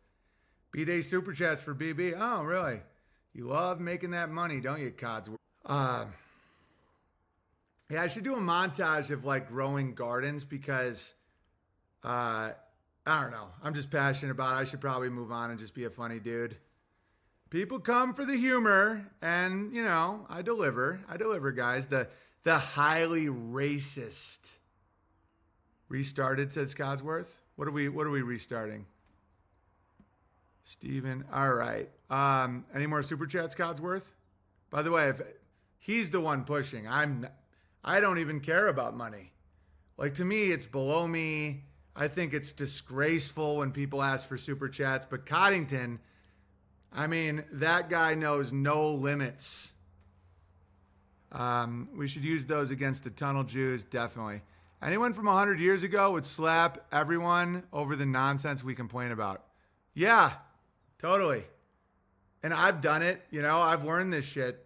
B-Day super chats for BB. Oh, really? You love making that money, don't you, Codsworth? Yeah, I should do a montage of like growing gardens because I don't know. I'm just passionate about it. I should probably move on and just be a funny dude. People come for the humor, and I deliver. I deliver, guys. The highly racist. Restarted, says Codsworth. What are we restarting? Steven. All right. Any more super chats, Codsworth? By the way, if he's the one pushing, I don't even care about money. Like, to me, it's below me. I think it's disgraceful when people ask for super chats. But Coddington, I mean, that guy knows no limits. We should use those against the tunnel Jews, definitely. Anyone from 100 years ago would slap everyone over the nonsense we complain about. Yeah, totally. And I've done it. I've learned this shit.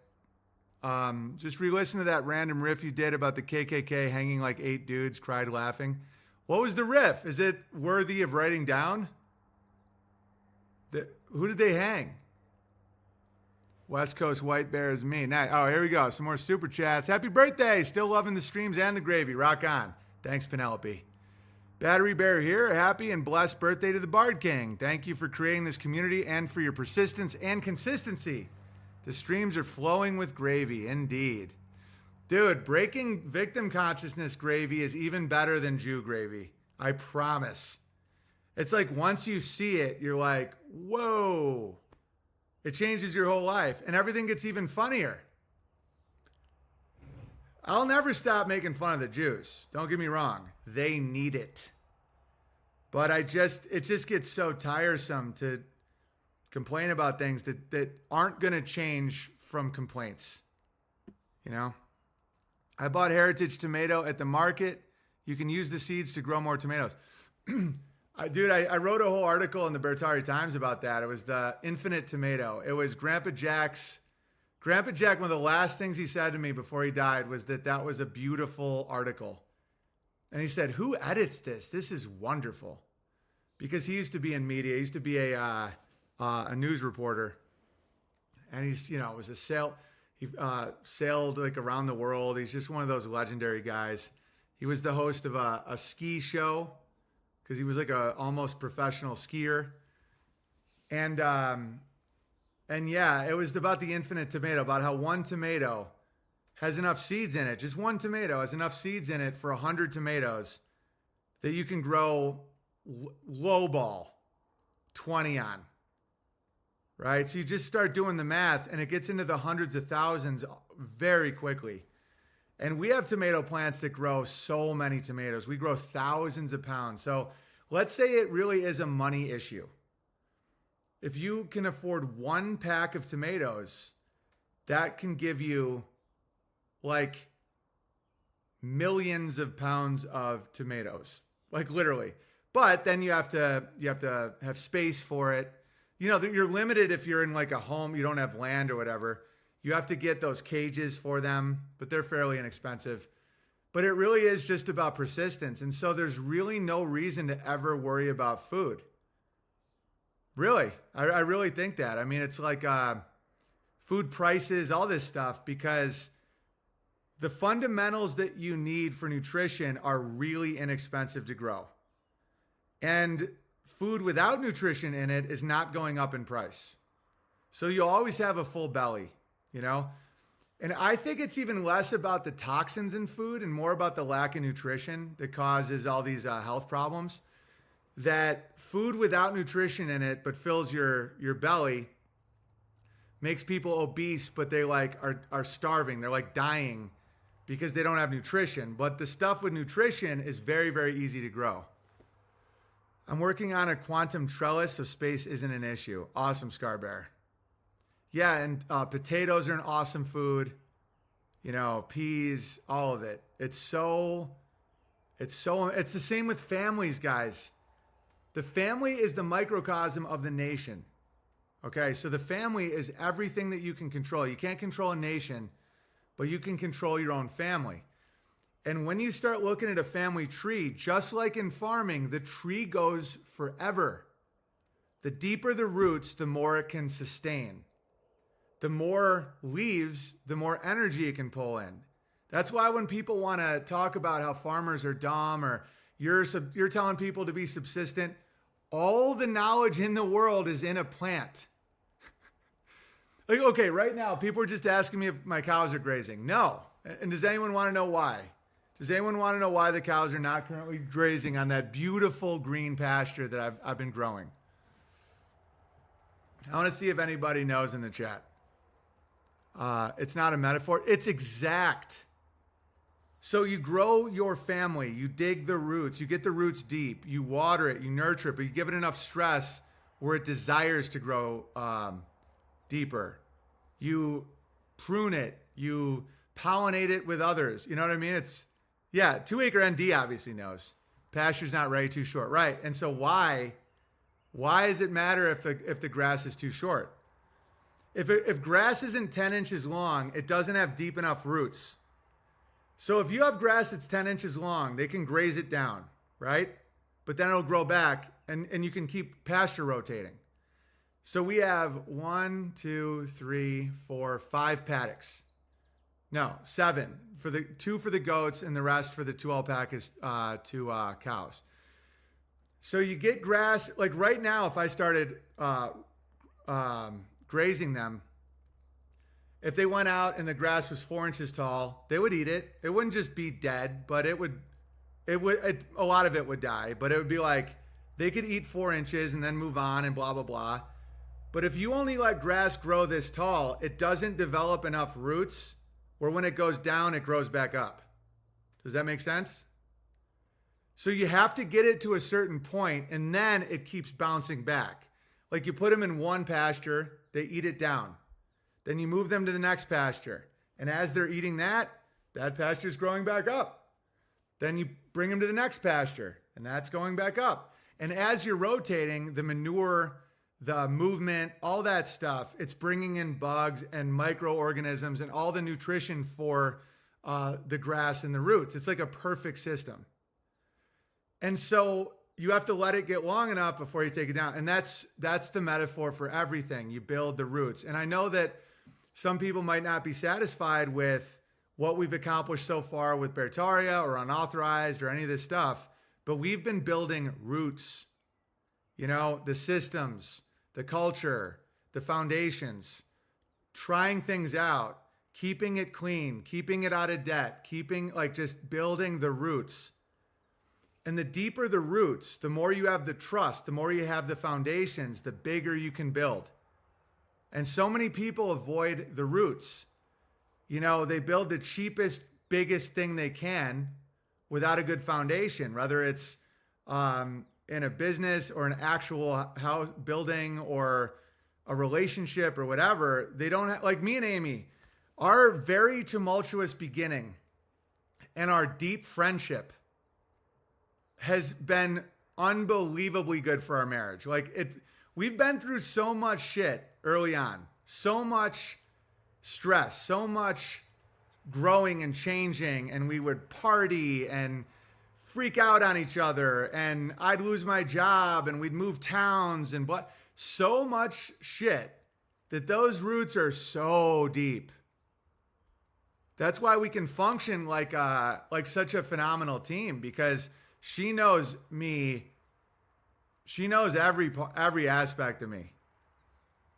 Just re-listen to that random riff you did about the KKK hanging like 8 dudes, cried laughing. What was the riff? Is it worthy of writing down? Who did they hang? West Coast White Bear is me. Oh, here we go. Some more super chats. Happy birthday. Still loving the streams and the gravy. Rock on. Thanks, Penelope. Battery Bear here. Happy and blessed birthday to the Bard King. Thank you for creating this community and for your persistence and consistency. The streams are flowing with gravy, indeed. Dude, breaking victim consciousness gravy is even better than Jew gravy. I promise. It's like once you see it, you're like, whoa. It changes your whole life, and everything gets even funnier. I'll never stop making fun of the Jews. Don't get me wrong. They need it. But it just gets so tiresome to complain about things that aren't going to change from complaints. I bought Heritage tomato at the market. You can use the seeds to grow more tomatoes. I wrote a whole article in the Bertari Times about that. It was the infinite tomato. It was Grandpa Jack, one of the last things he said to me before he died was that was a beautiful article. And he said, who edits this? This is wonderful. Because he used to be in media. He used to be a news reporter. And he sailed like around the world. He's just one of those legendary guys. He was the host of a ski show because he was like a almost professional skier. And yeah, it was about the infinite tomato, about how one tomato has enough seeds in it. Just one tomato has enough seeds in it for 100 tomatoes that you can grow lowball 20 on. Right? So you just start doing the math and it gets into the hundreds of thousands very quickly. And we have tomato plants that grow so many tomatoes. We grow thousands of pounds. So let's say it really is a money issue. If you can afford 1 pack of tomatoes, that can give you like millions of pounds of tomatoes, like literally. But then you have to have space for it. You're limited if you're in like a home, you don't have land or whatever. You have to get those cages for them, but they're fairly inexpensive. But it really is just about persistence. And so there's really no reason to ever worry about food. Really, I really think that. I mean, it's like food prices, all this stuff, because the fundamentals that you need for nutrition are really inexpensive to grow. And food without nutrition in it is not going up in price. So you'll always have a full belly, And I think it's even less about the toxins in food and more about the lack of nutrition that causes all these health problems. That food without nutrition in it but fills your belly makes people obese, but they are starving. They're like dying because they don't have nutrition. But the stuff with nutrition is very, very easy to grow. I'm working on a quantum trellis, so space isn't an issue. Awesome, Scar Bear. Yeah, and potatoes are an awesome food. You know, peas, all of it. It's the same with families, guys. The family is the microcosm of the nation. Okay, so the family is everything that you can control. You can't control a nation, but you can control your own family. And when you start looking at a family tree, just like in farming, the tree goes forever. The deeper the roots, the more it can sustain. The more leaves, the more energy it can pull in. That's why when people want to talk about how farmers are dumb or you're telling people to be subsistent, all the knowledge in the world is in a plant. Like, okay, right now, people are just asking me if my cows are grazing. No. And does anyone want to know why? Does anyone want to know why the cows are not currently grazing on that beautiful green pasture that I've been growing? I want to see if anybody knows in the chat. It's not a metaphor. It's exact. So you grow your family. You dig the roots. You get the roots deep. You water it. You nurture it. But you give it enough stress where it desires to grow deeper. You prune it. You pollinate it with others. You know what I mean? It's, yeah, 2-acre ND obviously knows. Pasture's not ready, too short. Right. And so why does it matter if the grass is too short? If grass isn't 10 inches long, it doesn't have deep enough roots. So if you have grass that's 10 inches long, they can graze it down, right? But then it'll grow back and you can keep pasture rotating. So we have 1, 2, 3, 4, 5 paddocks. No, 7 for the 2 for the goats and the rest for the 2 alpacas, 2 cows. So you get grass, like right now, if I started grazing them, if they went out and the grass was 4 inches tall, they would eat it. It wouldn't just be dead, but a lot of it would die, but it would be like they could eat 4 inches and then move on and blah, blah, blah. But if you only let grass grow this tall, it doesn't develop enough roots where when it goes down, it grows back up. Does that make sense? So you have to get it to a certain point and then it keeps bouncing back. Like you put them in one pasture, they eat it down. Then you move them to the next pasture. And as they're eating that pasture is growing back up. Then you bring them to the next pasture and that's going back up. And as you're rotating, the manure, the movement, all that stuff, it's bringing in bugs and microorganisms and all the nutrition for the grass and the roots. It's like a perfect system. And so you have to let it get long enough before you take it down. And that's the metaphor for everything. You build the roots. And I know that some people might not be satisfied with what we've accomplished so far with Beartaria or Unauthorized or any of this stuff, but we've been building roots, you know, the systems, the culture, the foundations, trying things out, keeping it clean, keeping it out of debt, just building the roots. And the deeper the roots, the more you have the trust, the more you have the foundations, the bigger you can build. And so many people avoid the roots. You know, they build the cheapest, biggest thing they can without a good foundation, whether it's in a business or an actual house building or a relationship or whatever. They don't have, like me and Amy, our very tumultuous beginning and our deep friendship has been unbelievably good for our marriage. We've been through so much shit early on, so much stress, so much growing and changing, and we would party and freak out on each other, and I'd lose my job, and we'd move towns, and so much shit that those roots are so deep. That's why we can function like such a phenomenal team, because she knows me. She knows every aspect of me.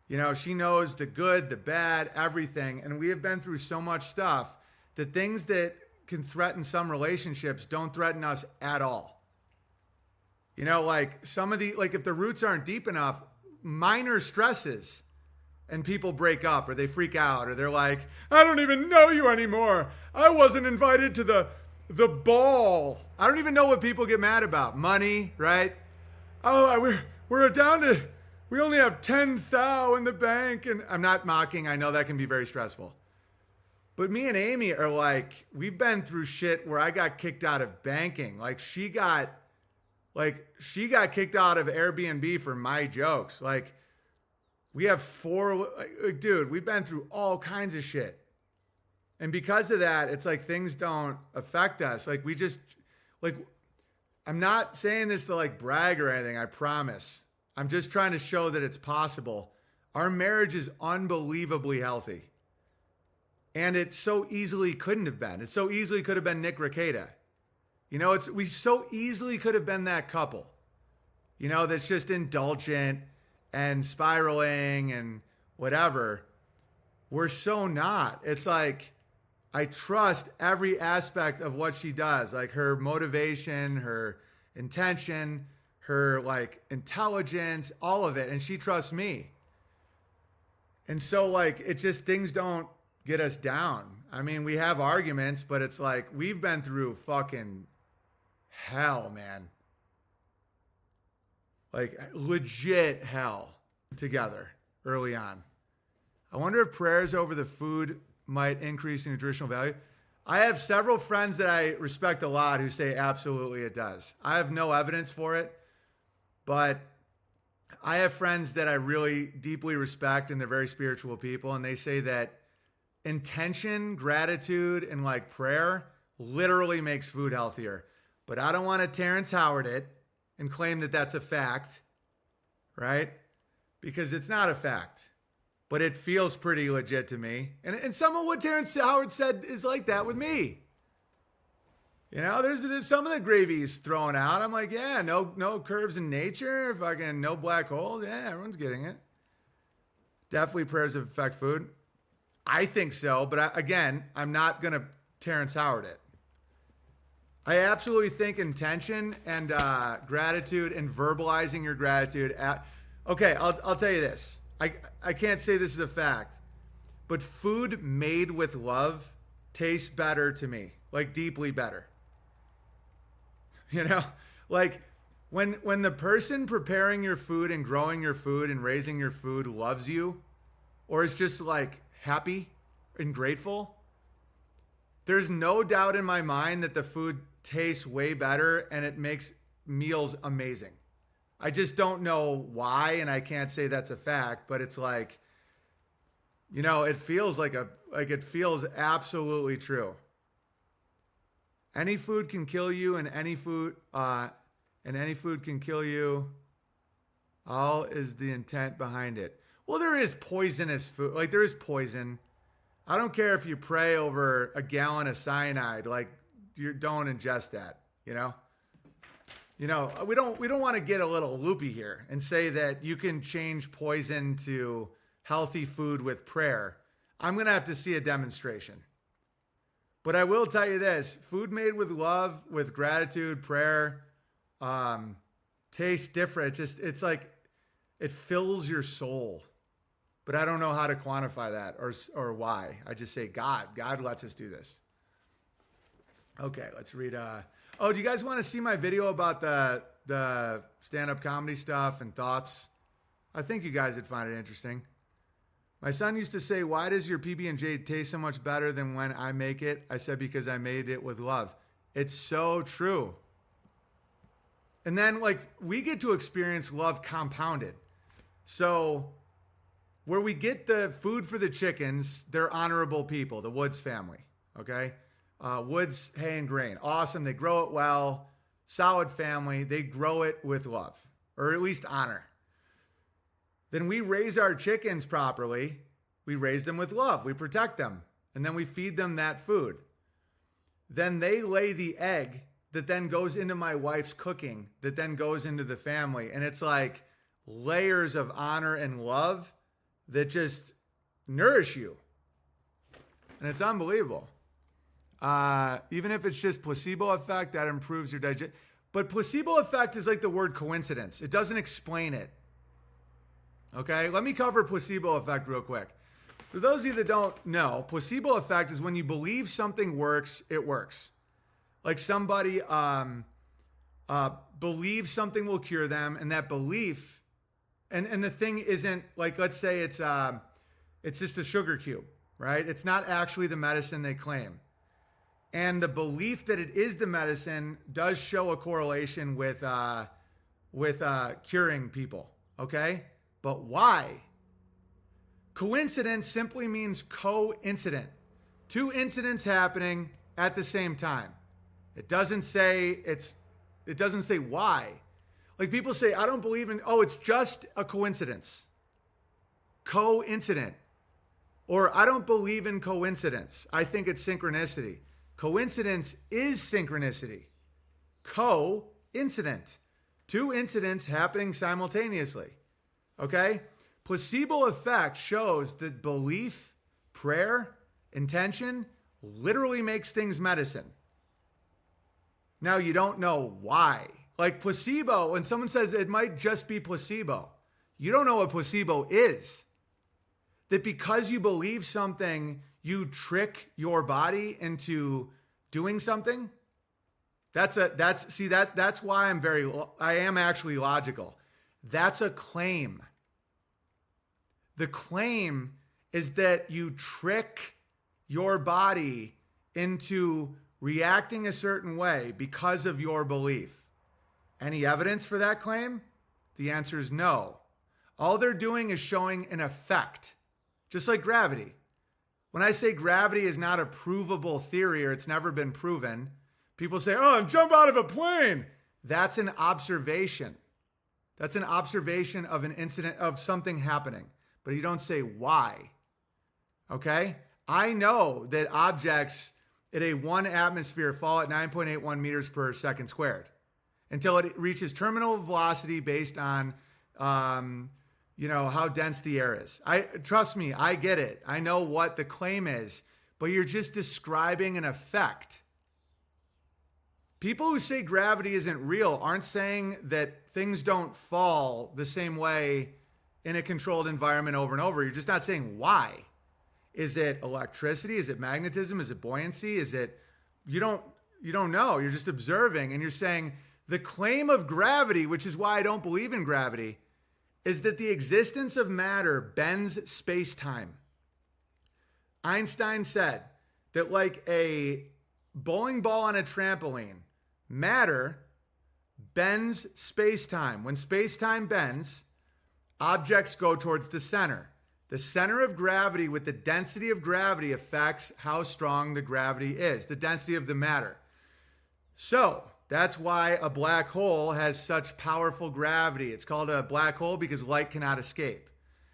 You know, she knows the good, the bad, everything. And we have been through so much stuff that things that can threaten some relationships don't threaten us at all. You know, like if the roots aren't deep enough, minor stresses and people break up or they freak out or they're like, I don't even know you anymore. I wasn't invited to the ball. I don't even know what people get mad about. Money, right? Oh, we're down to, we only have 10,000 in the bank. And I'm not mocking. I know that can be very stressful. But me and Amy are like, we've been through shit where I got kicked out of banking. She got kicked out of Airbnb for my jokes. Like, we have dude, we've been through all kinds of shit. And because of that, it's like things don't affect us. Like, we just, like, I'm not saying this to like brag or anything, I promise. I'm just trying to show that it's possible. Our marriage is unbelievably healthy. And it so easily couldn't have been. It so easily could have been Nick Rekieta. You know, we so easily could have been that couple, you know, that's just indulgent and spiraling and whatever. We're so not. It's like, I trust every aspect of what she does, like her motivation, her intention, her like intelligence, all of it. And she trusts me. And so like, it just, things don't get us down. I mean, we have arguments, but it's like, we've been through fucking hell, man. Like legit hell together early on. I wonder if prayers over the food might increase in nutritional value. I have several friends that I respect a lot who say absolutely it does. I have no evidence for it, but I have friends that I really deeply respect and they're very spiritual people. And they say that intention, gratitude, and like prayer literally makes food healthier. But I don't want to Terrence Howard it and claim that that's a fact, right? Because it's not a fact, but it feels pretty legit to me. And some of what Terrence Howard said is like that with me. You know, there's some of the gravy's thrown out. I'm like, yeah, no curves in nature, fucking no black holes. Yeah, everyone's getting it. Definitely prayers affect food. I think so, but again, I'm not going to Terrence Howard it. I absolutely think intention and gratitude and verbalizing your gratitude. Okay, I'll tell you this. I can't say this is a fact, but food made with love tastes better to me, like deeply better. You know, like when the person preparing your food and growing your food and raising your food loves you, or is just like happy and grateful, there's no doubt in my mind that the food tastes way better and it makes meals amazing. I just don't know why, and I can't say that's a fact, but it's like, you know, it feels like it feels absolutely true. Any food can kill you, and any food can kill you. All is the intent behind it. Well, there is poisonous food. Like, there is poison. I don't care if you pray over a gallon of cyanide. Like, you don't ingest that, you know? You know, we don't want to get a little loopy here and say that you can change poison to healthy food with prayer. I'm going to have to see a demonstration. But I will tell you this, food made with love, with gratitude, prayer, tastes different. It's like, it fills your soul. But I don't know how to quantify that or why. I just say God lets us do this. Okay, let's read. Do you guys want to see my video about the stand-up comedy stuff and thoughts? I think you guys would find it interesting. My son used to say, why does your PB&J taste so much better than when I make it? I said, because I made it with love. It's so true. And then, like, we get to experience love compounded. So where we get the food for the chickens, they're honorable people, the Woods family, okay? Woods Hay and Grain, awesome. They grow it well, solid family. They grow it with love, or at least honor. Then we raise our chickens properly. We raise them with love. We protect them. And then we feed them that food. Then they lay the egg that then goes into my wife's cooking, that then goes into the family. And it's like layers of honor and love that just nourish you. And it's unbelievable. Even if it's just placebo effect, that improves your digestion. But placebo effect is like the word coincidence. It doesn't explain it. Okay, let me cover placebo effect real quick. For those of you that don't know, placebo effect is when you believe something works, it works. Like somebody believes something will cure them, and that belief, and the thing isn't like, let's say it's just a sugar cube, right? It's not actually the medicine they claim. And the belief that it is the medicine does show a correlation with curing people, okay? But why? Coincidence simply means coincident. Two incidents happening at the same time. It doesn't say why. Like people say, I don't believe in, it's just a coincidence. Coincident. Or I don't believe in coincidence. I think it's synchronicity. Coincidence is synchronicity. Coincident. Two incidents happening simultaneously. Okay? Placebo effect shows that belief, prayer, intention literally makes things medicine. Now you don't know why. Like placebo, when someone says it might just be placebo, you don't know what placebo is. That because you believe something, you trick your body into doing something. That's why I am actually logical. That's a claim. The claim is that you trick your body into reacting a certain way because of your belief. Any evidence for that claim? The answer is no. All they're doing is showing an effect, just like gravity. When I say gravity is not a provable theory or it's never been proven, people say, jump out of a plane. That's an observation. That's an observation of an incident, of something happening, but you don't say why. Okay? I know that objects at a 1 atmosphere fall at 9.81 meters per second squared until it reaches terminal velocity based on, how dense the air is. Trust me, I get it. I know what the claim is, but you're just describing an effect. People who say gravity isn't real aren't saying that things don't fall the same way in a controlled environment over and over. You're just not saying why. Is it electricity? Is it magnetism? Is it buoyancy? You don't know. You're just observing, and you're saying the claim of gravity, which is why I don't believe in gravity, is that the existence of matter bends space-time. Einstein said that like a bowling ball on a trampoline, matter bends space-time. When space-time bends, objects go towards the center. The center of gravity with the density of gravity affects how strong the gravity is, the density of the matter. So that's why a black hole has such powerful gravity. It's called a black hole because light cannot escape.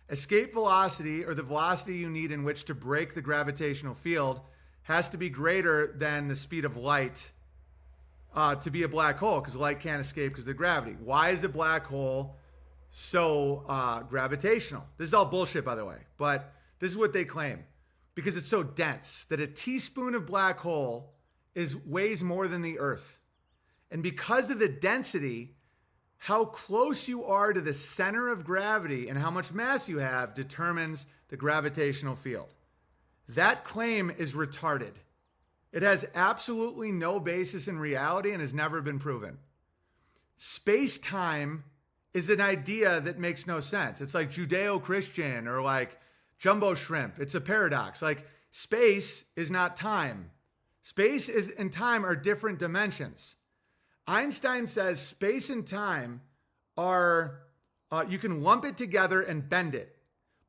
Escape velocity, or the velocity you need in which to break the gravitational field, has to be greater than the speed of light to be a black hole, because light can't escape because of the gravity. Why is a black hole so gravitational? This is all bullshit, by the way, but this is what they claim. Because it's so dense that a teaspoon of black hole weighs more than the Earth. And because of the density, how close you are to the center of gravity and how much mass you have determines the gravitational field. That claim is retarded. It has absolutely no basis in reality and has never been proven. Space-time is an idea that makes no sense. It's like Judeo-Christian or like jumbo shrimp. It's a paradox. Like space is not time. Space and time are different dimensions. Einstein says space and time are, you can lump it together and bend it,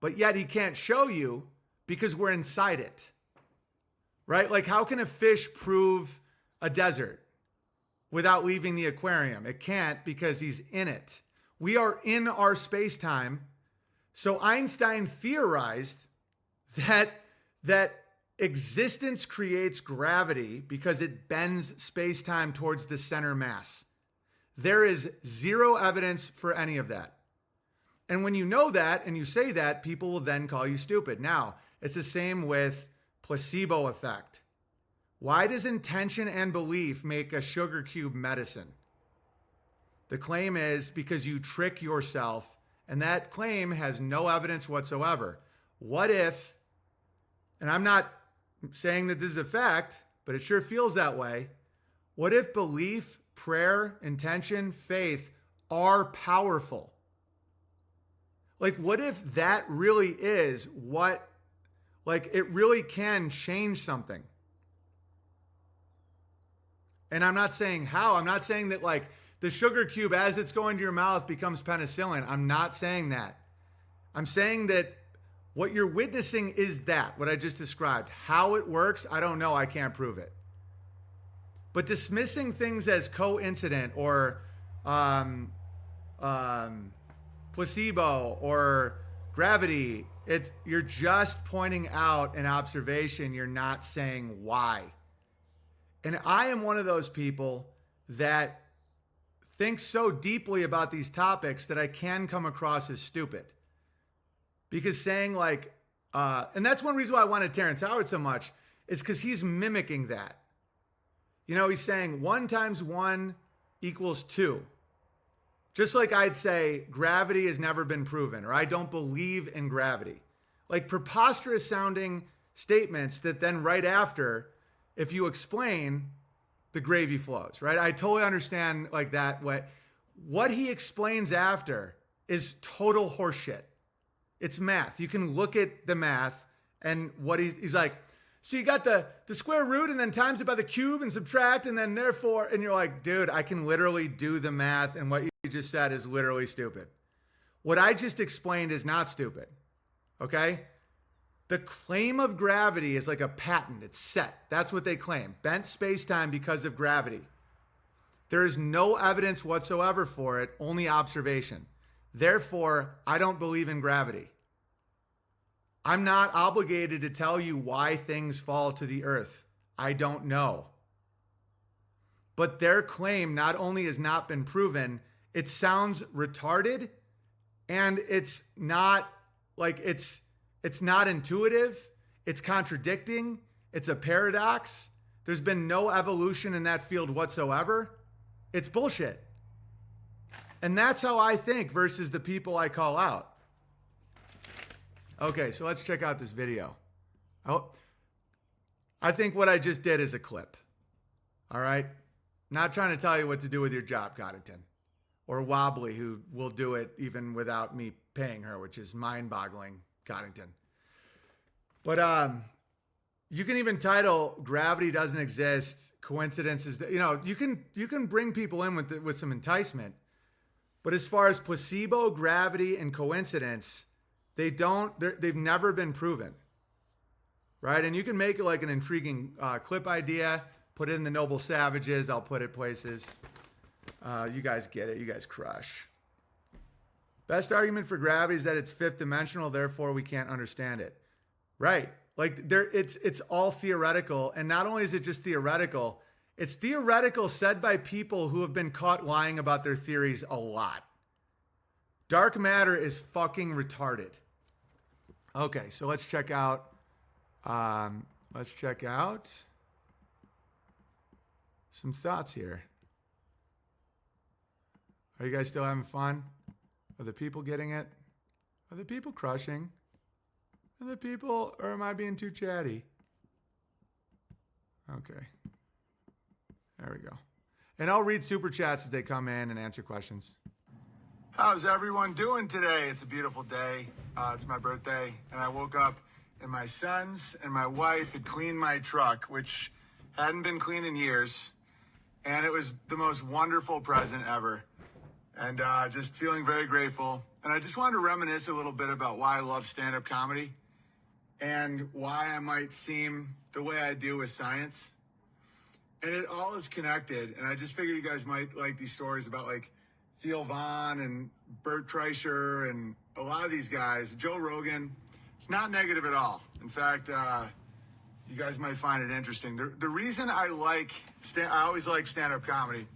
but yet he can't show you because we're inside it, right? Like how can a fish prove a desert without leaving the aquarium? It can't because he's in it. We are in our space-time. So Einstein theorized that existence creates gravity because it bends space-time towards the center mass. There is zero evidence for any of that. And when you know that and you say that, people will then call you stupid. Now, it's the same with placebo effect. Why does intention and belief make a sugar cube medicine? The claim is because you trick yourself And that claim has no evidence whatsoever. What if, and I'm not saying that this is a fact, but it sure feels that way. What if belief, prayer, intention, faith are powerful? Like, what if that really is what, like, it really can change something? And I'm not saying how. I'm not saying that, like, the sugar cube, as it's going to your mouth, becomes penicillin. I'm not saying that. I'm saying that what you're witnessing is that, what I just described. How it works, I don't know. I can't prove it. But dismissing things as coincident or placebo or gravity, you're just pointing out an observation. You're not saying why. And I am one of those people that thinks so deeply about these topics that I can come across as stupid. Because saying like, and that's one reason why I wanted Terrence Howard so much, is because he's mimicking that. You know, he's saying 1 × 1 = 2. Just like I'd say gravity has never been proven, or I don't believe in gravity. Like preposterous sounding statements that then right after, if you explain, the gravy flows, right? I totally understand like that. What he explains after is total horseshit. It's math. You can look at the math and what he's like, so you got the square root and then times it by the cube and subtract and then therefore, and you're like, dude, I can literally do the math and what you just said is literally stupid. What I just explained is not stupid, okay? The claim of gravity is like a patent. It's set. That's what they claim. Bent space-time because of gravity. There is no evidence whatsoever for it, only observation. Therefore, I don't believe in gravity. I'm not obligated to tell you why things fall to the earth. I don't know. But their claim not only has not been proven, it sounds retarded and it's not like it's not intuitive. It's contradicting. It's a paradox. There's been no evolution in that field whatsoever. It's bullshit. And that's how I think versus the people I call out. Okay, so let's check out this video. Oh, I think what I just did is a clip. All right? Not trying to tell you what to do with your job, Coddington. Or Wobbly, who will do it even without me paying her, which is mind-boggling, Coddington. But you can even title "Gravity Doesn't Exist," coincidences. You know, you can bring people in with some enticement. But as far as placebo, gravity, and coincidence, they've never been proven, right? And you can make it like an intriguing clip idea, put it in the Noble Savages. I'll put it places. You guys get it. You guys crush. Best argument for gravity is that it's fifth dimensional, therefore we can't understand it. Right. Like it's all theoretical. And not only is it just theoretical, it's theoretical said by people who have been caught lying about their theories a lot. Dark matter is fucking retarded. Okay, so let's check out some thoughts here. Are you guys still having fun? Are the people getting it? Are the people crushing? Are the people, or am I being too chatty? Okay. There we go. And I'll read super chats as they come in and answer questions. How's everyone doing today? It's a beautiful day. It's my birthday, and I woke up and my sons and my wife had cleaned my truck, which hadn't been cleaned in years, and it was the most wonderful present ever. And just feeling very grateful. And I just wanted to reminisce a little bit about why I love stand-up comedy and why I might seem the way I do with science. And it all is connected. And I just figured you guys might like these stories about like Theo Vaughn and Bert Kreischer and a lot of these guys. Joe Rogan. It's not negative at all. In fact, you guys might find it interesting. The reason I always like stand-up comedy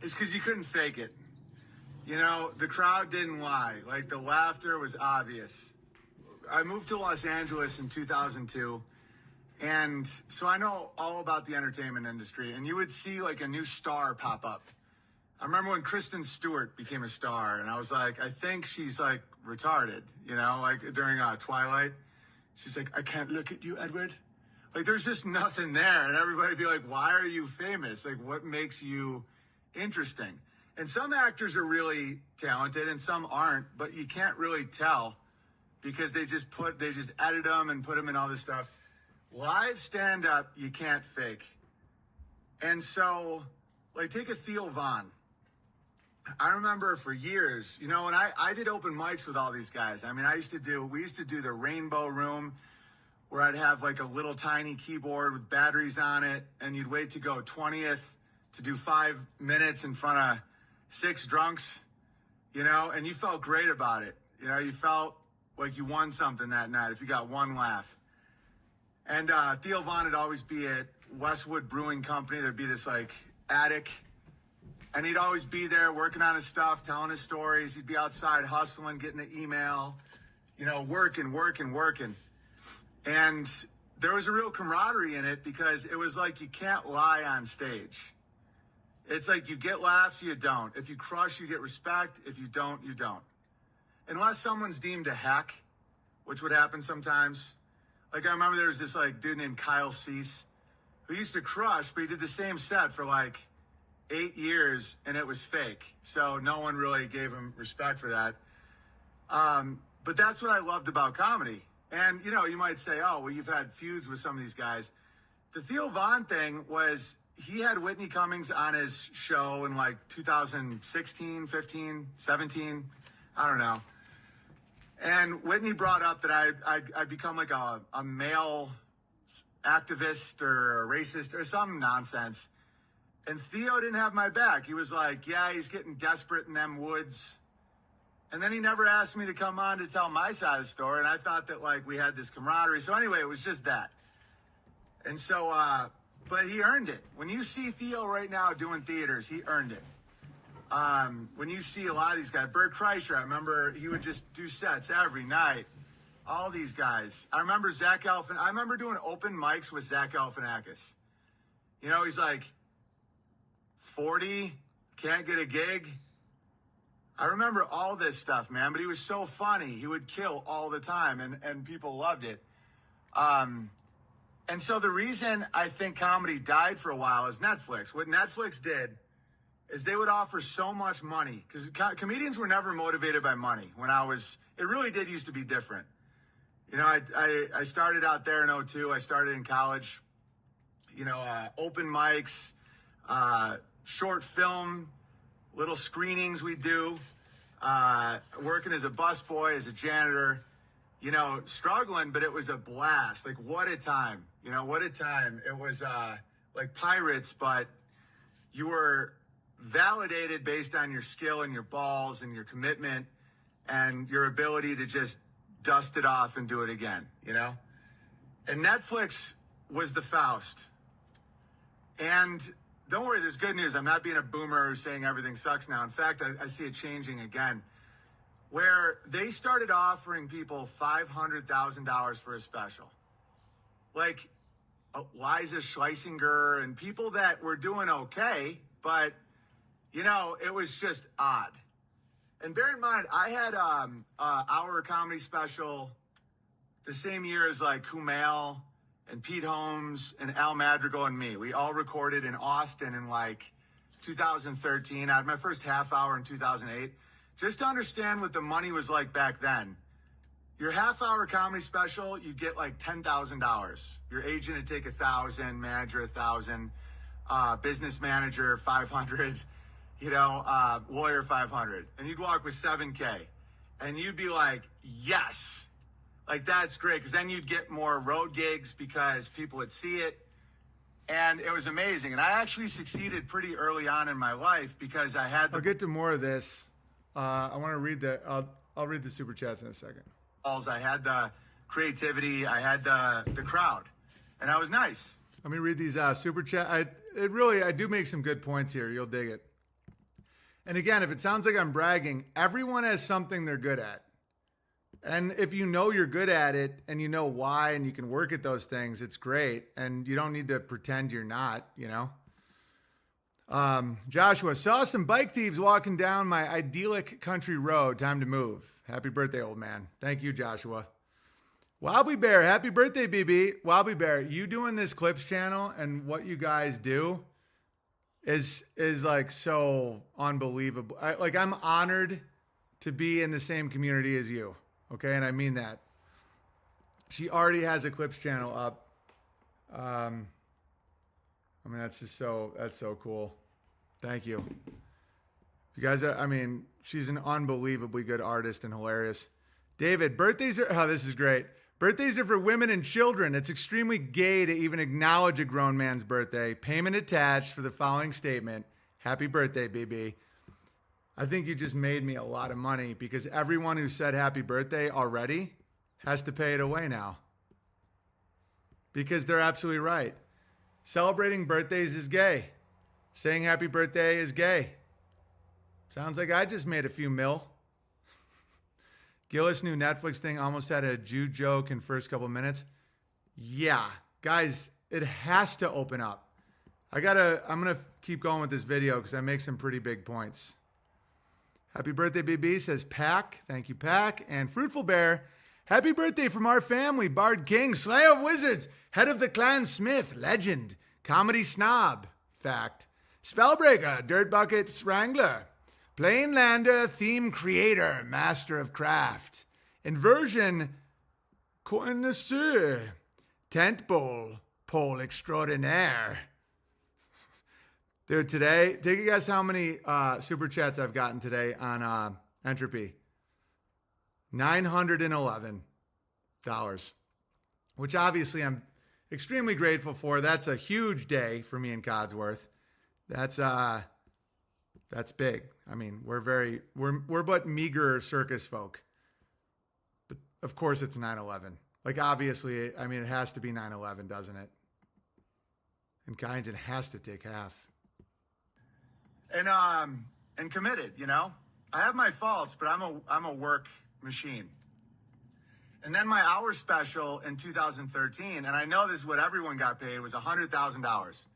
is because you couldn't fake it. You know, the crowd didn't lie. Like, the laughter was obvious. I moved to Los Angeles in 2002, and so I know all about the entertainment industry, and you would see, like, a new star pop up. I remember when Kristen Stewart became a star, and I was like, I think she's like retarded, you know, like during Twilight. She's like, I can't look at you, Edward. Like, there's just nothing there. And everybody'd be like, why are you famous? Like, what makes you interesting? And some actors are really talented and some aren't, but you can't really tell because they just edit them and put them in all this stuff. Live stand-up, you can't fake. And so, like, take a Theo Von. I remember for years, you know, when I did open mics with all these guys. I mean, we used to do the Rainbow Room, where I'd have like a little tiny keyboard with batteries on it, and you'd wait to go 20th to do 5 minutes in front of 6 drunks, you know, and you felt great about it. You know, you felt like you won something that night if you got one laugh. And Theo Von would always be at Westwood Brewing Company. There'd be this like attic, and he'd always be there working on his stuff, telling his stories. He'd be outside hustling, getting the email, you know, working. And there was a real camaraderie in it because it was like you can't lie on stage. It's like you get laughs, you don't. If you crush, you get respect. If you don't, you don't. Unless someone's deemed a hack, which would happen sometimes. Like I remember there was this like dude named Kyle Cease who used to crush, but he did the same set for like 8 years and it was fake. So no one really gave him respect for that. But that's what I loved about comedy. And, you know, you might say, oh, well, you've had feuds with some of these guys. The Theo Von thing was he had Whitney Cummings on his show in like 2016, 15, 17. I don't know. And Whitney brought up that I'd become like a male activist or a racist or some nonsense. And Theo didn't have my back. He was like, yeah, he's getting desperate in them woods. And then he never asked me to come on to tell my side of the story. And I thought that like we had this camaraderie. So anyway, it was just that. And so, but he earned it. When you see Theo right now doing theaters, he earned it. When you see a lot of these guys, Bert Kreischer, I remember he would just do sets every night. All these guys. I remember I remember doing open mics with Zach Galifianakis. You know, he's like 40, can't get a gig. I remember all this stuff, man, but he was so funny. He would kill all the time, and people loved it. And so the reason I think comedy died for a while is Netflix. What Netflix did is they would offer so much money, because comedians were never motivated by money. It really did used to be different. You know, I started out there in 2002. I started in college, you know, open mics, short film, little screenings we do, working as a busboy, as a janitor, you know, struggling, but it was a blast. Like, what a time, you know, what a time. It was like Pirates, but you were validated based on your skill and your balls and your commitment and your ability to just dust it off and do it again, you know? And Netflix was the Faust. And don't worry, there's good news. I'm not being a boomer who's saying everything sucks now. In fact, I see it changing again, where they started offering people $500,000 for a special. Like Liza Schlesinger and people that were doing okay, but, you know, it was just odd. And bear in mind, I had our comedy special the same year as like Kumail and Pete Holmes and Al Madrigal and me. We all recorded in Austin in like 2013. I had my first half hour in 2008. Just to understand what the money was like back then. Your half hour comedy special, you get like $10,000. Your agent would take $1,000, manager $1,000, business manager $500, you know, lawyer $500. And you'd walk with $7K. And you'd be like, yes. Like, that's great, because then you'd get more road gigs because people would see it. And it was amazing. And I actually succeeded pretty early on in my life because I had I'll get to more of this. I want to read I'll read the super chats in a second. I had the creativity. I had the crowd. And I was nice. Let me read these super chat. I do make some good points here. You'll dig it. And again, if it sounds like I'm bragging, everyone has something they're good at. And if you know you're good at it and you know why and you can work at those things, it's great. And you don't need to pretend you're not, you know. Joshua, saw some bike thieves walking down my idyllic country road. Time to move. Happy birthday, old man. Thank you, Joshua. Wobbly Bear, happy birthday, BB. Wobbly Bear, you doing this Clips channel and what you guys do is like so unbelievable. I'm honored to be in the same community as you. Okay, and I mean that. She already has a Clips channel up. I mean, that's so cool. Thank you. You guys she's an unbelievably good artist and hilarious. David, birthdays are, this is great. Birthdays are for women and children. It's extremely gay to even acknowledge a grown man's birthday. Payment attached for the following statement. Happy birthday, BB. I think you just made me a lot of money because everyone who said happy birthday already has to pay it away now. Because they're absolutely right. Celebrating birthdays is gay. Saying happy birthday is gay. Sounds like I just made a few mil. Gillis' new Netflix thing almost had a Jew joke in first couple minutes. Yeah, guys, it has to open up. I'm going to keep going with this video because I make some pretty big points. Happy birthday, BB, says Pack. Thank you, Pack. And Fruitful Bear, happy birthday from our family. Bard King, Slayer of Wizards, head of the Clan Smith, legend, comedy snob, fact. Spellbreaker, Dirt Bucket Wrangler. Plainlander, theme creator, master of craft. Inversion, connoisseur. Tent bowl, pole extraordinaire. Dude, today, take a guess how many super chats I've gotten today on Entropy. $911. Which obviously I'm extremely grateful for. That's a huge day for me and Codsworth. That's big. I mean, we're but meager circus folk. But of course it's 9/11. Like obviously, I mean, it has to be 9/11, doesn't it? And Kyneton has to take half. And committed, you know? I have my faults, but I'm a work machine. And then my hour special in 2013, and I know this is what everyone got paid, was $100,000,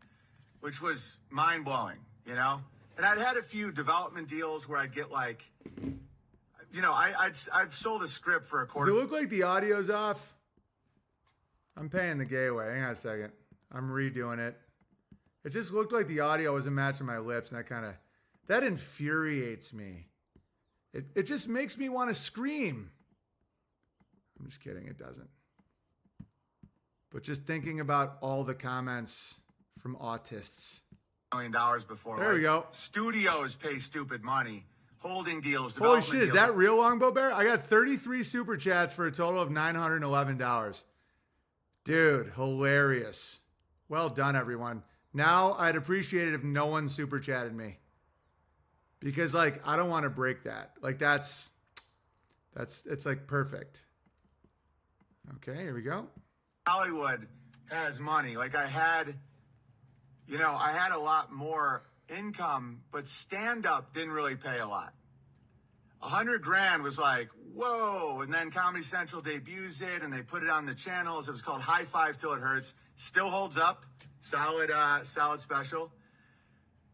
which was mind-blowing, you know? And I'd had a few development deals where I'd get like, you know, I've sold a script for a quarter. Does it look like the audio's off? I'm paying the gay away. Hang on a second. I'm redoing it. It just looked like the audio wasn't matching my lips, and that infuriates me. It just makes me want to scream. I'm just kidding. It doesn't. But just thinking about all the comments from autists. $1 million before. There we go. Studios pay stupid money. Holding deals. Holy shit, is that real, Longbow Bear? I got 33 super chats for a total of $911. Dude, hilarious. Well done, everyone. Now, I'd appreciate it if no one super chatted me. Because, like, I don't want to break that. Like, it's like perfect. Okay, here we go. Hollywood has money. Like, I had a lot more income, but stand-up didn't really pay a lot. $100,000 was like, whoa. And then Comedy Central debuts it, and they put it on the channels. It was called High Five Till It Hurts. Still holds up. Solid special.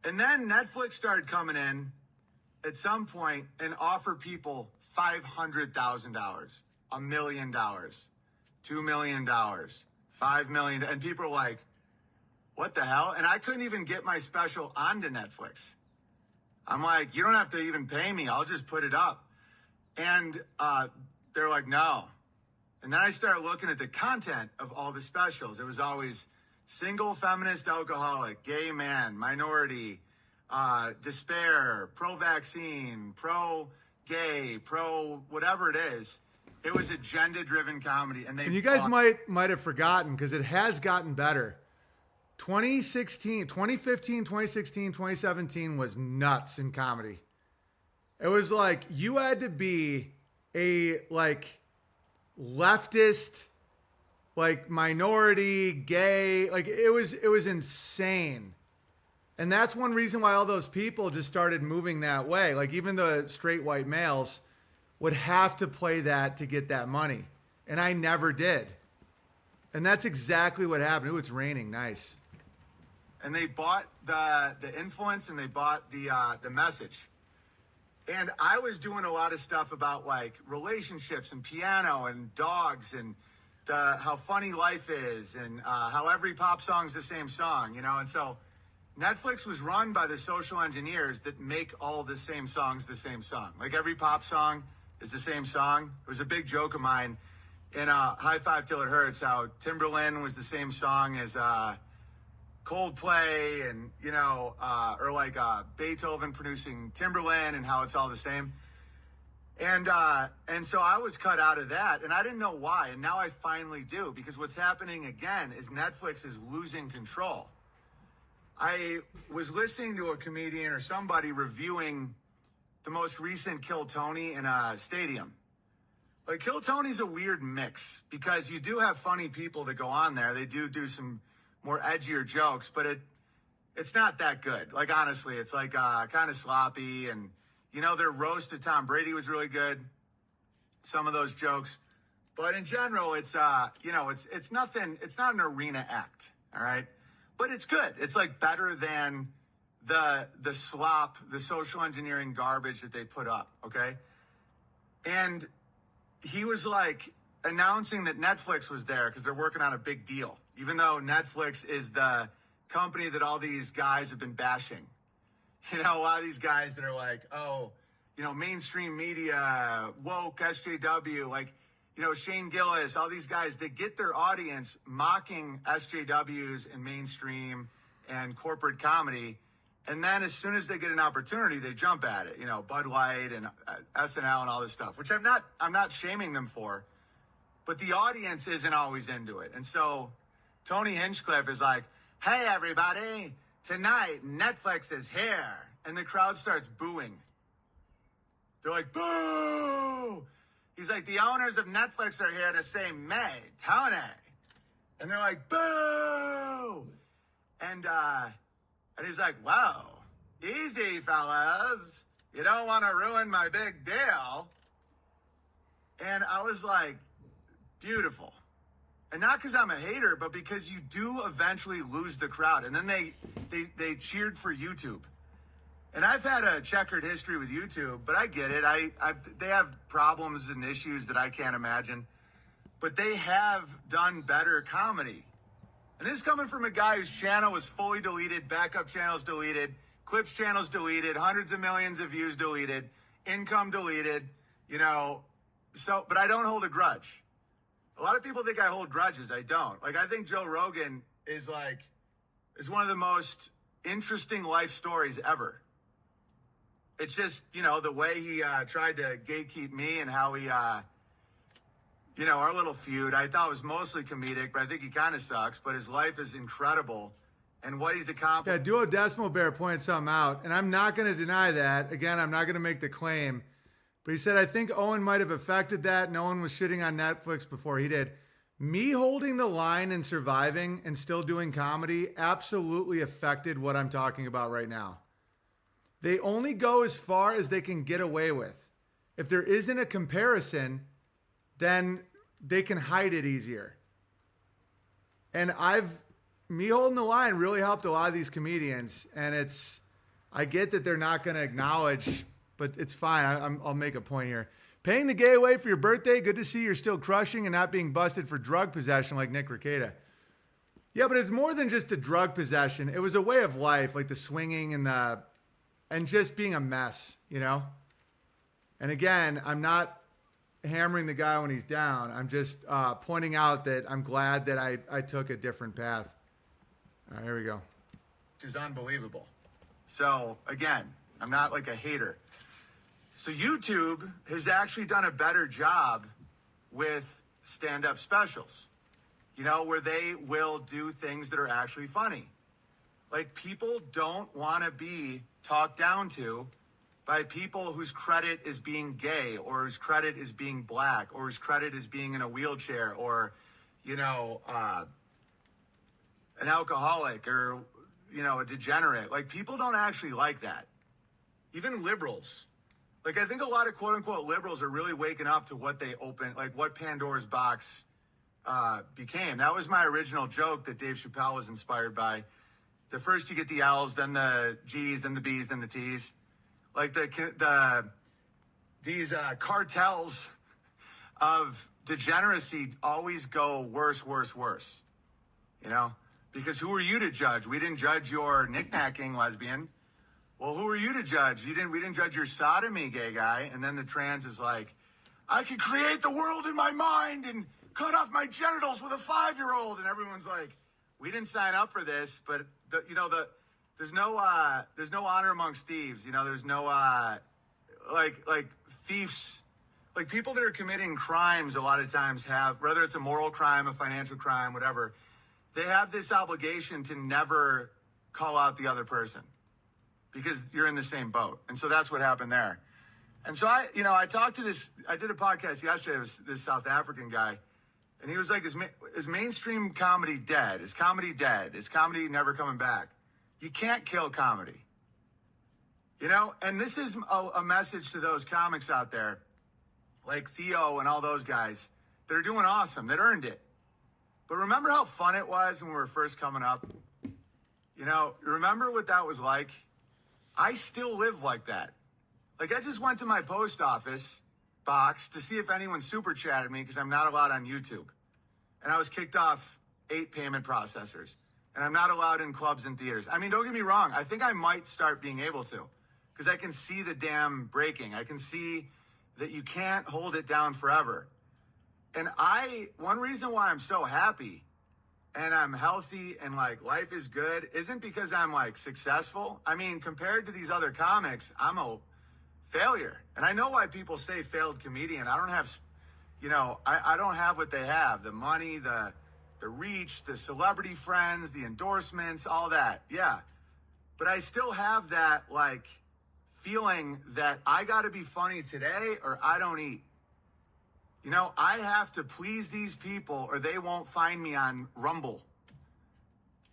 And then Netflix started coming in at some point and offer people $500,000, $1 million, $2 million, $5 million. And people are like, what the hell? And I couldn't even get my special onto Netflix. I'm like, you don't have to even pay me. I'll just put it up. And they're like, no. And then I started looking at the content of all the specials. It was always single feminist alcoholic, gay man, minority, despair, pro-vaccine, pro-gay, pro-whatever it is. It was agenda-driven comedy. And you guys might have forgotten because it has gotten better. 2015, 2016, 2017 was nuts in comedy. It was like you had to be a like leftist, like minority, gay, like it was insane. And that's one reason why all those people just started moving that way. Like even the straight white males would have to play that to get that money. And I never did. And that's exactly what happened. Ooh, it's raining. Nice. and they bought the influence and they bought the message. And I was doing a lot of stuff about like relationships and piano and dogs and how funny life is and how every pop song's the same song, you know? And so Netflix was run by the social engineers that make all the same songs the same song. Like every pop song is the same song. It was a big joke of mine in High Five Till It Hurts how Timberland was the same song as Coldplay and, you know, or like Beethoven producing Timberland and how it's all the same. And so I was cut out of that and I didn't know why. And now I finally do, because what's happening again is Netflix is losing control. I was listening to a comedian or somebody reviewing the most recent Kill Tony in a stadium. Like Kill Tony's a weird mix because you do have funny people that go on there. They do some more edgier jokes, but it's not that good. Like honestly, it's like kind of sloppy, and you know their roast of Tom Brady was really good. Some of those jokes, but in general, it's you know it's nothing. It's not an arena act, all right, but it's good. It's like better than the slop, the social engineering garbage that they put up, okay? And he was like announcing that Netflix was there because they're working on a big deal, even though Netflix is the company that all these guys have been bashing. You know, a lot of these guys that are like, oh, you know, mainstream media, woke, SJW, like, you know, Shane Gillis, all these guys, they get their audience mocking SJWs and mainstream and corporate comedy. And then as soon as they get an opportunity, they jump at it, you know, Bud Light and SNL and all this stuff, which I'm not shaming them for, but the audience isn't always into it. And so Tony Hinchcliffe is like, hey, everybody, tonight Netflix is here. And the crowd starts booing. They're like, boo! He's like, the owners of Netflix are here to say, May, Tony. And they're like, boo! And he's like, whoa, easy, fellas. You don't want to ruin my big deal. And I was like, beautiful. And not because I'm a hater, but because you do eventually lose the crowd. And then they cheered for YouTube. And I've had a checkered history with YouTube, but I get it. They have problems and issues that I can't imagine. But they have done better comedy. And this is coming from a guy whose channel was fully deleted, backup channels deleted, clips channels deleted, hundreds of millions of views deleted, income deleted, you know. So, but I don't hold a grudge. A lot of people think I hold grudges. I don't. Like, I think Joe Rogan is one of the most interesting life stories ever. It's just, you know, the way he tried to gatekeep me and how he, you know, our little feud, I thought was mostly comedic, but I think he kind of sucks. But his life is incredible. And what he's accomplished. Yeah, Duodecimal Bear pointed something out, and I'm not going to deny that. Again, I'm not going to make the claim. But he said, I think Owen might have affected that. No one was shitting on Netflix before he did. Me holding the line and surviving and still doing comedy absolutely affected what I'm talking about right now. They only go as far as they can get away with. If there isn't a comparison, then they can hide it easier. And me holding the line really helped a lot of these comedians. And I get that they're not going to acknowledge, but it's fine. I'll make a point here. Paying the gay away for your birthday. Good to see you're still crushing and not being busted for drug possession like Nick Rekieta. Yeah, but it's more than just the drug possession. It was a way of life, like the swinging and just being a mess, you know? And again, I'm not hammering the guy when he's down. I'm just pointing out that I'm glad that I took a different path. All right, here we go. Which is unbelievable. So again, I'm not like a hater. So YouTube has actually done a better job with stand-up specials, you know, where they will do things that are actually funny. Like, people don't want to be talked down to by people whose credit is being gay or whose credit is being black or whose credit is being in a wheelchair or, you know, an alcoholic or, you know, a degenerate. Like, people don't actually like that. Even liberals. Like, I think a lot of quote-unquote liberals are really waking up to what they opened, like what Pandora's box became. That was my original joke that Dave Chappelle was inspired by, The first you get the L's, then the G's, then the B's, then the T's. Like these cartels of degeneracy always go worse, worse, worse. You know, because who are you to judge? We didn't judge your knick-knacking lesbian. Well, who are you to judge? We didn't judge your sodomy, gay guy. And then the trans is like, I could create the world in my mind and cut off my genitals with a 5-year-old. And everyone's like, we didn't sign up for this, but there's no honor amongst thieves. You know, there's no like thieves, like people that are committing crimes. A lot of times have, whether it's a moral crime, a financial crime, whatever, they have this obligation to never call out the other person because you're in the same boat. And so that's what happened there. And so I talked to I did a podcast yesterday with this South African guy, and he was like, is mainstream comedy dead? Is comedy dead? Is comedy never coming back? You can't kill comedy. You know, and this is a message to those comics out there, like Theo and all those guys that are doing awesome, that earned it. But remember how fun it was when we were first coming up? You know, remember what that was like? I still live like that. Like, I just went to my post office box to see if anyone super chatted me because I'm not allowed on YouTube. And I was kicked off 8 payment processors. And I'm not allowed in clubs and theaters. I mean, don't get me wrong. I think I might start being able to because I can see the dam breaking. I can see that you can't hold it down forever. And one reason why I'm so happy and I'm healthy and like life is good isn't because I'm like successful. I mean, compared to these other comics, I'm a failure. And I know why people say failed comedian. I don't have, I don't have what they have. The money, the reach, the celebrity friends, the endorsements, all that. Yeah. But I still have that like feeling that I got to be funny today or I don't eat. You know, I have to please these people or they won't find me on Rumble.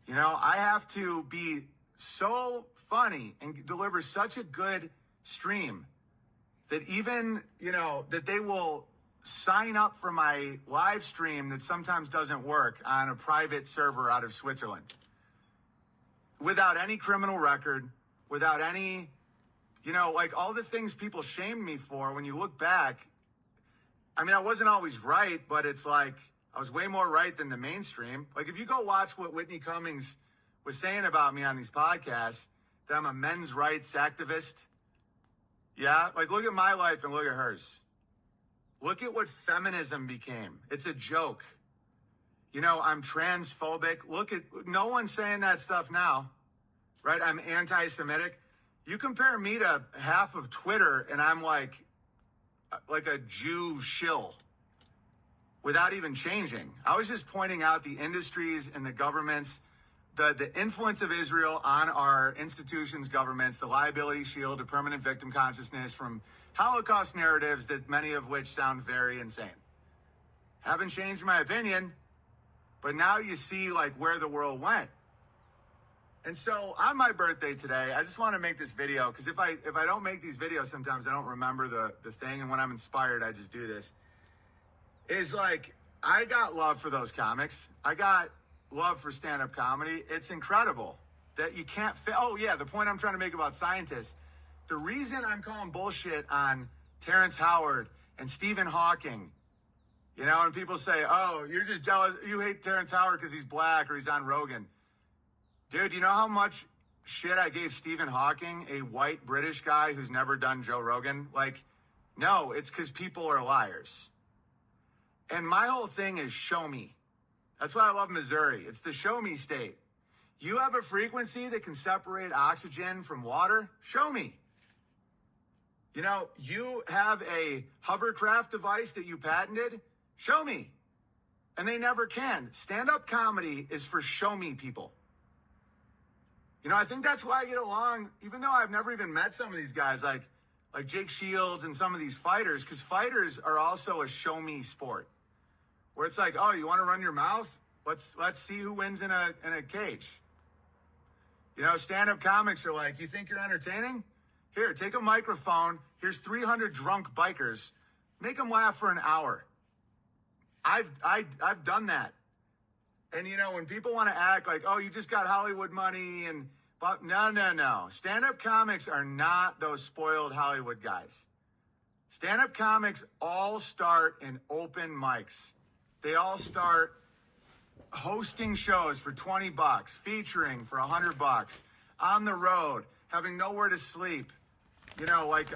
You know, I have to be so funny and deliver such a good stream that even, that they will sign up for my live stream that sometimes doesn't work on a private server out of Switzerland. Without any criminal record, without any, like all the things people shamed me for when you look back. I mean, I wasn't always right, but it's like I was way more right than the mainstream. Like if you go watch what Whitney Cummings was saying about me on these podcasts, that I'm a men's rights activist. Yeah, like look at my life and look at hers. Look at what feminism became. It's a joke. I'm transphobic. No one's saying that stuff now, right? I'm anti-Semitic. You compare me to half of Twitter and I'm like a Jew shill without even changing. I was just pointing out the industries and the governments, the influence of Israel on our institutions, governments, the liability shield to permanent victim consciousness from Holocaust narratives that many of which sound very insane. Haven't changed my opinion, but now you see like where the world went. And so on my birthday today, I just want to make this video because if I don't make these videos, sometimes I don't remember the thing. And when I'm inspired, I just do this. Is like, I got love for those comics. I got love for stand-up comedy. It's incredible that you can't oh yeah, the point I'm trying to make about scientists. The reason I'm calling bullshit on Terrence Howard and Stephen Hawking, and people say, oh, you're just jealous. You hate Terrence Howard because he's black or he's on Rogan. Dude, you know how much shit I gave Stephen Hawking, a white British guy who's never done Joe Rogan? Like, no, it's because people are liars. And my whole thing is show me. That's why I love Missouri. It's the show me state. You have a frequency that can separate oxygen from water? Show me. You have a hovercraft device that you patented? Show me. And they never can. Stand-up comedy is for show me people. I think that's why I get along, even though I've never even met some of these guys like Jake Shields and some of these fighters, because fighters are also a show me sport. Where it's like, oh, you want to run your mouth? Let's see who wins in a cage. Stand-up comics are like, you think you're entertaining? Here, take a microphone. Here's 300 drunk bikers. Make them laugh for an hour. I've done that. And, you know, when people want to act like, oh, you just got Hollywood money and, but no. Stand-up comics are not those spoiled Hollywood guys. Stand-up comics all start in open mics. They all start hosting shows for $20, featuring for $100, on the road, having nowhere to sleep, you know, like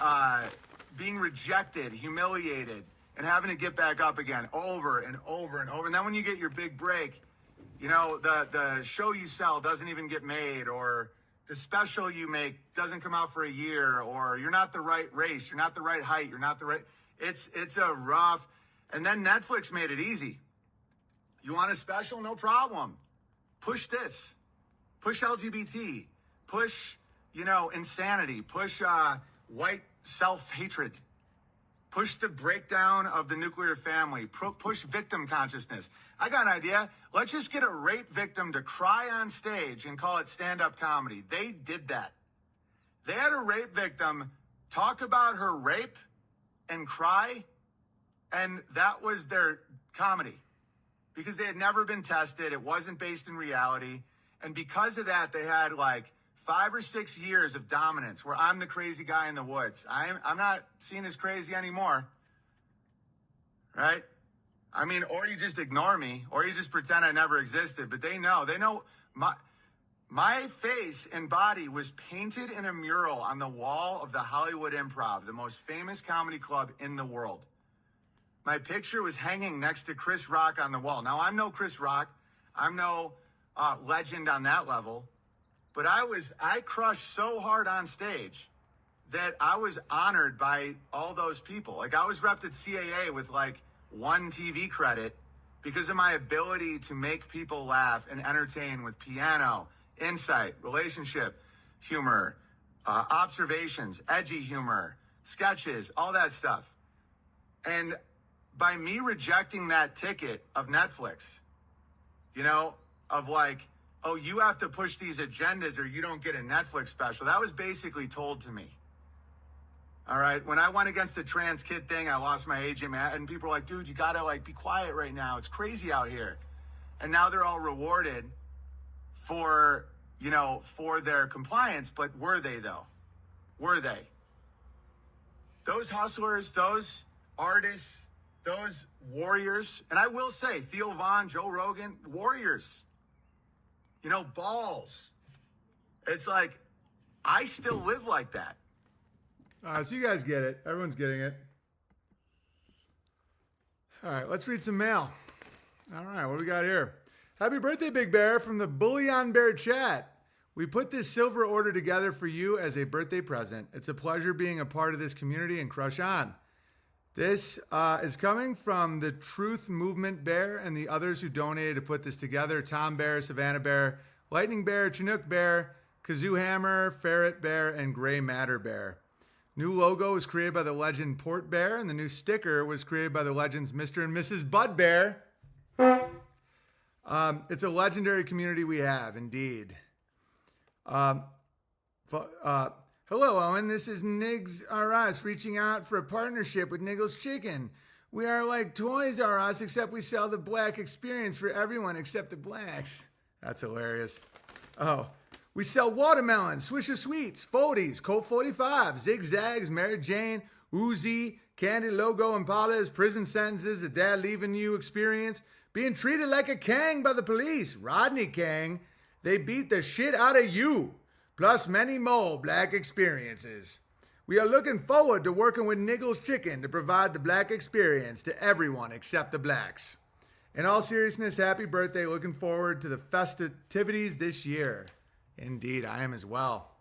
being rejected, humiliated, and having to get back up again over and over and over. And then when you get your big break, you know, the show you sell doesn't even get made, or the special you make doesn't come out for a year, or you're not the right race, you're not the right height, you're not the right... It's a rough... And then Netflix made it easy. You want a special? No problem. Push this. Push LGBT. Push, you know, insanity. Push white self-hatred. Push the breakdown of the nuclear family. Push victim consciousness. I got an idea. Let's just get a rape victim to cry on stage and call it stand-up comedy. They did that. They had a rape victim talk about her rape and cry, and that was their comedy. Because they had never been tested. It wasn't based in reality. And because of that, they had like 5 or 6 years of dominance where I'm the crazy guy in the woods. I'm not seen as crazy anymore. Right? I mean, or you just ignore me, or you just pretend I never existed. But they know my face and body was painted in a mural on the wall of the Hollywood Improv, the most famous comedy club in the world. My picture was hanging next to Chris Rock on the wall. Now, I'm no Chris Rock. I'm no legend on that level. But I crushed so hard on stage that I was honored by all those people. Like, I was repped at CAA with like 1 TV credit because of my ability to make people laugh and entertain with piano, insight, relationship, humor, observations, edgy humor, sketches, all that stuff. And by me rejecting that ticket of Netflix, you know, of like, oh, you have to push these agendas or you don't get a Netflix special. That was basically told to me. All right. When I went against the trans kid thing, I lost my agent, man. And people were like, dude, you got to like be quiet right now. It's crazy out here. And now they're all rewarded for, you know, for their compliance. But were they though? Were they? Those hustlers, those artists, those warriors, and I will say, Theo Von, Joe Rogan, warriors, you know, balls. It's like, I still live like that. All right, so you guys get it. Everyone's getting it. All right, let's read some mail. All right, what do we got here? Happy birthday, Big Bear, from the Bullion Bear chat. We put this silver order together for you as a birthday present. It's a pleasure being a part of this community and crush on. This is coming from the Truth Movement Bear and the others who donated to put this together. Tom Bear, Savannah Bear, Lightning Bear, Chinook Bear, Kazoo Hammer, Ferret Bear, and Gray Matter Bear. New logo was created by the legend Port Bear, and the new sticker was created by the legends Mr. and Mrs. Bud Bear. It's a legendary community we have, indeed. Hello, Owen. This is Niggs R Us reaching out for a partnership with Niggles Chicken. We are like Toys R Us, except we sell the black experience for everyone except the blacks. That's hilarious. Oh, we sell watermelons, Swisher Sweets, Foldies, Colt 45, Zigzags, Mary Jane, Uzi, Candy Logo, Impalas, prison sentences, a dad leaving you experience, being treated like a Kang by the police, Rodney Kang. They beat the shit out of you. Plus many more black experiences. We are looking forward to working with Niggles Chicken to provide the black experience to everyone except the blacks. In all seriousness, happy birthday. Looking forward to the festivities this year. Indeed, I am as well.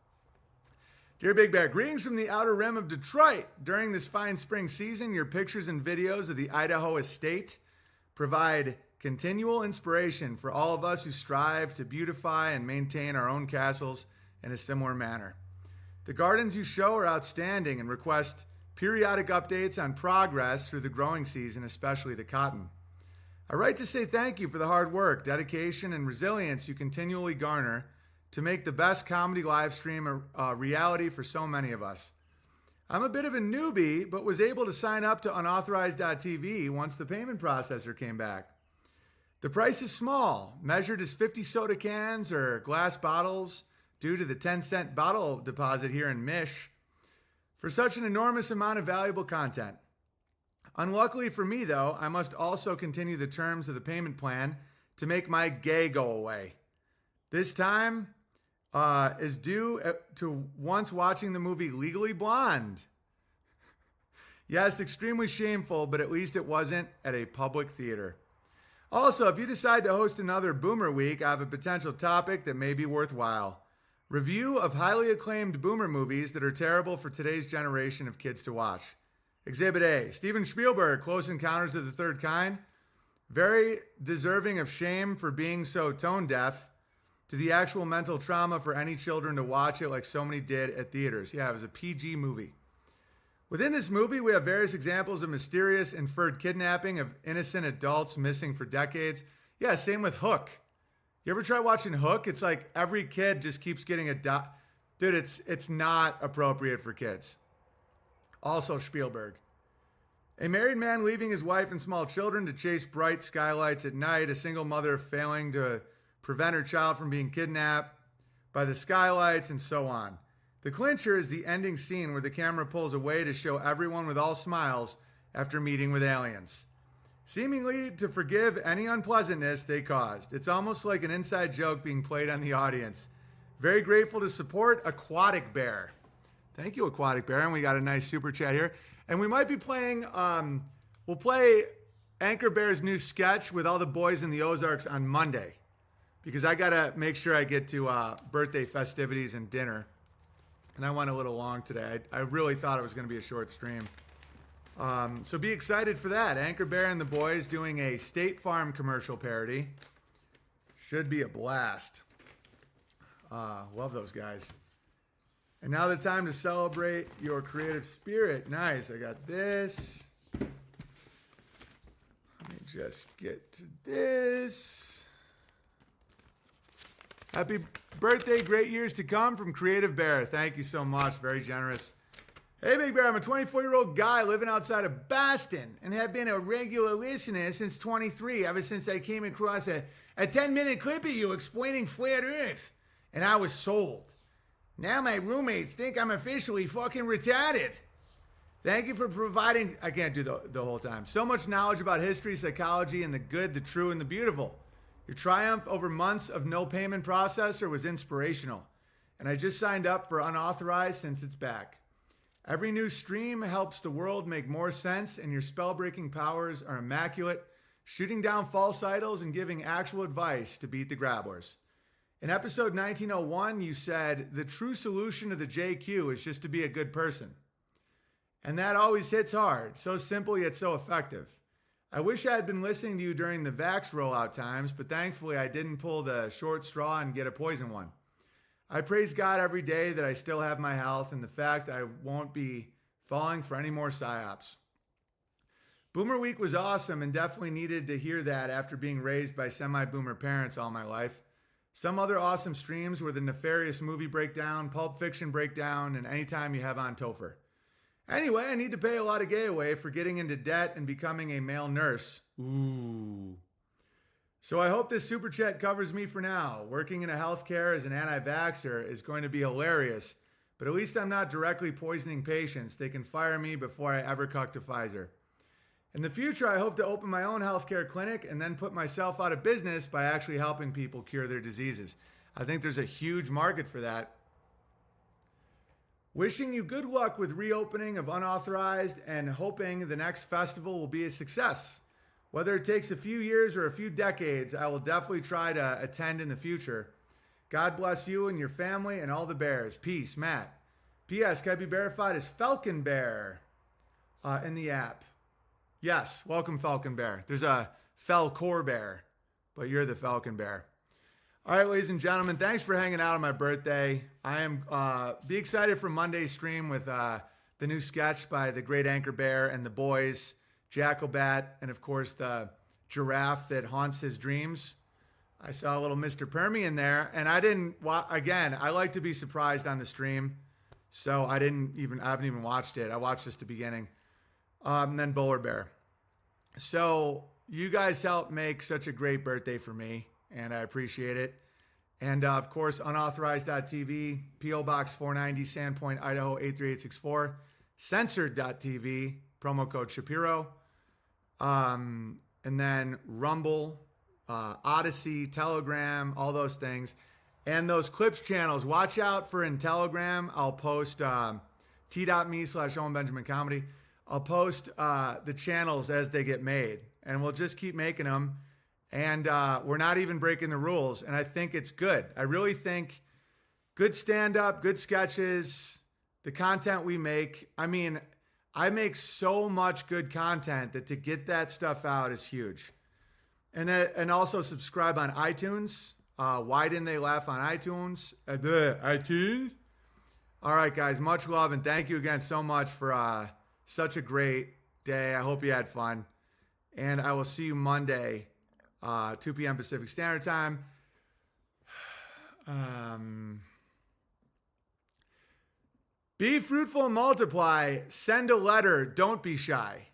Dear Big Bear, greetings from the outer rim of Detroit. During this fine spring season, your pictures and videos of the Idaho estate provide continual inspiration for all of us who strive to beautify and maintain our own castles in a similar manner. The gardens you show are outstanding and request periodic updates on progress through the growing season, especially the cotton. I write to say thank you for the hard work, dedication, and resilience you continually garner to make the best comedy live stream a reality for so many of us. I'm a bit of a newbie, but was able to sign up to unauthorized.tv once the payment processor came back. The price is small, measured as 50 soda cans or glass bottles due to the 10-cent bottle deposit here in Mish, for such an enormous amount of valuable content. Unluckily for me, though, I must also continue the terms of the payment plan to make my gay go away. This time is due to once watching the movie Legally Blonde. Yes, extremely shameful, but at least it wasn't at a public theater. Also, if you decide to host another Boomer Week, I have a potential topic that may be worthwhile. Review of highly acclaimed Boomer movies that are terrible for today's generation of kids to watch. Exhibit A, Steven Spielberg, Close Encounters of the Third Kind. Very deserving of shame for being so tone deaf to the actual mental trauma for any children to watch it like so many did at theaters. Yeah, it was a PG movie. Within this movie, we have various examples of mysterious inferred kidnapping of innocent adults missing for decades. Yeah, same with Hook. You ever try watching Hook? It's like every kid just keeps getting Dude, it's not appropriate for kids. Also Spielberg. A married man leaving his wife and small children to chase bright skylights at night. A single mother failing to prevent her child from being kidnapped by the skylights, and so on. The clincher is the ending scene where the camera pulls away to show everyone with all smiles after meeting with aliens, seemingly to forgive any unpleasantness they caused. It's almost like an inside joke being played on the audience. Very grateful to support Aquatic Bear. Thank you, Aquatic Bear. And we got a nice super chat here. And we might be playing, we'll play Anchor Bear's new sketch with all the boys in the Ozarks on Monday, because I got to make sure I get to birthday festivities and dinner. And I went a little long today. I really thought it was going to be a short stream. So be excited for that. Anchor Bear and the boys doing a State Farm commercial parody. Should be a blast. Love those guys. And now the time to celebrate your creative spirit. Nice. I got this. Let me just get to this. Happy birthday, great years to come from Creative Bear. Thank you so much. Very generous. Hey, Big Bear, I'm a 24-year-old guy living outside of Boston and have been a regular listener since 23, ever since I came across a 10-minute clip of you explaining flat Earth. And I was sold. Now my roommates think I'm officially fucking retarded. Thank you for providing, I can't do the whole time, so much knowledge about history, psychology, and the good, the true, and the beautiful. Your triumph over months of no payment processor was inspirational. And I just signed up for unauthorized since it's back. Every new stream helps the world make more sense, and your spell-breaking powers are immaculate, shooting down false idols and giving actual advice to beat the grabblers. In episode 1901, you said, the true solution to the JQ is just to be a good person. And that always hits hard, so simple yet so effective. I wish I had been listening to you during the Vax rollout times, but thankfully I didn't pull the short straw and get a poison one. I praise God every day that I still have my health and the fact I won't be falling for any more psyops. Boomer Week was awesome and definitely needed to hear that after being raised by semi-boomer parents all my life. Some other awesome streams were the Nefarious Movie Breakdown, Pulp Fiction Breakdown, and anytime you have on Topher. Anyway, I need to pay a lot of gay away for getting into debt and becoming a male nurse. Ooh. So I hope this super chat covers me for now. Working in a healthcare as an anti-vaxxer is going to be hilarious, but at least I'm not directly poisoning patients. They can fire me before I ever cuck to Pfizer. In the future, I hope to open my own healthcare clinic and then put myself out of business by actually helping people cure their diseases. I think there's a huge market for that. Wishing you good luck with reopening of unauthorized and hoping the next festival will be a success. Whether it takes a few years or a few decades, I will definitely try to attend in the future. God bless you and your family and all the bears. Peace, Matt. P.S. Can I be verified as Falcon Bear in the app? Yes, welcome Falcon Bear. There's a Falcor Bear, but you're the Falcon Bear. All right, ladies and gentlemen, thanks for hanging out on my birthday. I am be excited for Monday's stream with the new sketch by the great Anchor Bear and the boys, Jackalbat, and of course the giraffe that haunts his dreams. I saw a little Mr. Permy in there, and I didn't. Again, I like to be surprised on the stream, so I haven't even watched it. I watched just the beginning, and then Bowler Bear. So you guys help make such a great birthday for me, and I appreciate it. And of course, unauthorized.tv, P.O. Box 490, Sandpoint, Idaho 83864, censored.tv, promo code Shapiro. And then Rumble, Odyssey, Telegram, all those things. And those Clips channels, watch out for in Telegram. I'll post t.me/Owen Benjamin Comedy. I'll post the channels as they get made. And we'll just keep making them. And we're not even breaking the rules. And I think it's good. I really think good stand-up, good sketches, the content we make. I mean, I make so much good content that to get that stuff out is huge. And also subscribe on iTunes. Why didn't they laugh on iTunes? iTunes. All right, guys. Much love and thank you again so much for such a great day. I hope you had fun. And I will see you Monday, 2 p.m. Pacific Standard Time. Be fruitful and multiply. Send a letter. Don't be shy.